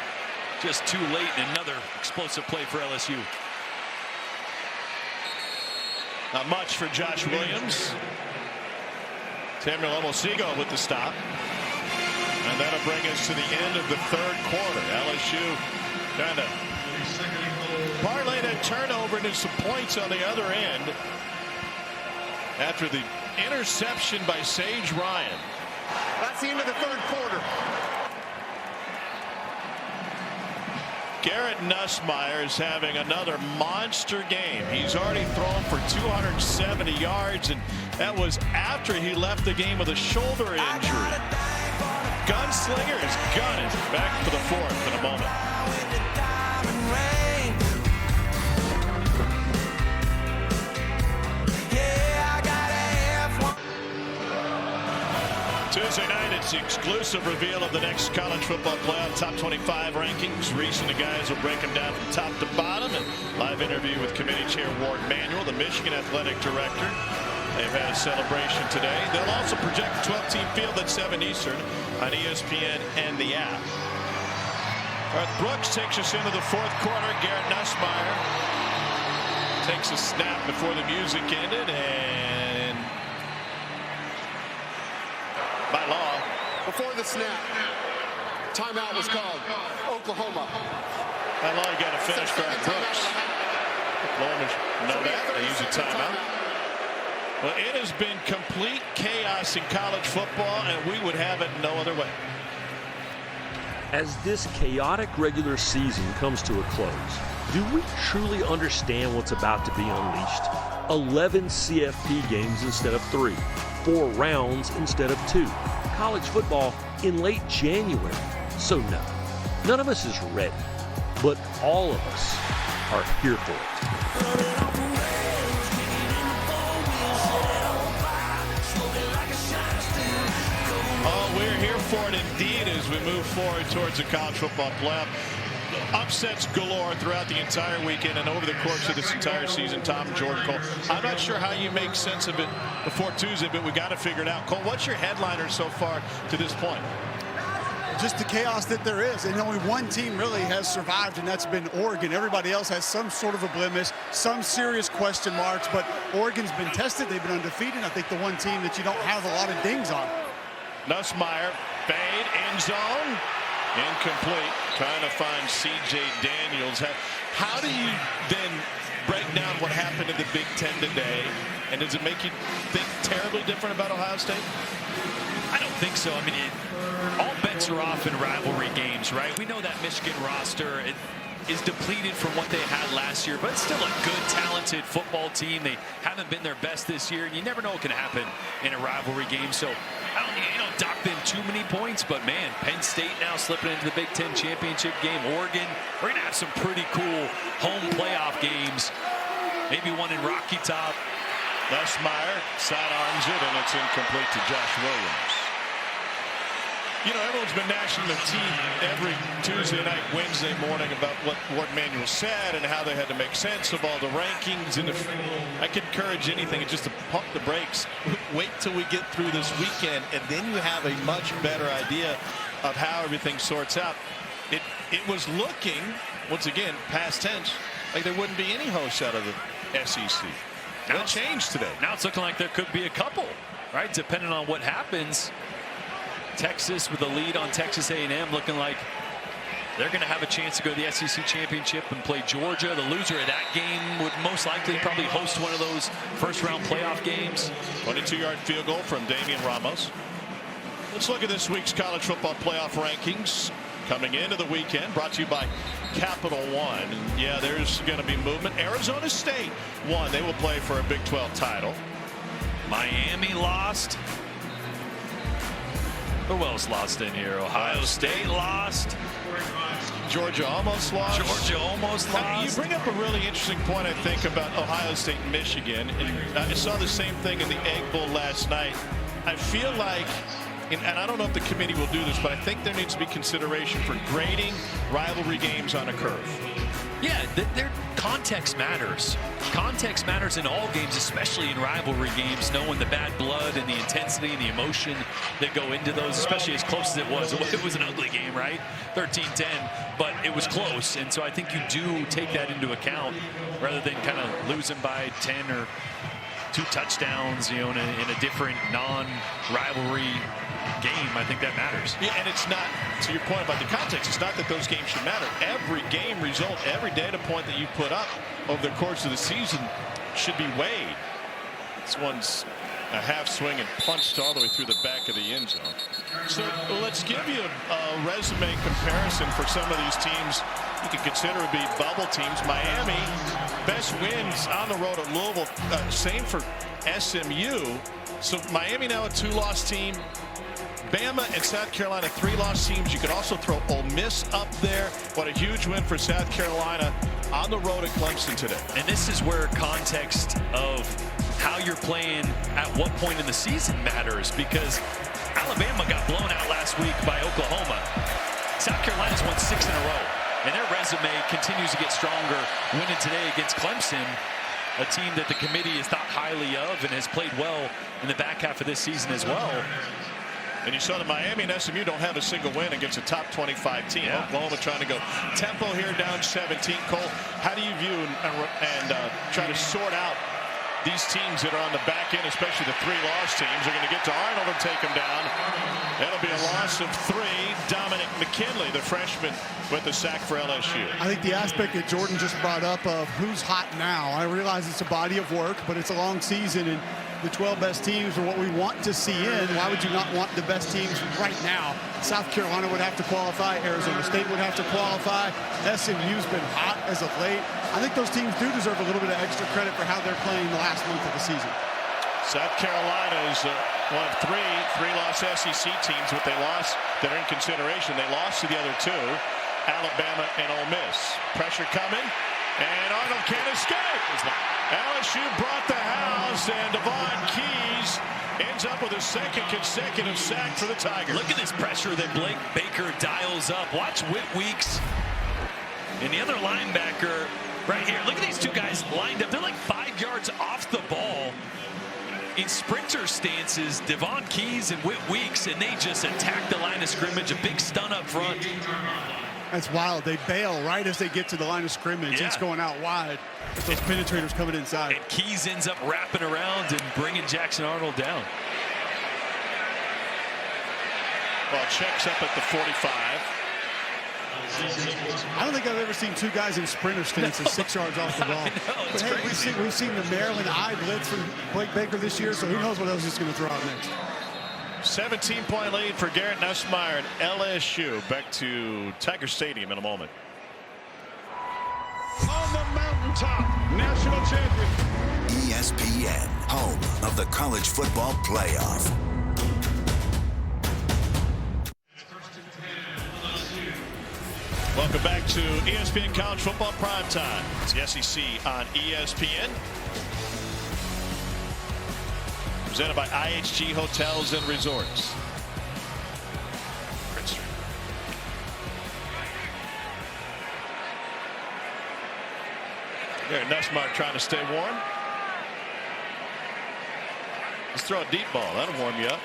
Just too late, and another explosive play for LSU. Not much for Josh Williams. Samuel Omosigo with the stop. And that'll bring us to the end of the 3rd quarter. LSU trying to parlay that turnover into some points on the other end after the interception by Sage Ryan. That's the end of the 3rd quarter. Garrett Nussmeier is having another monster game. He's already thrown for 270 yards, and that was after he left the game with a shoulder injury. Gunslinger is gunning. Back for the 4th in a moment. Tuesday night, it's the exclusive reveal of the next college football playoff top 25 rankings. Reese and the guys will break them down from top to bottom. And live interview with committee chair Ward Manuel, the Michigan athletic director. They've had a celebration today. They'll also project a 12-team field at 7 Eastern on ESPN and the app. Garth Brooks takes us into the 4th quarter. Garrett Nussmeier takes a snap before the music ended, and by law, before the snap, timeout was called. Oklahoma. By law, you got to finish Garth Brooks. Oklahoma know that. They use a timeout. Well, it has been complete chaos in college football, and we would have it no other way. As this chaotic regular season comes to a close, do we truly understand what's about to be unleashed? 11 CFP games instead of 3, 4 rounds instead of 2, college football in late January. So no, none of us is ready, but all of us are here for it. Oh, we're here for it indeed as we move forward towards the college football playoff. Upsets galore throughout the entire weekend and over the course of this entire season. Tom and Jordan Cole. I'm not sure how you make sense of it before Tuesday, but we got to figure it out. Cole, what's your headliner so far to this point? Just the chaos that there is, and only one team really has survived, and that's been Oregon. Everybody else has some sort of a blemish, some serious question marks, but Oregon's been tested. They've been undefeated. I think the one team that you don't have a lot of dings on. Nussmeier, fade, end zone, incomplete. Trying to find C.J. Daniels. How do you then break down what happened in the Big Ten today, and does it make you think terribly different about Ohio State? I don't think so. I mean, all bets are off in rivalry games, right? We know that Michigan roster is depleted from what they had last year, but it's still a good, talented football team. They haven't been their best this year, and you never know what can happen in a rivalry game. So I don't dock them too many points, but man, Penn State now slipping into the Big Ten championship game. Oregon, we're going to have some pretty cool home playoff games. Maybe one in Rocky Top. Nussmeier sidearms it, and it's incomplete to Josh Williams. You know, everyone's been gnashing their teeth every Tuesday night, Wednesday morning about what Ward Manuel said and how they had to make sense of all the rankings. And if I could encourage anything, it's just to pump the brakes. Wait till we get through this weekend, and then you have a much better idea of how everything sorts out. It was looking, once again, past tense, like there wouldn't be any hosts out of the SEC. That changed today. Now it's looking like there could be a couple, right? Depending on what happens. Texas with the lead on Texas A&M, looking like they're going to have a chance to go to the SEC championship and play Georgia. The loser of that game would most likely probably host one of those first-round playoff games. 22-yard field goal from Damian Ramos. Let's look at this week's college football playoff rankings coming into the weekend, brought to you by Capital One. And yeah, there's going to be movement. Arizona State won. They will play for a Big 12 title. Miami lost. Who else lost in here? Ohio State lost. Georgia almost lost. Georgia almost lost. You bring up a really interesting point, I think, about Ohio State and Michigan. And I saw the same thing in the Egg Bowl last night. I feel like, and I don't know if the committee will do this, but I think there needs to be consideration for grading rivalry games on a curve. Yeah, their context matters. Context matters in all games, especially in rivalry games, knowing the bad blood and the intensity and the emotion that go into those, especially as close as it was. It was an ugly game, right? 13-10, but it was close. And so I think you do take that into account rather than kind of losing by 10 or 2 touchdowns, you know, in a different non-rivalry game. I think that matters. Yeah, and it's not, to your point about the context, it's not that those games should matter. Every game result, every data point that you put up over the course of the season should be weighed. This one's a half swing and punched all the way through the back of the end zone. So let's give you a resume comparison for some of these teams you could consider to be bubble teams. Miami, best wins on the road at Louisville. Same for SMU. So Miami now a 2-loss team. Bama and South Carolina 3-loss teams. You could also throw Ole Miss up there. What a huge win for South Carolina on the road at Clemson today. And this is where context of how you're playing at what point in the season matters, because Alabama got blown out last week by Oklahoma. South Carolina's won 6 in a row, and their resume continues to get stronger, winning today against Clemson, a team that the committee has thought highly of and has played well in the back half of this season as well. And you saw that Miami and SMU don't have a single win against a top 25 team. Yeah. Oklahoma trying to go tempo here, down 17. Cole, how do you view and try to sort out these teams that are on the back end, especially the 3-loss teams? They're going to get to Arnold and take them down. That'll be a loss of 3. Dominic McKinley, the freshman, with the sack for LSU. I think the aspect that Jordan just brought up of who's hot now, I realize it's a body of work, but it's a long season, and the 12 best teams are what we want to see in, why would you not want the best teams right now? South Carolina would have to qualify. Arizona State would have to qualify. SMU's been hot as of late. I think those teams do deserve a little bit of extra credit for how they're playing the last month of the season. South Carolina is one of three-loss SEC teams, but they lost that are in consideration. They lost to the other two, Alabama and Ole Miss. Pressure coming, and Arnold can't escape. LSU brought the house, and Devon Keys ends up with a second consecutive sack for the Tigers. Look at this pressure that Blake Baker dials up. Watch Whit Weeks and the other linebacker right here. Look at these two guys lined up. They're like 5 yards off the ball in sprinter stances, Devon Keys and Whit Weeks, and they just attack the line of scrimmage. A big stun up front. That's wild. They bail right as they get to the line of scrimmage. Yeah. It's going out wide. Those penetrators coming inside. And Keys ends up wrapping around and bringing Jackson Arnold down. Ball checks up at the 45. I don't think I've ever seen two guys in sprinter stances 6 yards off the ball. But hey, we've seen the Maryland eye blitz from Blake Baker this year, so who knows what else he's going to throw out next. 17-point lead for Garrett Nussmeier and LSU. Back to Tiger Stadium in a moment. On the mountaintop, national champion. ESPN, home of the college football playoff. Welcome back to ESPN College Football Primetime. It's the SEC on ESPN. Presented by IHG Hotels and Resorts. Princeton. Garrett Nussmeier trying to stay warm. Let's throw a deep ball. That'll warm you up.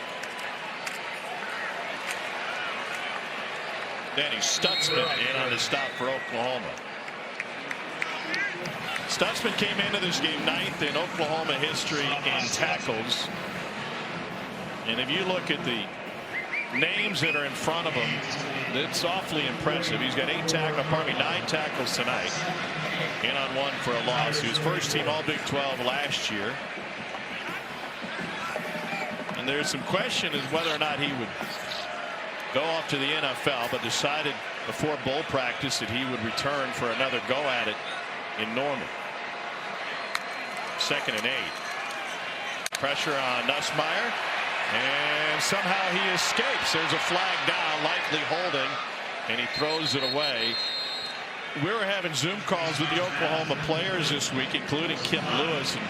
Danny Stutzman in on the stop for Oklahoma. Stutzman came into this game 9th in Oklahoma history in tackles. And if you look at the names that are in front of him, it's awfully impressive. He's got 9 tackles tonight. In on 1 for a loss. He was first team All Big 12 last year. And there's some question as whether or not he would go off to the NFL, but decided before bowl practice that he would return for another go at it in Norman. 2nd and 8. Pressure on Nussmeier, and somehow he escapes. There's a flag down, likely holding, and he throws it away. We were having Zoom calls with the Oklahoma players this week, including Kip Lewis, and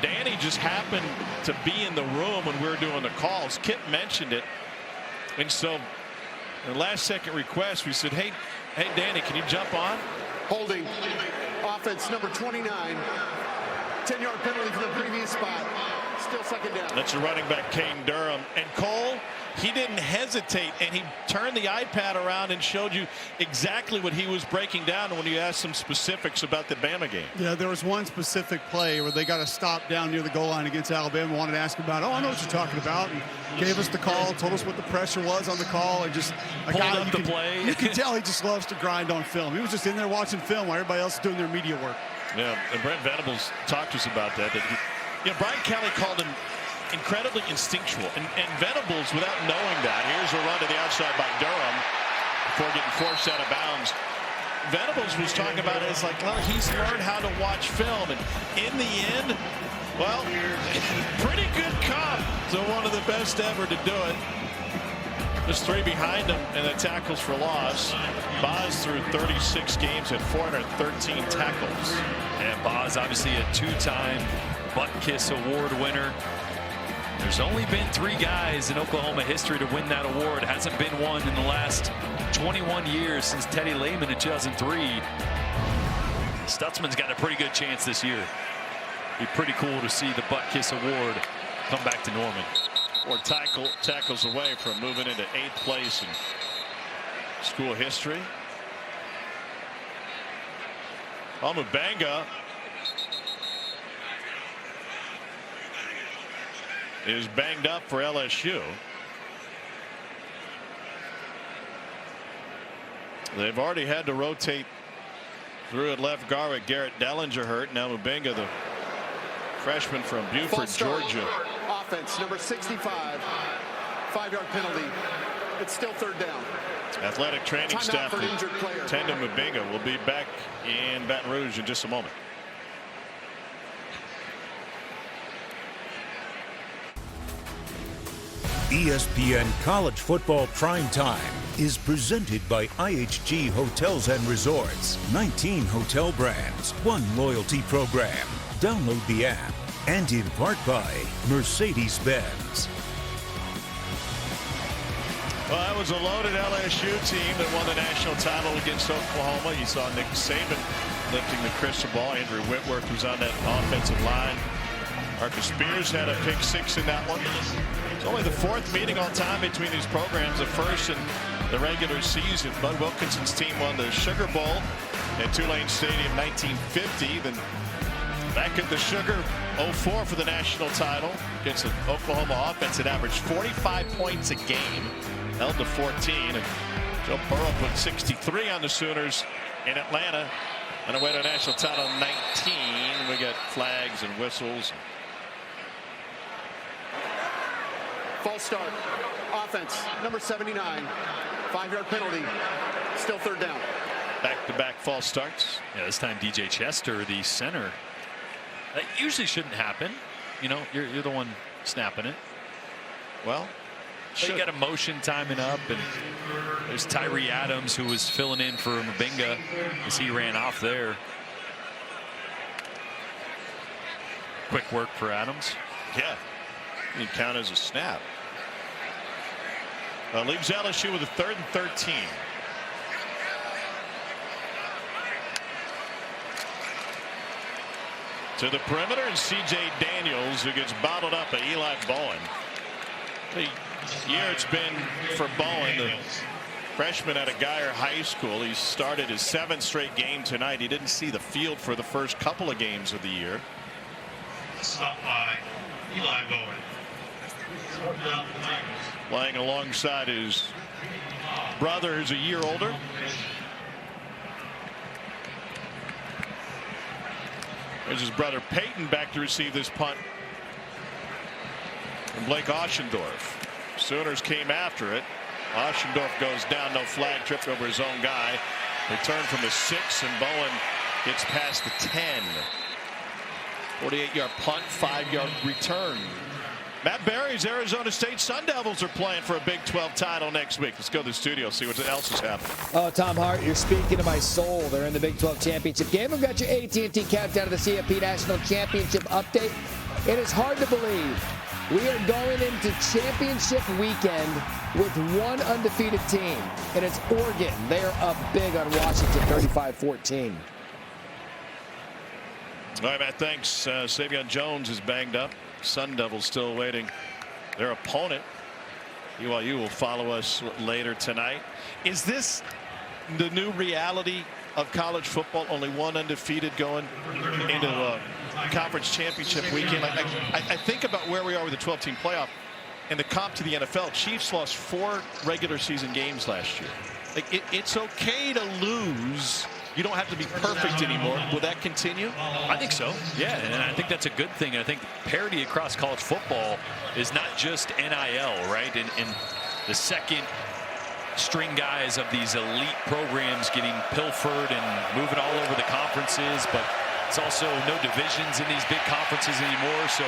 Danny just happened to be in the room when we were doing the calls. Kip mentioned it, and so the last-second request, we said, hey, Danny, can you jump on? Holding. Offense number 29. 10-yard penalty from the previous spot. Still 2nd down. That's a running back, Caden Durham. And Cole, he didn't hesitate, and he turned the iPad around and showed you exactly what he was breaking down when you asked some specifics about the Bama game. Yeah, there was one specific play where they got a stop down near the goal line against Alabama. Wanted to ask about it. Oh, I know what you're talking about. And gave us the call, told us what the pressure was on the call, and just a pulled guy up the play. You can tell he just loves to grind on film. He was just in there watching film while everybody else is doing their media work. Yeah, and Brent Venables talked to us about that. Brian Kelly called him incredibly instinctual, and Venables, without knowing that, here's a run to the outside by Durham before getting forced out of bounds. Venables was talking about it as like, well, he's learned how to watch film, and in the end, well, pretty good comp to one of the best ever to do it. There's 3 behind him, and the tackles for loss. Boz through 36 games at 413 tackles. And Boz, obviously a 2-time Butt Kiss Award winner. There's only been 3 guys in Oklahoma history to win that award. Hasn't been one in the last 21 years since Teddy Lehman in 2003. Stutzman's got a pretty good chance this year. Be pretty cool to see the Butt Kiss Award come back to Norman. Or tackles away from moving into 8th place in school history. Almubanga is banged up for LSU. They've already had to rotate through at left guard with Garrett Dellinger hurt. Now Almubanga, the freshman from Buford, Georgia. Offense, number 65. 5-yard penalty. It's still third down. Athletic training staff for an injured player. Tandem Mabinga will be back in Baton Rouge in just a moment. ESPN College Football Prime Time is presented by IHG Hotels and Resorts. 19 hotel brands, one loyalty program. Download the app. And in part by Mercedes-Benz. Well, that was a loaded LSU team that won the national title against Oklahoma. You saw Nick Saban lifting the crystal ball. Andrew Whitworth was on that offensive line. Marcus Spears had a pick 6 in that one. It's only the 4th meeting all time between these programs, the first in the regular season. Bud Wilkinson's team won the Sugar Bowl at Tulane Stadium 1950. Then back at the Sugar, 04 for the national title against an Oklahoma offense that averaged 45 points a game, held to 14. And Joe Burrow put 63 on the Sooners in Atlanta on the way to a national title 19. We got flags and whistles. False start. Offense, number 79. 5-yard penalty. Still third down. Back-to-back false starts. Yeah, this time DJ Chester, the center. That usually shouldn't happen. You know, you're the one snapping it. Well, you got a motion timing up, and there's Tyree Adams, who was filling in for Mabinga as he ran off there. Quick work for Adams. Yeah, he can count as a snap. Leaves LSU with a 3rd and 13. To the perimeter, and C.J. Daniels, who gets bottled up by Eli Bowen. The year it's been for Bowen, the freshman out of Guyer High School. He started his 7th straight game tonight. He didn't see the field for the first couple of games of the year. Stop by Eli Bowen. Playing alongside his brother, who's a year older. There's his brother Peyton back to receive this punt from Blake Oschendorf. Sooners came after it. Oschendorf goes down, no flag, tripped over his own guy. Return from the 6, and Bowen gets past the 10. 48-yard punt, 5-yard return. Matt Berry's Arizona State Sun Devils are playing for a Big 12 title next week. Let's go to the studio, see what else is happening. Oh, Tom Hart, you're speaking to my soul. They're in the Big 12 championship game. We've got your AT&T countdown to the CFP National Championship update. It is hard to believe we are going into championship weekend with one undefeated team, and it's Oregon. They are up big on Washington, 35-14. All right, Matt, thanks. Savion Jones is banged up. Sun Devils still awaiting their opponent. BYU will follow us later tonight. Is this the new reality of college football? Only one undefeated going into a conference championship weekend. I think about where we are with the 12-team playoff and the comp to the NFL. Chiefs lost 4 regular season games last year. It's okay to lose. You don't have to be perfect anymore. Will that continue? I think so. Yeah, and I think that's a good thing. And I think parity across college football is not just NIL, right? And the second string guys of these elite programs getting pilfered and moving all over the conferences, but it's also no divisions in these big conferences anymore. So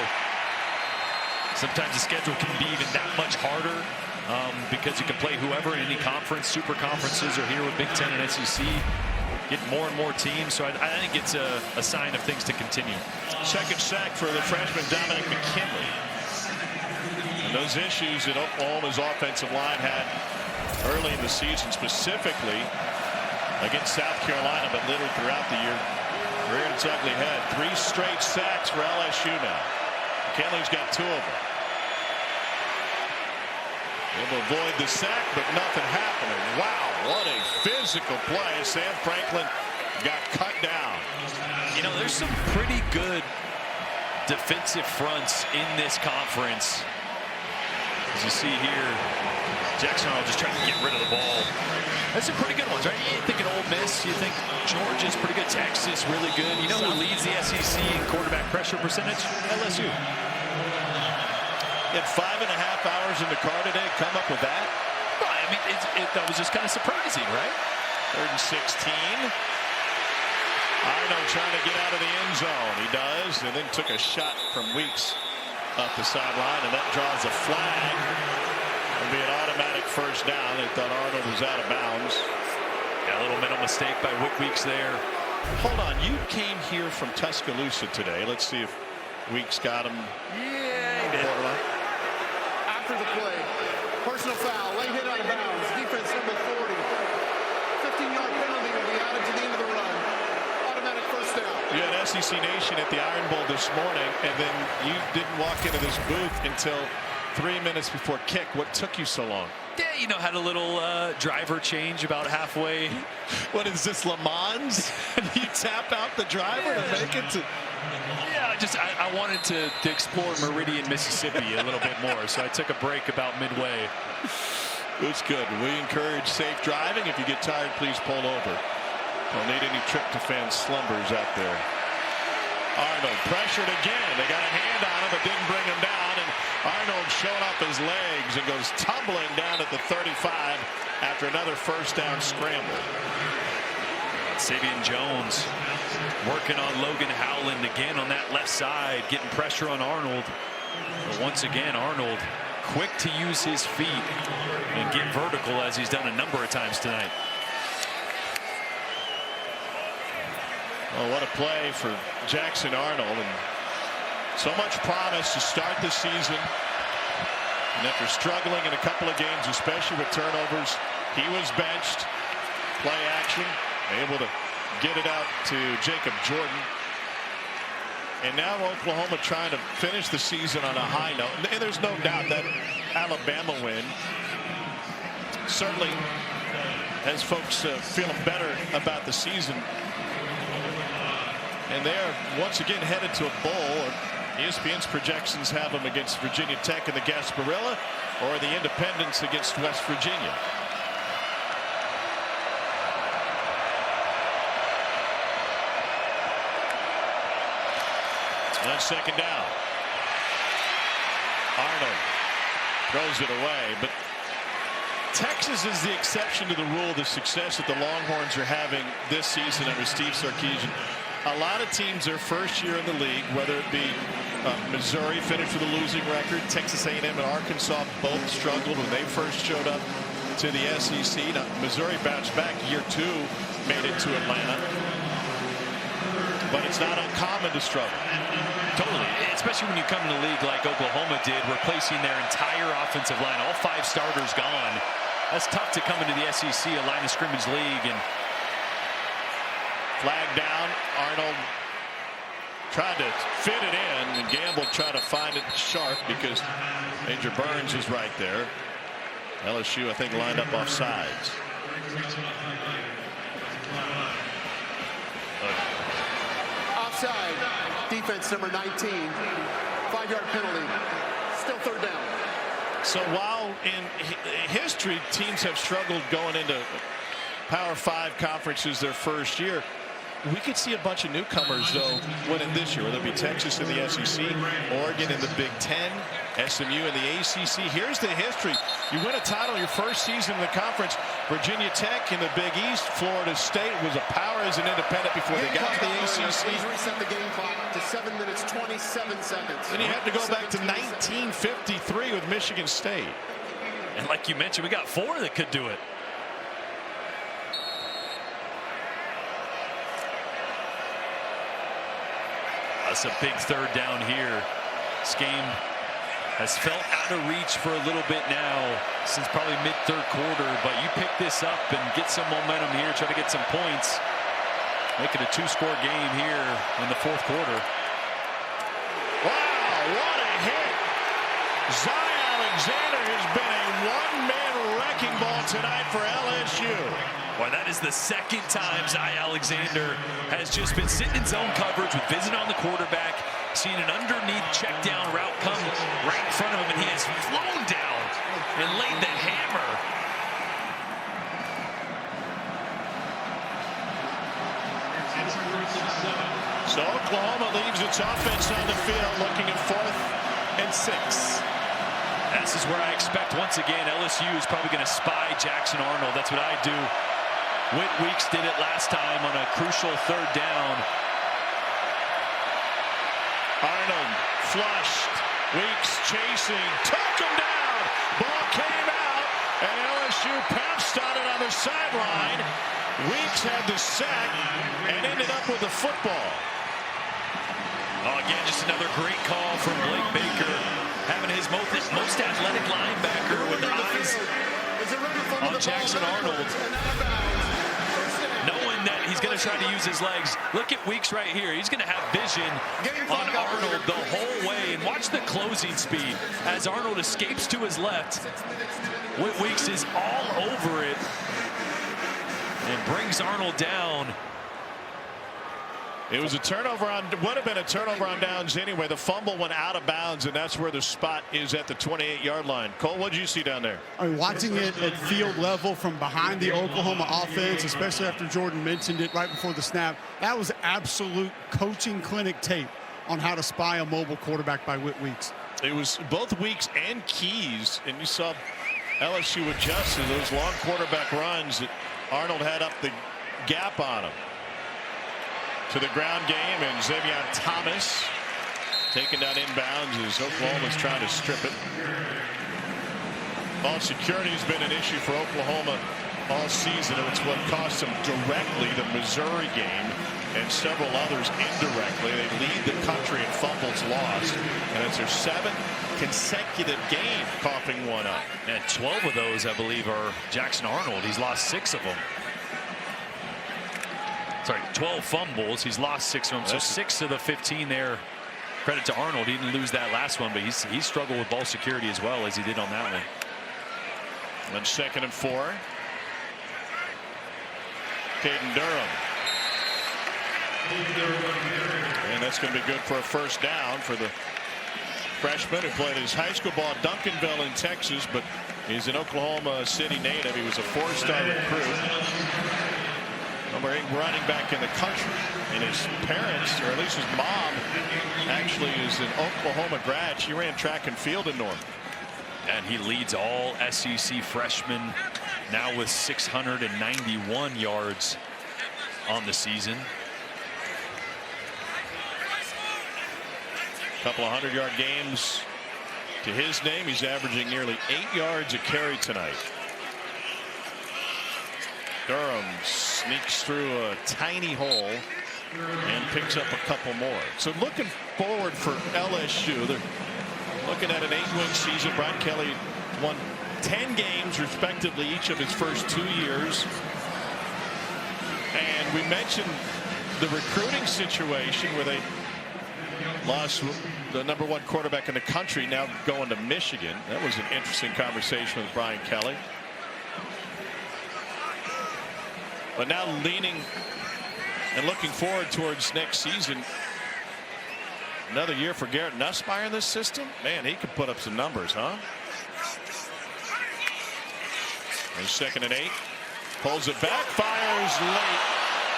sometimes the schedule can be even that much harder because you can play whoever in any conference. Super conferences are here with Big Ten and SEC. Get more and more teams, so I think it's a sign of things to continue. Second sack for the freshman Dominic McKinley. And those issues that Oklahoma's offensive line had early in the season, specifically against South Carolina, but little throughout the year, reared its ugly head. 3 straight sacks for LSU now. McKinley's got 2 of them. Able to avoid the sack, but nothing happening. Wow, what a physical play. Sam Franklin got cut down. You know, there's some pretty good defensive fronts in this conference. As you see here, Jackson Arnold just trying to get rid of the ball. That's some pretty good ones, right? You think an Ole Miss, you think Georgia's pretty good, Texas really good. You know who leads the SEC in quarterback pressure percentage? LSU. You had 5.5 hours in the car today. Come up with that? Well, I mean, that was just kind of surprising, right? 3rd and 16. Arnold trying to get out of the end zone. He does, and then took a shot from Weeks up the sideline, and that draws a flag. It'll be an automatic first down. They thought Arnold was out of bounds. Yeah, a little mental mistake by Weeks there. Hold on, you came here from Tuscaloosa today. Let's see if Weeks got him. Yeah, he did. After the play, personal foul, late hit out of bounds, defense number 40. 15-yard penalty will be added to the end of the run. Automatic first down. You had SEC Nation at the Iron Bowl this morning, and then you didn't walk into this booth until 3 minutes before kick. What took you so long? Yeah, you know, had a little driver change about halfway. What is this, Le Mans? You tap out the driver to make it to... Yeah, I wanted to explore Meridian, Mississippi a little bit more, so I took a break about midway. It's good. We encourage safe driving. If you get tired, please pull over. Don't need any tryptophan slumbers out there. Arnold pressured again. They got a hand on him, but didn't bring him down. And Arnold showing off his legs and goes tumbling down at the 35 after another first down scramble. Savion Jones working on Logan Howland again on that left side, getting pressure on Arnold. But once again, Arnold quick to use his feet and get vertical as he's done a number of times tonight. Oh, what a play for Jackson Arnold, and so much promise to start the season. And after struggling in a couple of games, especially with turnovers, he was benched. Play action, able to get it out to Jacob Jordan. And now Oklahoma trying to finish the season on a high note. And there's no doubt that Alabama win certainly has folks feeling better about the season. And they're once again headed to a bowl. ESPN's projections have them against Virginia Tech in the Gasparilla, or the Independents against West Virginia. On second down, Arnold throws it away, but Texas is the exception to the rule. The success that the Longhorns are having this season under Steve Sarkisian. A lot of teams, their first year in the league, whether it be Missouri finished with a losing record, Texas A&M and Arkansas both struggled when they first showed up to the SEC. Now, Missouri bounced back year 2, made it to Atlanta. But it's not uncommon to struggle. Totally, especially when you come in a league like Oklahoma did, replacing their entire offensive line, all 5 starters gone. That's tough to come into the SEC, a line of scrimmage league. And flag down. Arnold tried to fit it in, and Gamble tried to find it sharp because Major Burns is right there. LSU, I think, lined up off sides. Offside. Defense number 19. 5-yard penalty. Still third down. So while in history teams have struggled going into Power 5 conferences their first year, we could see a bunch of newcomers, though, winning this year, whether it be Texas in the SEC, Oregon in the Big Ten, SMU in the ACC. Here's the history. You win a title your first season in the conference. Virginia Tech in the Big East. Florida State was a power as an independent before they got to the ACC. Please reset the game clock to 7 minutes, 27 seconds. Then you have to go back to 1953 with Michigan State. And like you mentioned, we got 4 that could do it. That's a big third down here. This game has felt out of reach for a little bit now since probably mid-third quarter, but you pick this up and get some momentum here, try to get some points. Make it a 2-score game here in the 4th quarter. Wow, what a hit. Zy Alexander has been a one-man wrecking ball tonight for LSU. Well, that is the second time Zy Alexander has just been sitting in zone coverage with vision on the quarterback, seeing an underneath check down route come right in front of him, and he has flown down and laid the hammer. So Oklahoma leaves its offense on the field looking at 4th and 6. This is where I expect, once again, LSU is probably going to spy Jackson Arnold. That's what I do. Whit Weeks did it last time on a crucial 3rd down. Arnold flushed. Weeks chasing. Took him down. Ball came out. And LSU pounced on it on the sideline. Weeks had the sack and ended up with the football. Oh, again, just another great call from Blake Baker. Having his most athletic linebacker with eyes on Jackson Arnold. Knowing that he's going to try to use his legs. Look at Weeks right here. He's going to have vision on Arnold the whole way. And watch the closing speed as Arnold escapes to his left. Whit Weeks is all over it and brings Arnold down. It was a turnover on, would have been a turnover on downs anyway. The fumble went out of bounds, and that's where the spot is at the 28-yard line. Cole, what did you see down there? I mean, watching it at field level from behind the Oklahoma offense, especially after Jordan mentioned it right before the snap, that was absolute coaching clinic tape on how to spy a mobile quarterback by Whit Weeks. It was both Weeks and Keys, and you saw LSU adjust to those long quarterback runs that Arnold had up the gap on him. To the ground game, and Xavier Thomas taken down inbounds as Oklahoma's trying to strip it. Ball security has been an issue for Oklahoma all season, and it's what cost them directly the Missouri game and several others indirectly. They lead the country in fumbles lost, and it's their 7th consecutive game coughing one up. And 12 of those, I believe, are Jackson Arnold. He's lost 6 of them. Sorry, 12 fumbles. He's lost 6 of them. So 6 of the 15 there. Credit to Arnold. He didn't lose that last one, but he struggled with ball security as well as he did on that one. On 2nd and 4. Caden Durham. And that's going to be good for a 1st down for the freshman who played his high school ball at Duncanville in Texas, but he's an Oklahoma City native. He was a 4-star recruit. Number 8 running back in the country, and his parents, or at least his mom, actually is an Oklahoma grad. She ran track and field in Norman. And he leads all SEC freshmen now with 691 yards on the season. A couple of 100-yard games to his name. He's averaging nearly 8 yards a carry tonight. Durham sneaks through a tiny hole and picks up a couple more. So looking forward for LSU, they're looking at an 8-win season. Brian Kelly won 10 games respectively each of his first 2 years. And we mentioned the recruiting situation where they lost the number 1 quarterback in the country, now going to Michigan. That was an interesting conversation with Brian Kelly. But now leaning and looking forward towards next season. Another year for Garrett Nussmeier in this system. Man, he could put up some numbers, huh? And 2nd and 8. Pulls it back, fires late,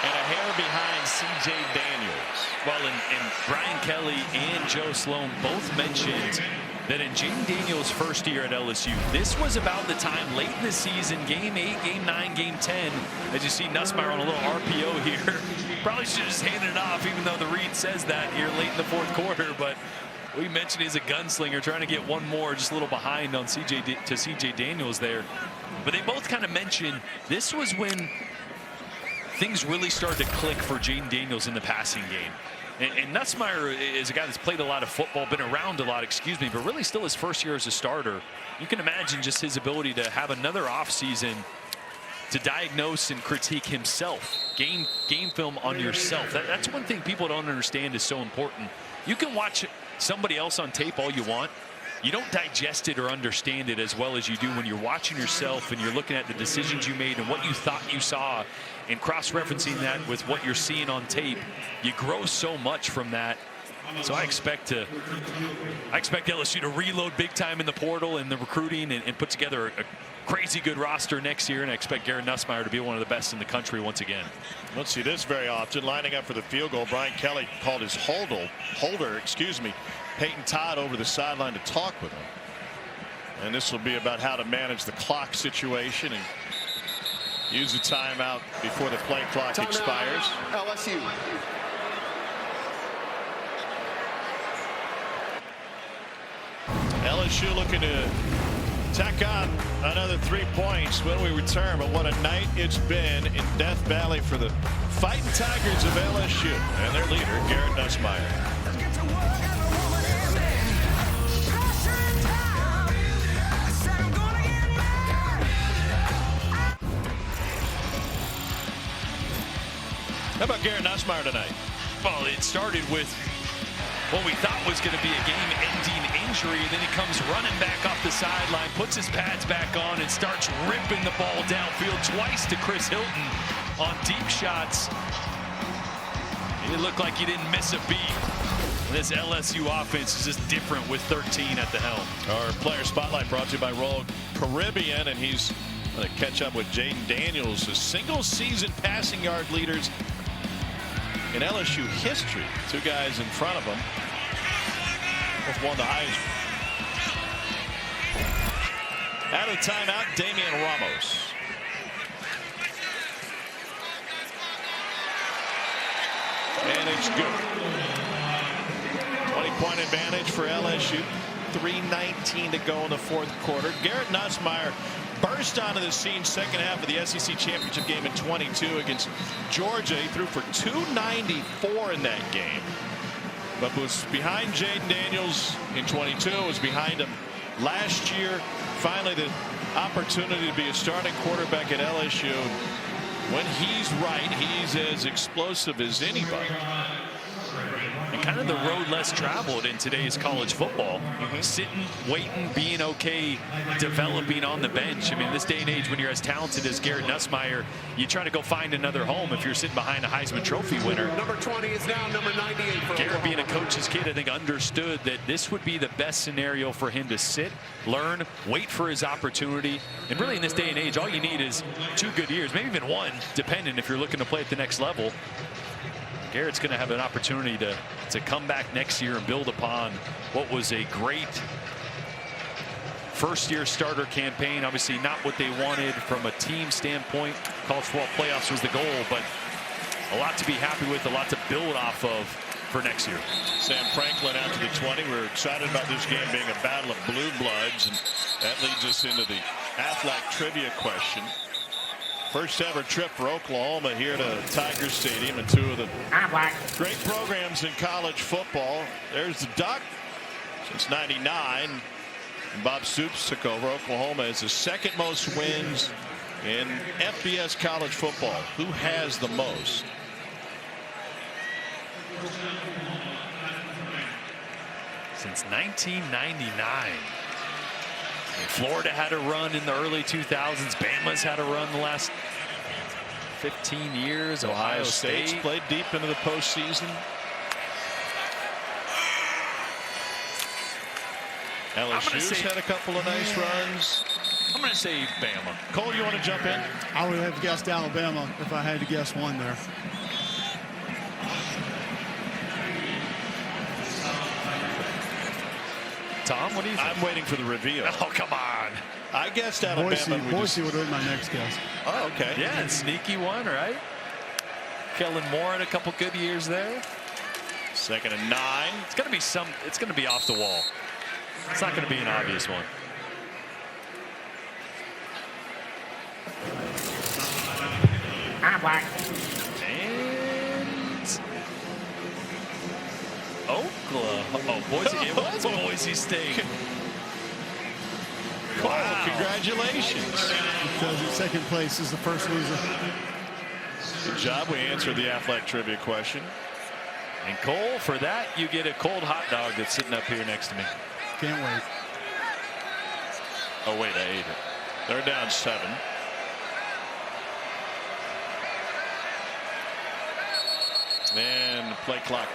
and a hair behind C.J. Daniels. Well, and Brian Kelly and Joe Sloan both mentioned that in Jaden Daniels' first year at LSU, this was about the time late in the season, game 8, game 9, game 10, as you see Nussmeier on a little RPO here. Probably should have just handed it off, even though the read says that here late in the 4th quarter. But we mentioned he's a gunslinger, trying to get one more, just a little behind on C.J. Daniels there. But they both kind of mentioned this was when things really started to click for Jaden Daniels in the passing game. And Nussmeier is a guy that's played a lot of football, been around a lot, but really still his first year as a starter. You can imagine just his ability to have another offseason to diagnose and critique himself, game film on yourself. That's one thing people don't understand is so important. You can watch somebody else on tape all you want. You don't digest it or understand it as well as you do when you're watching yourself and you're looking at the decisions you made and what you thought you saw, and cross-referencing that with what you're seeing on tape. You grow so much from that. So I expect LSU to reload big time in the portal and the recruiting and put together a crazy good roster next year. And I expect Garrett Nussmeier to be one of the best in the country once again. We don't see this very often. Lining up for the field goal, Brian Kelly called his holder, Peyton Todd over the sideline to talk with him. And this will be about how to manage the clock situation and use the timeout before the play clock expires. LSU. LSU looking to tack on another 3 points when we return. But what a night it's been in Death Valley for the Fighting Tigers of LSU and their leader, Garrett Nussmeier. How about Garrett Nussmeier tonight? Well, it started with what we thought was going to be a game-ending injury, and then he comes running back off the sideline, puts his pads back on, and starts ripping the ball downfield twice to Chris Hilton on deep shots. It looked like he didn't miss a beat. This LSU offense is just different with 13 at the helm. Our player spotlight brought to you by Royal Caribbean, and he's going to catch up with Jaden Daniels, the single-season passing yard leaders in LSU history. Two guys in front of him. Both won the Heisman. Out of timeout, Damian Ramos. And it's good. 20-point advantage for LSU. 3:19 to go in the fourth quarter. Garrett Nussmeier burst onto the scene second half of the SEC championship game in 22 against Georgia. He threw for 294 in that game, but was behind Jaden Daniels in 22. It was behind him last year. Finally, the opportunity to be a starting quarterback at LSU. When he's right, he's as explosive as anybody. And kind of the road less traveled in today's college football. Sitting, waiting, being okay, developing on the bench. I mean, this day and age, when you're as talented as Garrett Nussmeier, you try to go find another home if you're sitting behind a Heisman Trophy winner. Number 20 is now number 98 for Garrett, being a coach's kid, I think understood that this would be the best scenario for him to sit, learn, wait for his opportunity. And really in this day and age, all you need is 2 good years, maybe even 1, depending if you're looking to play at the next level. Garrett's going to have an opportunity to come back next year and build upon what was a great first-year starter campaign. Obviously not what they wanted from a team standpoint. College football playoffs was the goal, but a lot to be happy with, a lot to build off of for next year. Sam Franklin out to the 20. We're excited about this game being a battle of blue bloods, and that leads us into the Aflac trivia question. First ever trip for Oklahoma here to Tiger Stadium, and 2 of the great programs in college football. There's the Duck since '99. And Bob Stoops took over. Oklahoma has the second most wins in FBS college football. Who has the most? Since 1999. Florida had a run in the early 2000s. Bama's had a run the last 15 years. Ohio State's played deep into the postseason. LSU's had a couple of nice runs. I'm going to say Bama. Cole, you want to jump in? I would have guessed Alabama if I had to guess one there. Tom, what do you think? I'm waiting for the reveal. Oh, come on. I guessed Alabama. Boise would have been my next guess. Oh, okay. Yeah, sneaky one, right? Kellen Moore had a couple good years there. 2nd and 9. It's going to be it's going to be off the wall. It's not going to be an obvious one. And Oklahoma. Oh, Boise. It was Boise State. Wow. Congratulations. Because in second place is the first loser. Good job. We answered the Aflac trivia question. And Cole, for that, you get a cold hot dog that's sitting up here next to me. Can't wait. Oh, wait, I ate it. They're down 7. And the play clock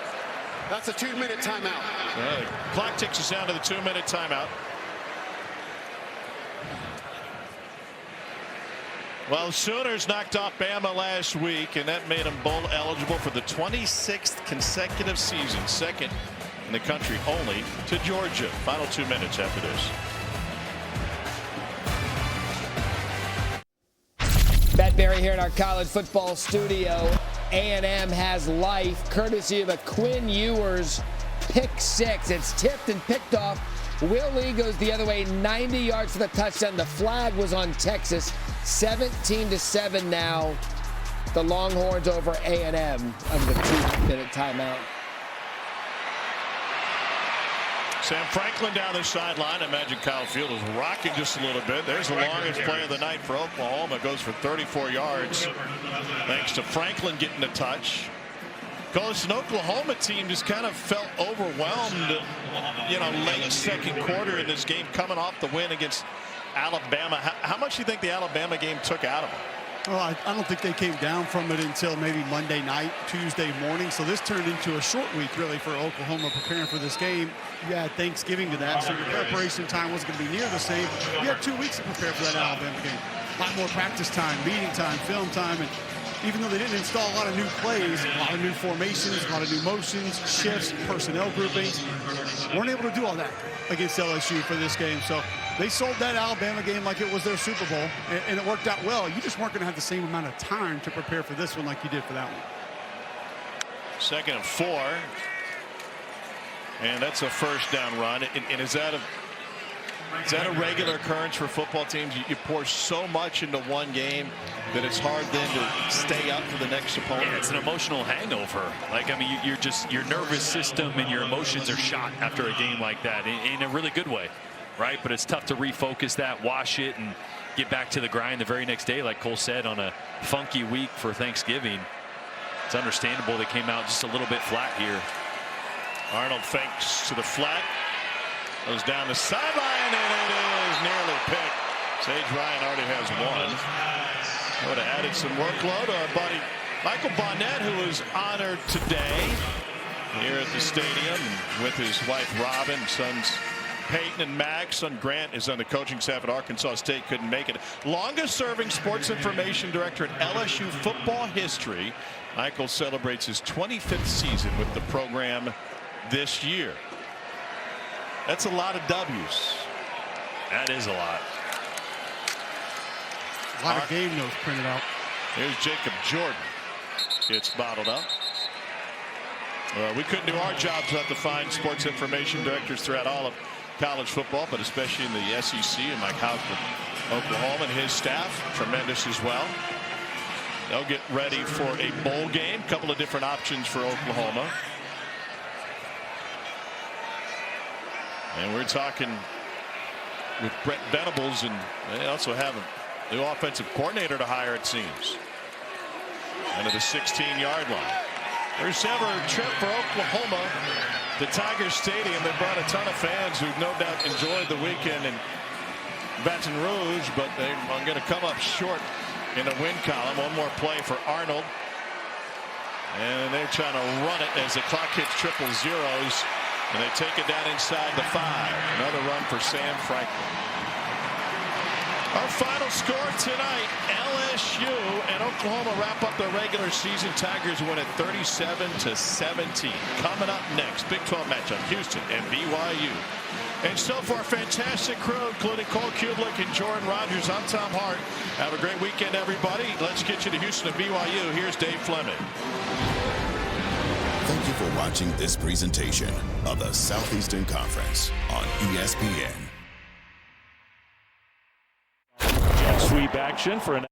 That's a 2-minute timeout. The clock ticks us down to the 2-minute timeout. Well, Sooners knocked off Bama last week, and that made them bowl eligible for the 26th consecutive season, second in the country only to Georgia. Final 2 minutes after this. Matt Berry here in our college football studio. A&M has life courtesy of a Quinn Ewers pick six. It's tipped and picked off. Will Lee goes the other way, 90 yards for the touchdown. The flag was on Texas. 17-7 now. The Longhorns over A&M of the 2-minute timeout. Sam Franklin down the sideline. I imagine Kyle Field is rocking just a little bit. There's the longest play of the night for Oklahoma. Goes for 34 yards. Thanks to Franklin getting a touch. Because an Oklahoma team just kind of felt overwhelmed, late second quarter in this game, coming off the win against Alabama. How much do you think the Alabama game took out of them? Well, I don't think they came down from it until maybe Monday night, Tuesday morning. So this turned into a short week, really, for Oklahoma preparing for this game. You had Thanksgiving to that, so your preparation time wasn't going to be near the same. You had 2 weeks to prepare for that Alabama game. A lot more practice time, meeting time, film time, and even though they didn't install a lot of new plays, a lot of new formations, a lot of new motions, shifts, personnel groupings, weren't able to do all that against LSU for this game. So they sold that Alabama game like it was their Super Bowl, and it worked out well. You just weren't going to have the same amount of time to prepare for this one like you did for that one. 2nd and 4. And that's a first down run. And is that a regular occurrence for football teams? You pour so much into one game that it's hard then to stay up for the next opponent. Yeah, it's an emotional hangover. Your nervous system and your emotions are shot after a game like that in a really good way, right? But it's tough to refocus that, wash it, and get back to the grind the very next day, like Cole said, on a funky week for Thanksgiving. It's understandable they came out just a little bit flat here. Arnold fakes to the flat. Goes down the sideline, and it is nearly picked. Sage Ryan already has one. I would have added some workload. Our buddy Michael Bonnet, who was honored today here at the stadium with his wife Robin, sons Peyton and Max. Son Grant is on the coaching staff at Arkansas State, couldn't make it. Longest serving sports information director in LSU football history. Michael celebrates his 25th season with the program this year. That's a lot of W's. That is a lot. A lot of game notes printed out. Here's Jacob Jordan. Gets bottled up. We couldn't do our jobs without the fine sports information directors throughout all of college football, but especially in the SEC. And Mike Houck from Oklahoma and his staff, tremendous as well. They'll get ready for a bowl game. A couple of different options for Oklahoma. And we're talking with Brett Venables, and they also have a new offensive coordinator to hire, it seems. And at the 16-yard line. First ever trip for Oklahoma to Tiger Stadium. They brought a ton of fans who no doubt enjoyed the weekend in Baton Rouge, but they're going to come up short in the win column. One more play for Arnold. And they're trying to run it as the clock hits triple zeros. And they take it down inside the 5. Another run for Sam Franklin. Our final score tonight, LSU and Oklahoma wrap up the regular season. Tigers win at 37-17. Coming up next, Big 12 matchup, Houston and BYU. And so far, fantastic crew, including Cole Kublik and Jordan Rogers. I'm Tom Hart. Have a great weekend, everybody. Let's get you to Houston and BYU. Here's Dave Fleming. Thank you for watching this presentation of the Southeastern Conference on ESPN. Jet sweep action for an